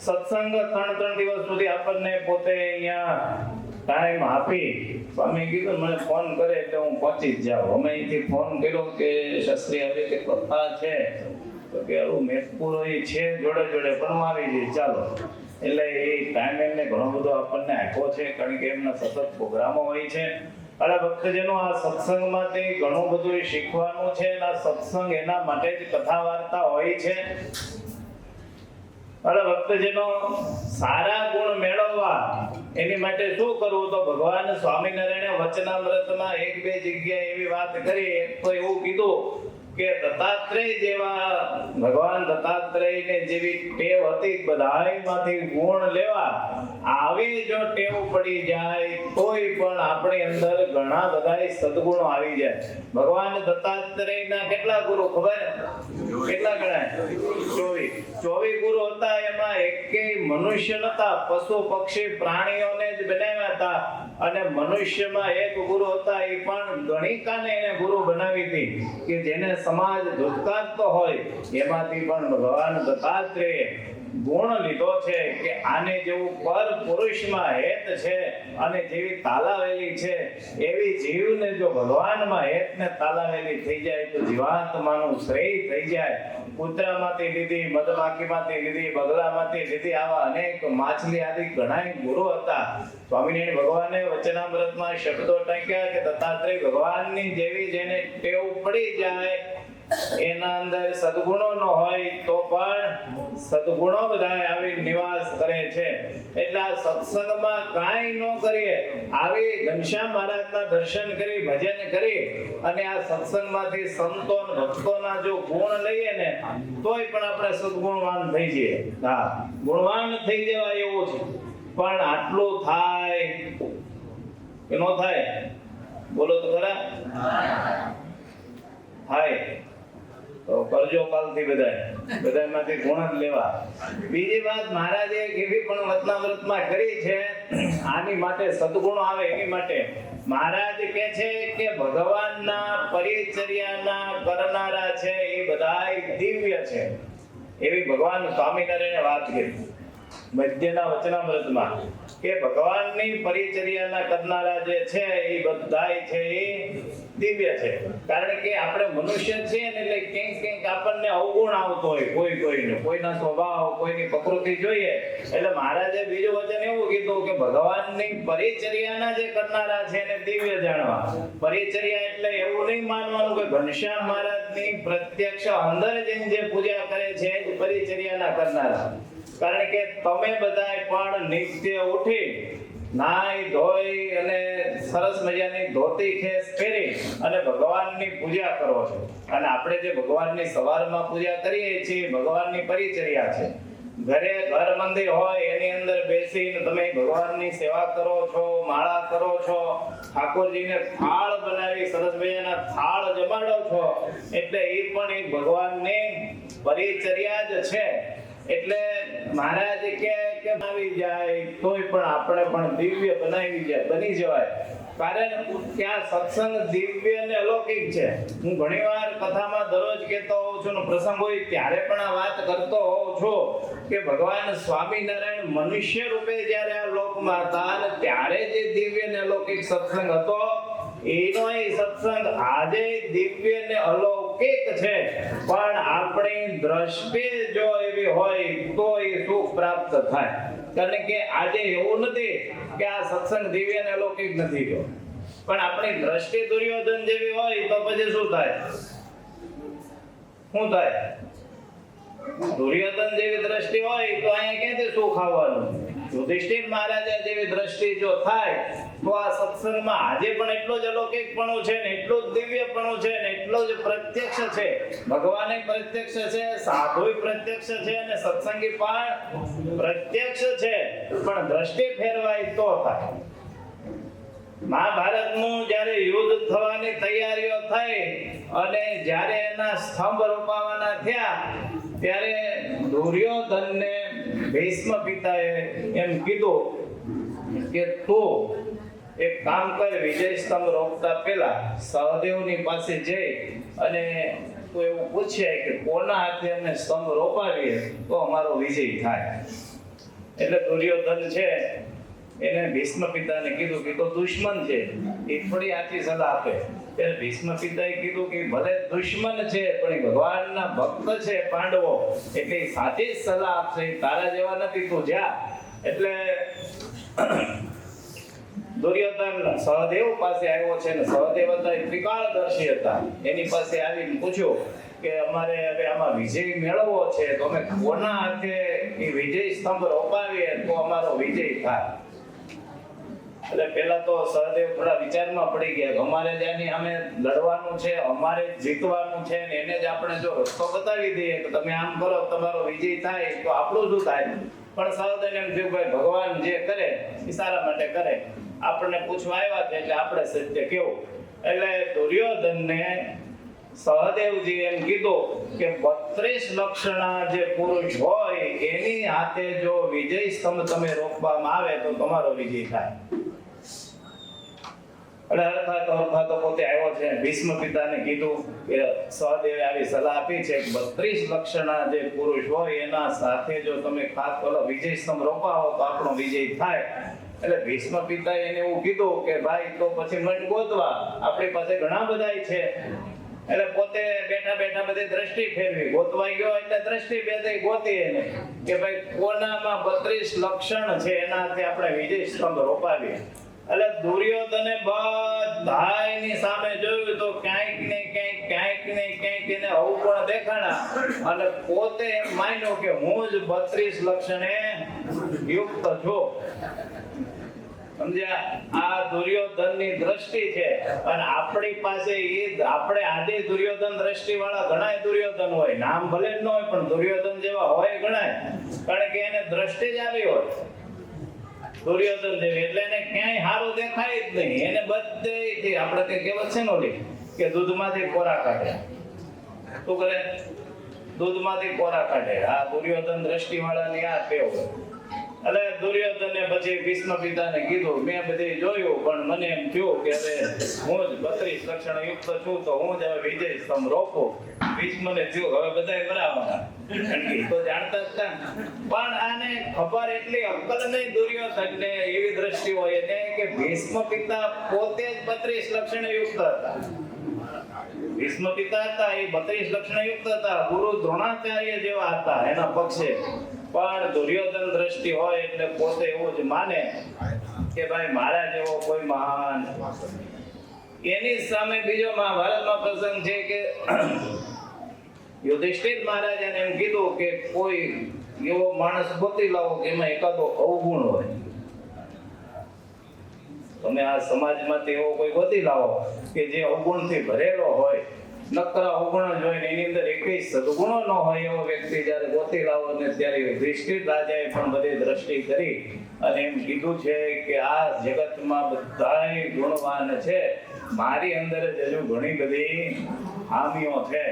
સત્સંગ 3 દિવસ સુધી આપણને પોતે અહીંયા ટાઈમ આપી. સ્વામી કીધું મને ફોન કરે એટલે હું પહોંચી જ જાઉં. અમે અહીંથી ફોન કર્યો કે શાસ્ત્રી આવી કે કથા છે, તો કે આવું મેઘપુર છે જોડે પણ આવી જઈએ ચાલો. એટલે એ ટાઈમ એમને ઘણો બધો આપણને આપ્યો છે, કારણ કે એમના સતત પ્રોગ્રામો હોય છે. અને ભક્તજનો આ સત્સંગમાંથી ઘણું બધું શીખવાનું છે. આ સત્સંગ એના માટે જ કથા વાર્તા હોય છે. અને ભક્તજનો સારા ગુણ મેળવવા એની માટે શું કરવું? તો ભગવાન સ્વામિનારાયણ વચનામૃતમાં 1-2 જગ્યાએ એવી વાત કરી. એક તો એવું કીધું કે દત્તાત્રેય જેવા ભગવાન દત્તાત્રેયને જેવી ટેવ હતી બધાયમાંથી ગુણ લેવા, આવી જો ટેવ પડી જાય તોય પણ આપણી અંદર ઘણા બધા સદગુણો આવી જાય. ભગવાન દત્તાત્રેયના કેટલા ગુરુ ખબર? કેટલા ગણાય? 24 ગુરુ હતા. એમાં એકેય મનુષ્ય નતા, પશુ પક્ષી પ્રાણીઓને જ બનાવ્યા હતા. અને મનુષ્યમાં એક ગુરુ હતા, એ પણ ગણિકાને એને ગુરુ બનાવી હતી કે જેને સમાજ ધુતકારતો હોય એમાંથી પણ ભગવાન દત્તાત્રેય ગુણ લીધો છે કે આને જેવું પર પુરુષમાં હેત છે અને જેવી તાલાવેલી છે એવી જીવને જો ભગવાનમાં હેતને તાલાવેલી થઈ જાય તો જીવાત્માનું શ્રેય થઈ જાય. કૂતરામાંથી લીધી, મધમાખીમાંથી લીધી, બગલામાંથી લીધી, આવા અનેક માછલી આદિ ઘણાય ગુરુ હતા. સ્વામિનારાયણ ભગવાને વચનામૃતમાં શબ્દો ટાંક્યા કે દત્તાત્રેય ભગવાનની જેવી જેને ટેવ પડી જાય એના અંદર સદગુણો ન હોય તો પણ સદગુણો બધા આવી નિવાસ કરે છે. એટલે આ સત્સંગમાં કાંઈ ન કરીએ, આવી ઘનશ્યામ મહારાજના દર્શન કરી, ભજન કરી અને આ સત્સંગમાંથી સંતો અને ભક્તોના જો ગુણ લઈએ ને તોય પણ આપણે સદગુણવાન થઈ જઈએ. હા, ગુણવાન થઈ જવાય એવું છે. પણ આટલું થાય કે ન થાય? બોલો તો ખરા. થાય તો કરજો કાલથી બધામાંથી ગુણ જ લેવા. બીજી વાત મહારાજે એવી પણ વચનામૃતમાં કરી છે, આની માટે સદગુણો આવે એની માટે મહારાજ કહે છે કે ભગવાનના પરિચર્યાના કરનારા છે એ બધાય દિવ્ય છે. એવી ભગવાન સ્વામિનારાયણે વાત કરી મધ્યના વચનામૃતમાં કે ભગવાનની પરિચર્યાના કરનારા જે છે એ બધાય છે એ દિવ્ય છે. કારણ કે આપણે મનુષ્ય છીએ ને એટલે ક્યાંક આપણને અવગુણ આવતો હોય, કોઈને કોઈના સ્વભાવ, કોઈની પ્રકૃતિ જોઈએ. એટલે મહારાજે બીજું વચન એવું કીધું કે ભગવાનની પરિચર્યાના જે કરનારા છે એને દિવ્ય જાણવા. પરિચર્યા એટલે એવું નહીં માનવાનું કે ઘનશ્યામ મહારાજની પ્રત્યક્ષ અંદર જઈને જે પૂજા કરે છે એ જ પરિચર્યાના કરનારા. કારણ કે તમે બધા પણ નિત્ય ઉઠી નાઈ ધોઈ અને સરસ મજાની ધોતી ખેસ પહેરી અને ભગવાનની પૂજા કરો છો. અને આપણે જે ભગવાનની સવારમાં પૂજા કરીએ છીએ ભગવાનની પરિચર્યા છે. ઘર મંદિર હોય એની અંદર બેસીને તમે ભગવાનની સેવા કરો છો, માળા કરો છો, ઠાકોરજીને થાળ બનાવી સરસ મજાના થાળ જમાડો છો, એટલે એ પણ એક ભગવાનની પરિચર્યા જ છે. એટલે મહારાજ કે આવી જાય તોય પણ આપણે પણ દિવ્ય બની જવાય. કારણ કે આ સત્સંગ દિવ્ય અને અલૌકિક છે. હું ઘણીવાર કથામાં દરરોજ કહેતો હોઉં છું ને પ્રસંગ હોય ત્યારે પણ આ વાત કરતો હોઉં છું કે ભગવાન સ્વામિનારાયણ મનુષ્ય રૂપે જ્યારે આ લોકમાં હતા અને ત્યારે જે દિવ્ય અને અલૌકિક સત્સંગ હતો એનો એ સત્સંગ આજે દિવ્ય ને અલૌકિક છે. પણ આપણી દ્રષ્ટિ જો એવી હોય તો એ સુખ પ્રાપ્ત થાય. કારણ કે આજે એવું નથી કે આ સત્સંગ દિવ્ય ને અલૌકિક નથી ગયો, પણ આપણી દ્રષ્ટિ દુર્યોધન જેવી હોય તો પછી શું થાય? દુર્યોધન જેવી દ્રષ્ટિ હોય તો અહીંયા ક્યાંથી સુખ આવવાનું? યુધિષ્ઠિર મહારાજા જેવી દ્રષ્ટિ જો થાય તો આ સત્સંગમાં આજે પણ એટલો જ અલૌકિકપણું છે ને એટલું જ દિવ્યપણું છે ને એટલો જ પ્રત્યક્ષ છે. ભગવાન પ્રત્યક્ષ છે, સાધુ પ્રત્યક્ષ છે અને સત્સંગી પણ પ્રત્યક્ષ છે. પણ દ્રષ્ટિ ફેરવાય તો થાય. મહાભારતનું જ્યારે યુદ્ધ થવાની તૈયારીઓ થઈ અને જ્યારે એના સ્તંભ રોપાવાના થયા ત્યારે દુર્યોધનને ભીષ્મ પિતાએ એમ કીધું કે તું એક કામ કર, વિજય સ્તંભ રોપતા પહેલા સહદેવની પાસે જઈ અને તું એવું પૂછે કે કોના હાથે અમે સ્તંભ રોપાવીએ તો અમારો વિજય થાય. એટલે દુર્યોધન છે એને ભીષ્મ પિતાને કીધું કે તો દુશ્મન છે, એ થોડી આછી સલાહ આપે. ત્યારે ભીષ્મ પિતાએ કીધું કે ભલે દુશ્મન છે પણ એ ભગવાનના ભક્ત છે પાંડવો, એટલે સાચી જ સલાહ આપશે, તારા જેવા નથી, તું જા. એટલે દુર્યોધન સહદેવ પાસે આવ્યો છે ને સહદેવ હતા એ ત્રિકાળદર્શી હતા. એની પાસે આવીને પૂછ્યું કે અમારે હવે આમાં વિજય મેળવવો છે તો અમે કોના હાથે એ વિજય સ્તંભ રોપાવીએ તો અમારો વિજય થાય? એટલે પેલા તો સહદેવ થોડા વિચારમાં પડી ગયા. અમારે જ્યાંની અમે લડવાનું છે, અમારે જીતવાનું છે ને એને જ આપણે જો રસ્તો બતાવી દઈએ કે તમે આમ કરો તમારો વિજય થાય તો આપણું શું થાય? પણ સહદેવ એમ થયું ભાઈ ભગવાન જે કરે એ સારા માટે કરે, આપણને પૂછવા આવ્યા છે એટલે આપણે સત્ય કેવું. એટલે દુર્યોધનને સહદેવજી એમ કીધું કે 32 લક્ષણા જે પુરુષ હોય એની હાથે જો વિજય સ્તંભ તમે રોકવામાં આવે તો તમારો વિજય થાય. એટલે હરખાતો પોતે આવ્યો છે. ભીષ્મ પિતાને કીધું કે સહદેવે આવી સલાહ આપી છે કે 32 લક્ષણા જે પુરુષ હોય એના સાથે જો તમે ખાસ વિજય સ્તંભ રોપાવો તો આપણો વિજય થાય. એટલે ભીષ્મ પિતાએ એને એવું કીધું કે ભાઈ તો પછી મન ગોતવા, આપણી પાસે ઘણા બધાય છે. એટલે પોતે બેઠા બેઠા બધી દ્રષ્ટિ ફેરવી, ગોતવા ગયો એટલે દ્રષ્ટિ બેઠી ગોતી એને કે ભાઈ કોનામાં 32 લક્ષણ છે એનાથી આપણે વિજય સ્તંભ રોપાવીએ. એટલે દુર્યોધને બધાયની સામે જોયું તો ક્યાંક ને ક્યાંક એને અવગુણ દેખાણા અને પોતે એમ માન્યો કે હું જ 32 લક્ષણે યુક્ત છું. સમજ્યા? આ દુર્યોધનની દ્રષ્ટિ છે અને આપણી પાસે આપણે આજે દુર્યોધન દ્રષ્ટિ વાળા ઘણા દુર્યોધન હોય, નામ ભલે જ ન હોય પણ દુર્યોધન જેવા હોય ઘણા, કારણ કે એને દ્રષ્ટિ જ આવી હોય દુર્યોધન જેવી. એટલે એને ક્યાંય સારું દેખાય જ નહીં. એને બધેથી આપણે કે કહેવત છે ને ઓલી કે દૂધમાંથી કોરા કાઢે. શું કરે? દૂધમાંથી કોરા કાઢે. આ દુર્યોધન દ્રષ્ટિ વાળાની આ ટેવ. એટલે દુર્યોધને પછી ભીષ્મ પિતાને કીધું મેં બધે જોયું પણ મને એમ થયું કે હવે હું જ 32 લક્ષણ યુક્ત છું તો હું જ હવે વિજય સ્તંભ રોપું. ભીષ્મને થયું હવે બધાય બરાબર તો જાણતા હતા પણ આને ખબર એટલી અક્કલ નહીં દુર્યોધનને એવી દ્રષ્ટિ હોય એને કે ભીષ્મ પિતા પોતે જ 32 લક્ષણ યુક્ત હતા. ભીષ્મ પિતા હતા એ 32 લક્ષણ યુક્ત હતા, ગુરુ દ્રોણાચાર્ય જેવા હતા એના પક્ષે. પણ દુર્યોધન દ્રષ્ટિ હોય એટલે પોતે એવું જ માને કે ભાઈ મારા જેવો કોઈ મહાન. એની સામે બીજો મહાભારતમાં પ્રસંગ છે કે યુધિષ્ઠિર મહારાજાને એમ કીધું કે કોઈ એવો માણસ ગોતી લાવો કે એમાં એકાદો અવગુણ હોય. તમે આ સમાજમાંથી એવો કોઈ ગોતી લાવો કે જે અવગુણથી ભરેલો હોય, નકરા અવગુણ જોઈને એની અંદર એકેય સદગુણો ન હોય એવો વ્યક્તિ જ્યારે ગોતી લાવો ને ત્યારે યુધિષ્ઠિર રાજાએ પણ બધી દ્રષ્ટિ કરી અને એમ કીધું છે કે આ જગતમાં બધાય ગુણવાન છે, મારી અંદર જ હજુ ઘણી બધી ખામીઓ છે.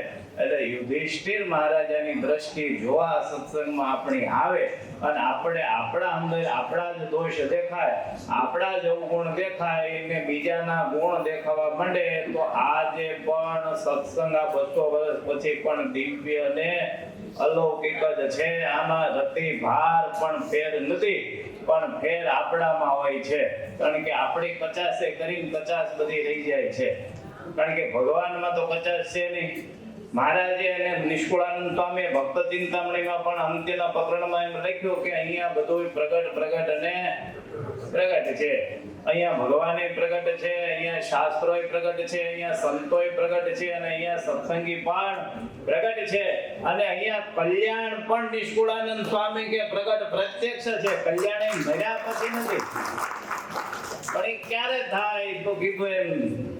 એટલે યુધિષ્ઠિર મહારાજાની દ્રષ્ટિ જોવા સત્સંગમાં આપણી આવે અને આપણે આપણા અંદર આપણા જ દોષ દેખાય, આપણા જ અવગુણ દેખાય ને બીજાના ગુણ દેખાવા માંડે તો આજે પણ સત્સંગ આ 200 વર્ષ પછી પણ દિવ્ય ને અલૌકિક જ છે. આમાં રતિ ભાર પણ ફેર નથી, પણ ફેર આપણામાં હોય છે. કારણ કે આપણી 50 કરીને 50 બધી રહી જાય છે. કારણ કે ભગવાનમાં તો 50 છે નહીં. મહારાજે અને નિષ્કુળાનંદ સ્વામી ભક્ત ચિંતામણીમાં પણ અંત્યના પ્રકરણમાં એમ લખ્યું કે અહીંયા બધું પ્રગટ અને પ્રગટ છે. અહીંયા ભગવાને પ્રગટ છે, અહીંયા શાસ્ત્રોય પ્રગટ છે, અહીંયા સંતોય પ્રગટ છે અને અહીંયા સત્સંગી પણ પ્રગટ છે અને અહીંયા કલ્યાણ પણ નિષ્કુળાનંદ સ્વામી કે પ્રગટ પ્રત્યક્ષ છે. કલ્યાણ એ મર્યા પછી નથી. પણ એ ક્યારે થાય તો કીધું એમ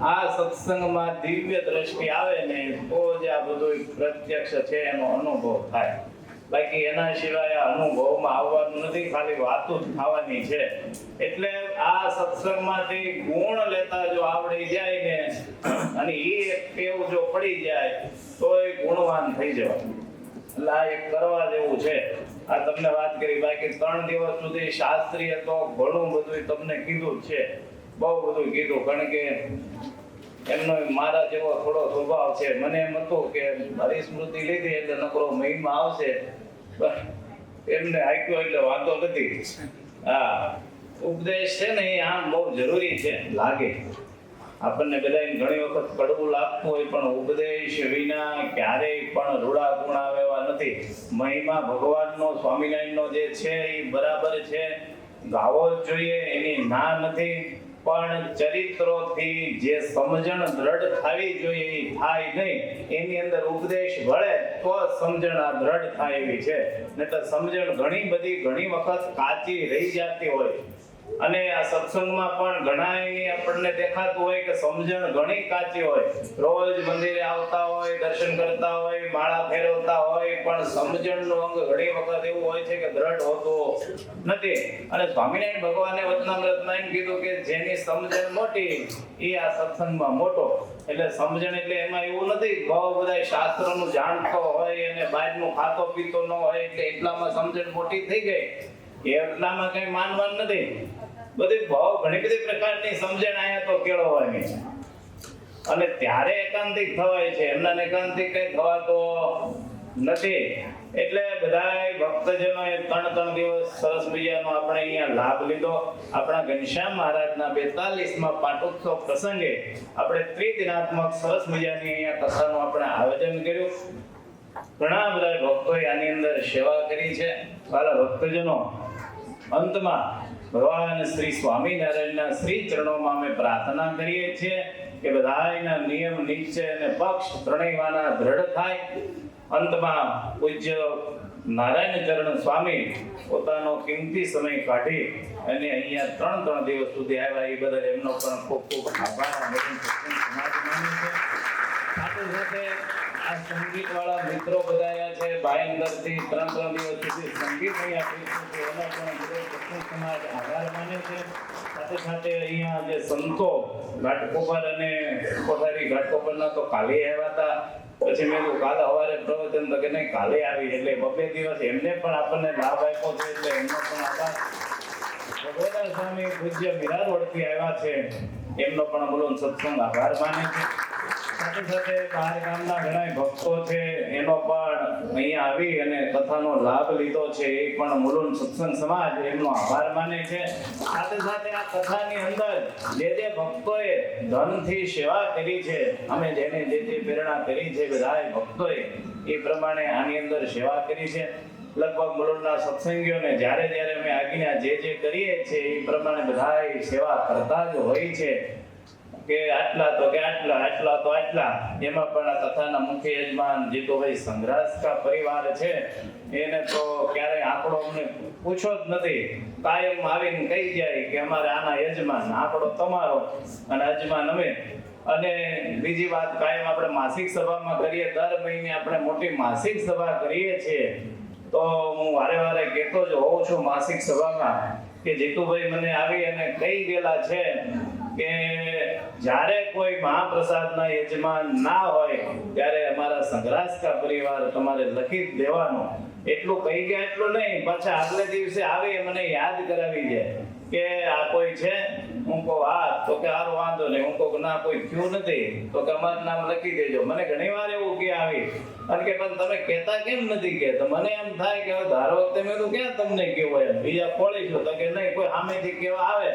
આ સત્સંગમાં દિવ્ય દ્રષ્ટિ આવે ને તો જ આ બધું પ્રત્યક્ષ છે એનો અનુભવ થાય. બાકી એના સિવાય આ અનુભવમાં આવવાનું નથી, ખાલી વાતો જ થવાની છે. એટલે આ સત્સંગમાંથી ગુણ લેતા જો આવડી જાય ને અને એ એક ટેવ જો પડી જાય તો એ ગુણવાન થઈ જવાય. એટલે આ એક કરવા જેવું છે. આ તમને વાત કરી. બાકી 3 દિવસ સુધી શાસ્ત્રીય તો ઘણું બધું તમને કીધું છે, બહુ બધું કીધું. કારણ કે એમનો મારા જેવો થોડો સ્વભાવ છે. મને એમ હતું કે હરિસ્મૃતિ લીધી એટલે નકરો મહિમા આવશે, એમને આપ્યો એટલે વાંધો નથી. હા, ઉપદેશ છે ને એ આમ બહુ જરૂરી છે. લાગે આપણને બધાને ઘણી વખત કડવું લાગતું હોય પણ ઉપદેશ વિના ક્યારેય પણ રૂડા ગુણ આવે એવા નથી. મહિમા ભગવાનનો સ્વામિનારાયણનો જે છે એ બરાબર છે, ગાવો જ જોઈએ, એની ના નથી. પણ ચરિત્રોથી જે સમજણ દ્રઢ થવી જોઈએ એ થાય નહીં. એની અંદર ઉપદેશ વળે તો સમજણ આ દ્રઢ થાય એવી છે. નહીં તો સમજણ ઘણી વખત કાચી રહી જતી હોય. અને આ સત્સંગમાં પણ ઘણા આપણને દેખાતું હોય કે સમજણ ઘણી કાચી હોય. રોજ મંદિરે આવતા હોય, દર્શન કરતા હોય, માળા ફેરવતા હોય, પણ સમજણનું અંગ ઘણી વખત એવું હોય છે કે દ્રઢ હોતું નથી. અને સ્વામિનારાયણ ભગવાને વચનામૃતમાં એમ કીધું કે જેની સમજણ મોટી એ આ સત્સંગમાં મોટો. એટલે સમજણ એટલે એમાં એવું નથી બહુ બધા શાસ્ત્રોનું જાણતો હોય અને બહારનું ખાતો પીતો ન હોય એટલે એટલામાં સમજણ મોટી થઈ ગઈ, એટલામાં કઈ માનવાનું નથી. બધી બહુ ઘણી બધી પ્રકારની સમજણ અહીંયા તો કેળવવાની છે. અને ત્યારે એકાંતિક થવાય છે, એમના એકાંતિક કઈ થવાતો નથી. એટલે બધાય ભક્તજનોએ 3 દિવસ સરસ મજાનો આપણે અહીંયા લાભ લીધો. આપણા ઘનશ્યામ મહારાજના 42માં પાટોત્સવ પ્રસંગે આપણે ત્રિદિનાત્મક સરસ મજાની અહીંયા કથાનું આપણે આયોજન કર્યું. ઘણા બધા ભક્તોએ આની અંદર સેવા કરી છે. વાલા ભક્તજનો, અંતમાં ભગવાન શ્રી સ્વામિનારાયણના શ્રી ચરણોમાં અમે પ્રાર્થના કરીએ છીએ કે બધાયના નિયમ નિશ્ચય અને પક્ષ ત્રણેયના દ્રઢ થાય. અંતમાં પૂજ્ય નારાયણ ચરણ સ્વામી પોતાનો કિંમતી સમય કાઢી અને અહીંયા 3 દિવસ સુધી આવ્યા, એ બદલ એમનો પણ ખૂબ ખૂબ આભાર. સમાજ માને છે. સાથે સાથે આ સંગીત વાળા મિત્રો બધા આવ્યા છે ભાઈંદરથી 3 દિવસ સુધી સંગીત અહીંયા આપીશું છે, એનો પણ બધો સત્સંગ સમાજ આભાર માને છે. સાથે સાથે અહીંયા જે સંતો ઘાટકોપર અને કોઠારી ઘાટકોપરના તો કાલે આવ્યા હતા. પછી મેં કીધું કાલે સવારે પ્રવચન તો કે નહીં કાલે આવી, એટલે 2 દિવસ એમને પણ આપણને લાભ આપ્યો છે, એટલે એમનો પણ આભાર. ભગવતા સ્વામી પૂજ્ય મીરા રોડથી આવ્યા છે, એમનો પણ બોલો સત્સંગ આભાર માને છે. સાથે સાથે બહાર ગામના ઘણા ભક્તો છે, એનો પણ અહીંયા આવી અને કથાનો લાભ લીધો છે, એ પણ મુલુંડ સત્સંગ સમાજ એમનો આભાર માને છે. સાથે સાથે આ કથાની અંદર જે ભક્તોએ ધનથી સેવા કરી છે, અમે જેને જે પ્રેરણા કરી છે, બધા ભક્તોએ એ પ્રમાણે આની અંદર સેવા કરી છે. લગભગ મુલુંડના સત્સંગીઓને જ્યારે અમે આજ્ઞા જે કરીએ છીએ એ પ્રમાણે બધા સેવા કરતા જ હોય છે કે આટલા તો કે આટલા તો આટલા. એમાં પણ આ કથાના મુખ્ય યજમાન જીતુભાઈ સંઘરાસકા પરિવાર છે, એને તો ક્યારેય આંકડો અમને પૂછો જ નથી. કાયમ આવીને કહી જાય કે અમારે આના યજમાન, આંકડો તમારો અને યજમાન અમે. અને બીજી વાત, કાયમ આપણે માસિક સભામાં કરીએ, દર મહિને આપણે મોટી માસિક સભા કરીએ છીએ, તો હું વારે કહેતો જ હોઉં છું માસિક સભામાં કે જીતુભાઈ મને આવી અને કહી ગયેલા છે કે જ્યારે કોઈ મહાપ્રસાદના યજમાન ના હોય ત્યારે અમારા સંઘરાસકા પરિવાર તમારે લખી દેવાનું. એટલું કહી ગયા એટલું નહીં, પાછા આગલે દિવસે આવી મને યાદ કરાવી જાય કે આ કોઈ છે. હું કહું હા, તો કે સારું વાંધો નહીં. હું કહું ના કોઈ થયું નથી, તો કે અમારું નામ લખી દેજો. મને ઘણી વાર એવું કે આવી અને કે પણ તમે કહેતા કેમ નથી કે? તો મને એમ થાય કે ધારો વખતે મેં તો ક્યાં તમને કેવું એમ બીજા ખોલીશું, તો કે નહીં, કોઈ સામેથી કેવા આવે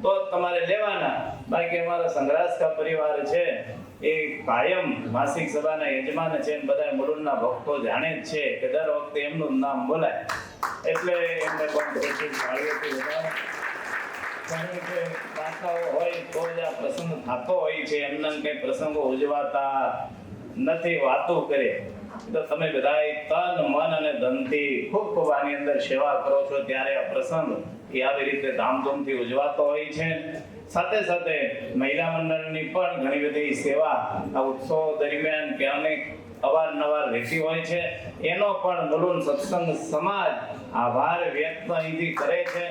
તો તમારે લેવાના. બાકી અમારા સંઘરાસકા પરિવાર છે એ કાયમ માસિક સભાના યજમાન છે, બધા મુલુંડના ભક્તો જાણે જ છે કે દર વખતે એમનું નામ બોલાય, એટલે એમને પણ ભાળીઓથી વધારે. કારણ કે દાતાઓ હોય તો જ આ પ્રસંગ થતો હોય છે, એમના કઈ પ્રસંગો ઉજવાતા નથી, વાતો કરે. તો તમે બધા તન મન અને ધનથી ખૂબ આની અંદર સેવા કરો છો, ત્યારે આ પ્રસંગ એ આવી રીતે ધામધૂમથી ઉજવાતો હોય છે. સાથે સાથે મહિલા મંડળની પણ ઘણી બધી સેવા આ ઉત્સવ દરમિયાન કે અનેક અવારનવાર રહેતી હોય છે, એનો પણ મુલુંડ સત્સંગ સમાજ આભાર વ્યક્ત અહીંથી કરે છે.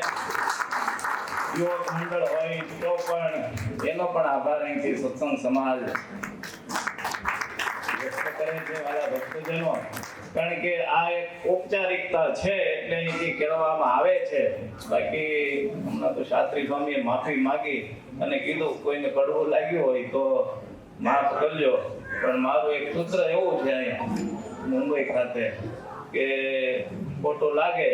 યુવક મંડળ હોય તો પણ એનો પણ આભાર અહીંથી સત્સંગ સમાજ વ્યક્ત કરે છે. વાલા ભક્તજનો, કારણ કે આ એક ઔપચારિકતા છે એટલે અહીંથી કહેવામાં આવે છે. બાકી હમણાં તો શાસ્ત્રી સ્વામીએ માફી માંગી અને કીધું કોઈને કડવું લાગ્યું હોય તો માફ કરજો. પણ મારું એક સૂત્ર એવું છે અહીંયા મુંબઈ ખાતે કે ખોટું લાગે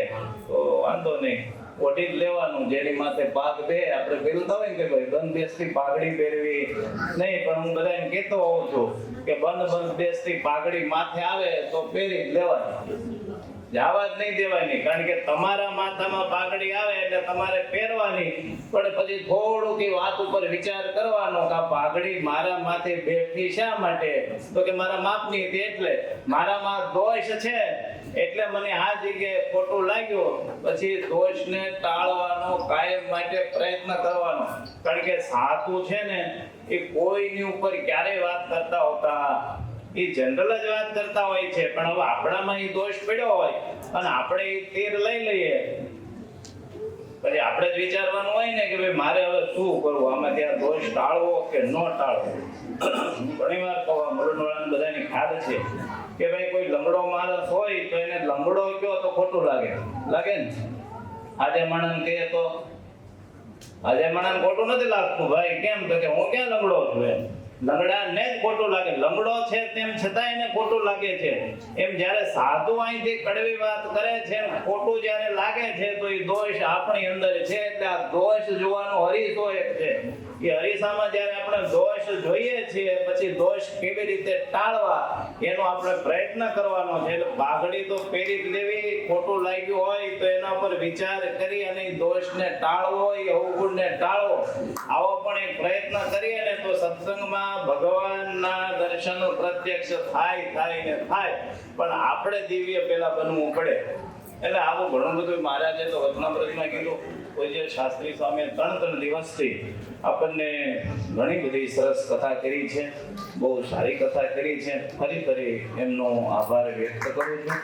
તો વાંધો નહીં, ઓઢી જ લેવાનું. જેની માથે પાગ બે આપણે પહેરતા હોય ને કે ભાઈ બંધ બેસતી પાઘડી પહેરવી નહીં, પણ હું બધાને કહેતો હોઉં છું કે બંધ બેસતી પાઘડી માથે આવે તો પહેરી જ લેવાની, જવા જ નહીં દેવાની. કારણ કે તમારા માથામાં પાઘડી આવે એટલે તમારે પહેરવાની, પણ પછી થોડુંક એ વાત ઉપર વિચાર કરવાનો કે આ પાઘડી મારા માથે બેઠી શા માટે? તો કે મારા માપની હતી, એટલે મારામાં દોષ છે એટલે મને આ જગ્યાએ ખોટું લાગ્યું. પછી દોષને ટાળવાનો કાયમ માટે પ્રયત્ન કરવાનો. કારણ કે સાધુ છે ને એ કોઈની ઉપર ક્યારેય વાત કરતા હોતા, એ જનરલ જ વાત કરતા હોય છે, પણ હવે આપણામાં એ દોષ પડ્યો હોય અને આપણે એ તીર લઈ લઈએ, પછી આપણે જ વિચારવાનું હોય ને કે ભાઈ મારે હવે શું કરવું, આમાં ત્યાં દોષ ટાળવો કે ન ટાળવો. ઘણી વાર કહું મુલુંડ બધાની ખાદ છે કે ભાઈ કોઈ લંગડો માણસ હોય તો એને લંગડો કયો તો ખોટું લાગે ને. આજે માણસ કહે તો આજે મને ખોટું નથી લાગતું ભાઈ, કેમ તો કે હું ક્યાં લંગડો છું એમ. લંગડાને જ ખોટું લાગે, લંગડો છે તેમ છતાં એને ખોટું લાગે છે. એમ જ્યારે સાધુ અહીંથી કડવી વાત કરે છે ને ખોટું જ્યારે લાગે છે તો એ દોષ આપણી અંદર છે. એટલે આ દોષ જોવાનો હરીસો એક છે. એ હરીસામાં જ્યારે આપણે દોષ જોઈએ છીએ પછી દોષ કેવી રીતે ટાળવા એનો આપણે પ્રયત્ન કરવાનો છે. એટલે બાગડી તો પહેરી જ લેવી, ખોટું લાગ્યું હોય તો એના પર વિચાર કરી અને એ દોષને ટાળવો હોય, અવગુણને ટાળવો, આવો પણ એક પ્રયત્ન કરીએ ને તો સત્સંગમાં ભગવાનના દર્શન પ્રત્યક્ષ થાય ને થાય. પણ આપણે દિવ્ય પેલા બનવું પડે. એટલે આવું ઘણું બધું મહારાજે તો વચનામૃતમાં કીધું. પૂજ્ય શાસ્ત્રી સ્વામીએ 3 દિવસથી આપણને ઘણી બધી સરસ કથા કરી છે, બહુ સારી કથા કરી છે. ફરી એમનો આભાર વ્યક્ત કરું છું.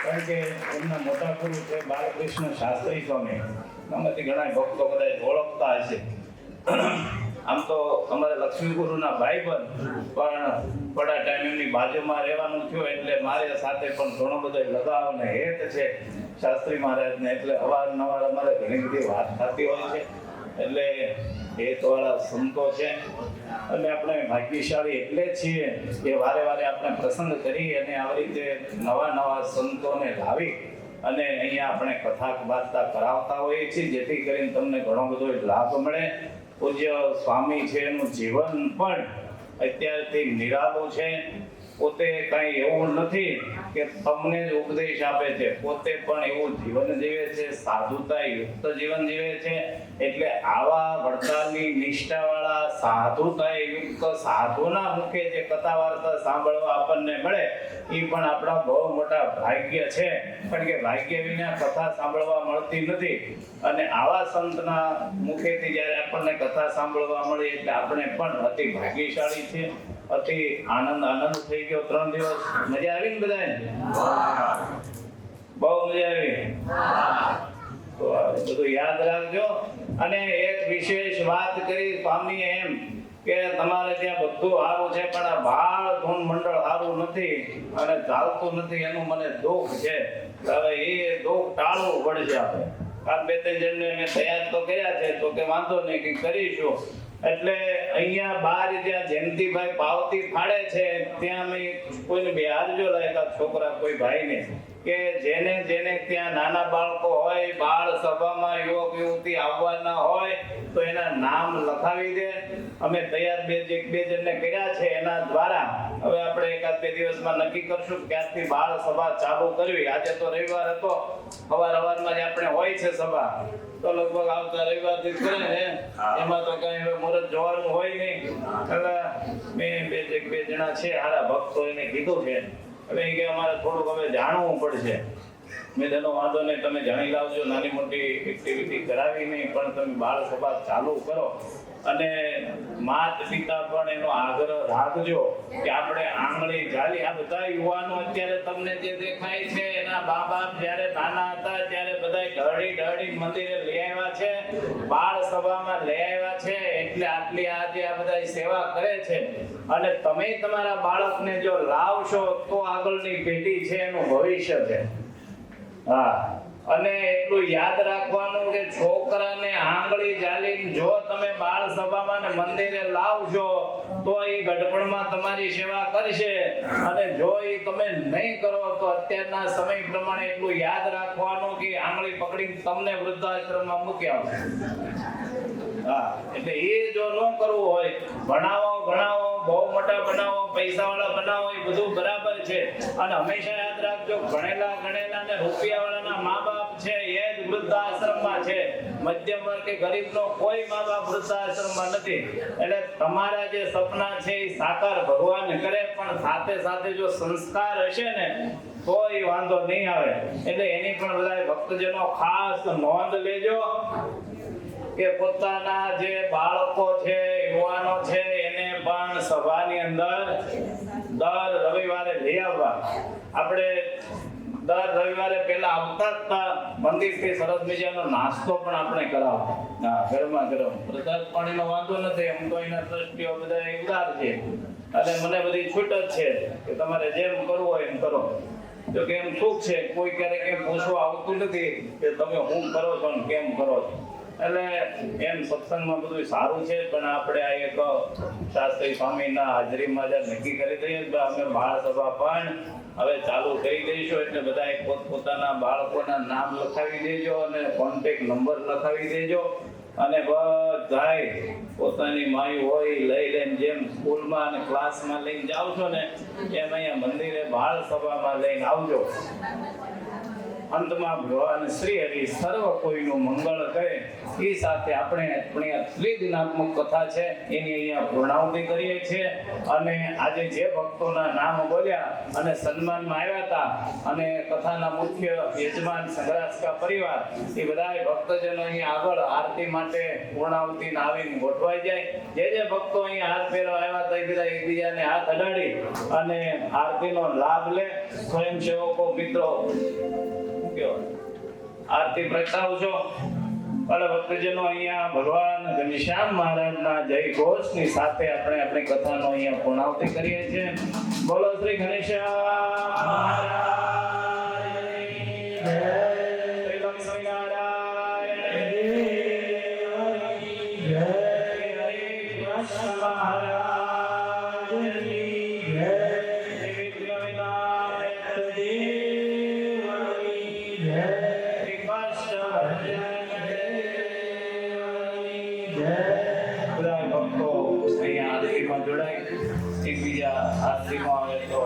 કારણ કે એમના મોટા ગુરુ છે બાલકૃષ્ણ શાસ્ત્રી સ્વામી. આમાંથી ઘણા ભક્તો કદાચ ઓળખતા હશે. આમ તો અમારા લક્ષ્મી ગુરુના ભાઈબંધ, પણ થોડા ટાઈમ એમની બાજુમાં રહેવાનું થયું એટલે મારી સાથે પણ ઘણો બધો લગાવ ને હેત છે શાસ્ત્રી મહારાજને. એટલે અવારનવાર અમારે ઘણી બધી વાત થતી હોય છે. એટલે હેતવાળા સંતો છે અને આપણે ભાગ્યશાળી એટલે જ છીએ કે વારે વારે આપણે પ્રસંગ કરી અને આવી રીતે નવા સંતોને લાવી અને અહીંયા આપણે કથા વાર્તા કરાવતા હોઈએ છીએ, જેથી કરીને તમને ઘણો બધો લાભ મળે. પૂજ્ય સ્વામી છે એનું જીવન પણ અત્યારથી નિરાળું છે. પોતે કઈ એવું નથી કે તમને જ ઉપદેશ આપે છે, પોતે પણ એવું જીવન જીવે છે, સાધુતા યુક્ત જીવન જીવે છે. એટલે આવા વડતાલની નિષ્ઠાવાળા સાધુતા યુક્ત સાધુના મુખે જે કથા વાર્તા સાંભળવા આપણને મળે એ પણ આપણા બહુ મોટા ભાગ્ય છે. કારણ કે ભાગ્ય વિના કથા સાંભળવા મળતી નથી. અને આવા સંતના મુખેથી જ્યારે આપણને કથા સાંભળવા મળી એટલે આપણે પણ અતિ ભાગ્યશાળી છીએ. અતિ આનંદ થઈ ગયો. 3 દિવસ મજા આવી ને બધાને? બહુ મજા આવી. તો આ બધું યાદ રાખજો. અને એક વિશેષ વાત કરી સ્વામીએ એમ કે તમારે ત્યાં બધું સારું છે પણ આ બાળ ધૂન મંડળ સારું નથી અને ચાલતું નથી, એનું મને દુઃખ છે. હવે એ દુઃખ ટાળવું પડશે આપણે. આ 2-3 જણને મેં તૈયાર તો કર્યા છે તો કે વાંધો નહીં કે કરીશું. એટલે અહીંયા બહાર જ્યાં જયંતિભાઈ પાવતી ફાડે છે ત્યાં અમે કોઈને બેહારજો લાયકા છોકરા કોઈ ભાઈને કે જેને ત્યાં નાના બાળકો હોય, બાળ સભામાં યુવક યુવતી આવવાના હોય તો એના નામ લખાવી દે. અમે તૈયાર 2 જણને કર્યા છે એના દ્વારા. હવે આપણે 1-2 દિવસમાં નક્કી કરશું ક્યાંથી બાળ સભા ચાલુ કરવી. આજે તો રવિવાર હતો, સવારમાં જ આપણે હોય છે સભા, તો લગભગ આવતા રવિવારથી જ કરે ને, એમાં તો કઈ હવે મુહૂર્ત જોવાનું હોય નહીં. એટલે મેં 2 જણા છે સારા ભક્તો એને કીધું છે. હવે એ કે અમારે થોડુંક હવે જાણવું પડશે. મેં તેનો વાંધો નહીં, તમે જાણી લાવજો, નાની મોટી એક્ટિવિટી કરાવી નહીં પણ તમે બાળ સભા ચાલુ કરો. અને માત પિતા પણ એનો આગ્રહ રાખજો કે આપણે આંગળી ઝાલી. આ બધા યુવાનો અત્યારે તમને જે દેખાય છે એના બા બાપ જ્યારે નાના હતા ત્યારે બધા ઢળી મંદિરે લઈ આવ્યા છે, બાળ સભામાં લઈ આવ્યા છે. એટલે આટલી આજે આ બધા સેવા કરે છે. અને તમે તમારા બાળકને જો લાવશો તો આગળની પેઢી છે એનું ભવિષ્ય છે. હા, અને એટલું યાદ રાખવાનું કે છોકરાને આંગળી ઝાલીને જો તમે બાળ સભામાં ને મંદિરે લાવશો તો એ ગઢપણમાં તમારી સેવા કરશે. અને જો એ તમે નહીં કરો તો અત્યારના સમય પ્રમાણે એટલું યાદ રાખવાનું કે આંગળી પકડીને તમને વૃદ્ધાશ્રમમાં મૂકી આવશે. હા, એટલે એ જો ન કરવું હોય, ભણાવો બહુ મોટા બનાવો, પૈસાવાળા બનાવો, એ બધું બરાબર છે. અને હંમેશા યાદ રાખજો ગણેલા ને રૂપિયાવાળાના મા બાપ છે એ જ વૃદ્ધાશ્રમમાં છે. મધ્યમ વર્ગ કે ગરીબનો કોઈ મા બાપ વૃદ્ધાશ્રમમાં નથી. એટલે તમારા જે સપના છે એ સાકાર ભગવાન કરે, પણ સાથે સાથે જો સંસ્કાર હશે ને તો એ વાંધો નહીં આવે. એટલે એની પણ બધા ભક્તજનો ખાસ નોંધ લેજો કે પોતાના જે બાળકો છે, યુવાનો છે, એને પણ સભાની અંદર દર રવિવારે લઈ આવવા. આપણે દર રવિવારે પહેલા આવતા મંદિરથી સરસ મજાનો નાસ્તો પણ આપણે કરાવતા. હા, ગરમા ગરમ પ્રસાદ પાણીનો વાંધો નથી. એમ તો એના ટ્રસ્ટીઓ બધા ઉદાર છે અને મને બધી છૂટ જ છે કે તમારે જેમ કરવું હોય એમ કરો. જો કે એમ સુખ છે, કોઈ ક્યારેક એમ પૂછવા આવતું નથી કે તમે શું કરો છો ને કેમ કરો છો. એટલે એમ સત્સંગમાં બધું સારું છે, પણ આપણે આ એક શાસ્ત્રી સ્વામીના હાજરીમાં જ નક્કી કરી દઈએ કે અમે બાળ સભા પણ હવે ચાલુ કરી દઈશું, એટલે બધાએ પોતપોતાના બાળકોના નામ લખાવી દેજો અને કોન્ટેક્ટ નંબર લખાવી દેજો, અને બધાય પોતાની માઈ હોય લઈ લઈને જેમ સ્કૂલમાં અને ક્લાસમાં લઈને જાઓ છો ને એમ અહીંયા મંદિરે બાળ સભામાં લઈને આવજો. અંતમાં ભગવાન શ્રી હરિ સર્વ કોઈનું મંગળ કરે એ સાથે આપણે આપણી ત્રિદિનાત્મક કથા છે એની અહીંયા પૂર્ણાહુતિ કરીએ છીએ. અને આજે જે ભક્તોના નામ બોલ્યા અને સન્માનમાં આવ્યા હતા અને કથાના મુખ્ય યજમાન સંઘરાજકા પરિવાર એ બધાય ભક્તજનો અહીંયા આગળ આરતી માટે પૂર્ણાહુતિને આવીને ગોઠવાઈ જાય. જે ભક્તો અહીંયા હાથ ફેરવા આવ્યા હતા એ બધા એકબીજાને હાથ અડાડી અને આરતીનો લાભ લે. સ્વયંસેવકો મિત્રો આરતી પ્રગટાવજો. અને ભક્તજનો અહીંયા ભગવાન ઘનશ્યામ મહારાજના જય ઘોષની સાથે આપણે આપણી કથાનો અહીંયા પૂર્ણાહુતિ કરીએ છીએ. બોલો શ્રી ઘનશ્યામ મહારાજની જય. શ્રી સ્વામિનારાયણ જય. હરે કૃષ્ણ મહારાજની જય. એકબીજા આરતીમાં આવે તો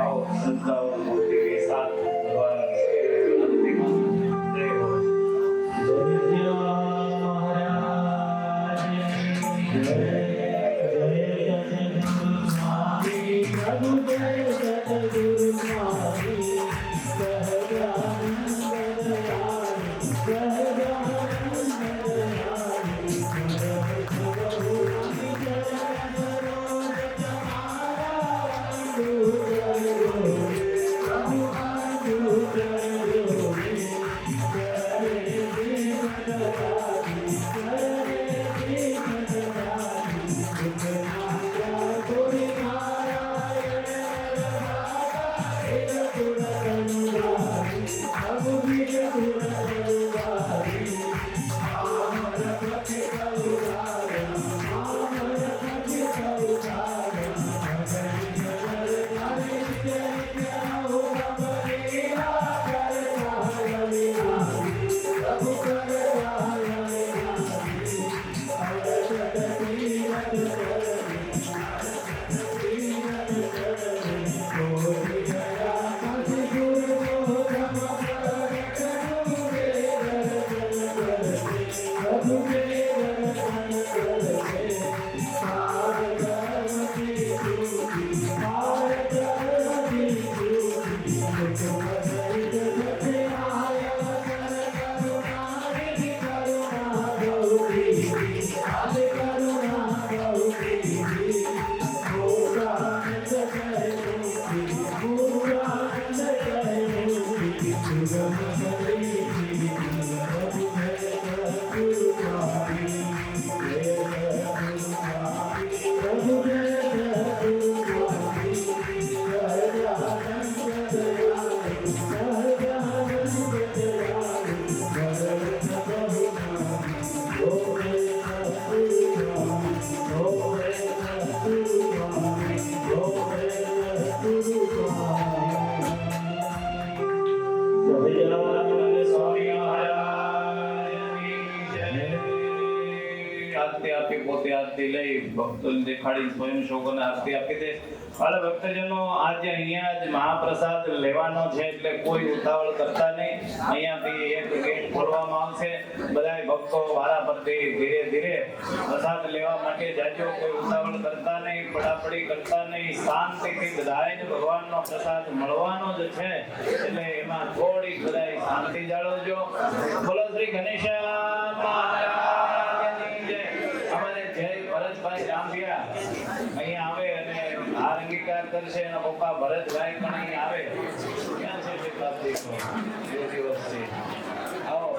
આવો શ્રદ્ધાઓ મૂર્તિ કે સાથ ભગવાન આરતીમાં જય હો. ભક્તોને દેખાડી સ્વયંસેવકોને આરતી આપી દે. અને ભક્તજનો આજે અહીંયા જ મહાપ્રસાદ લેવાનો છે એટલે કોઈ ઉતાવળ કરતા નહીં. અહીંયાથી એક ગેટ ખોલવામાં આવશે. બધાય ભક્તો વારાફરતી ધીરે ધીરે પ્રસાદ લેવા માટે જાજો. કોઈ ઉતાવળ કરતા નહીં, પડાપડી કરતા નહીં. શાંતિથી બધાયને ભગવાનનો પ્રસાદ મળવાનો જ છે એટલે એમાં થોડી બધાય શાંતિ જાળવજો. બોલો શ્રી ઘનશ્યામ મહારાજની જય. અમારે જય ભરતભાઈ રામભિયા અહીંયા આવે અને હાર અંગીકાર કરશે. એના પપ્પા ભરતભાઈ પણ અહીંયા આવે. ક્યાં છે બે દિવસથી આવો.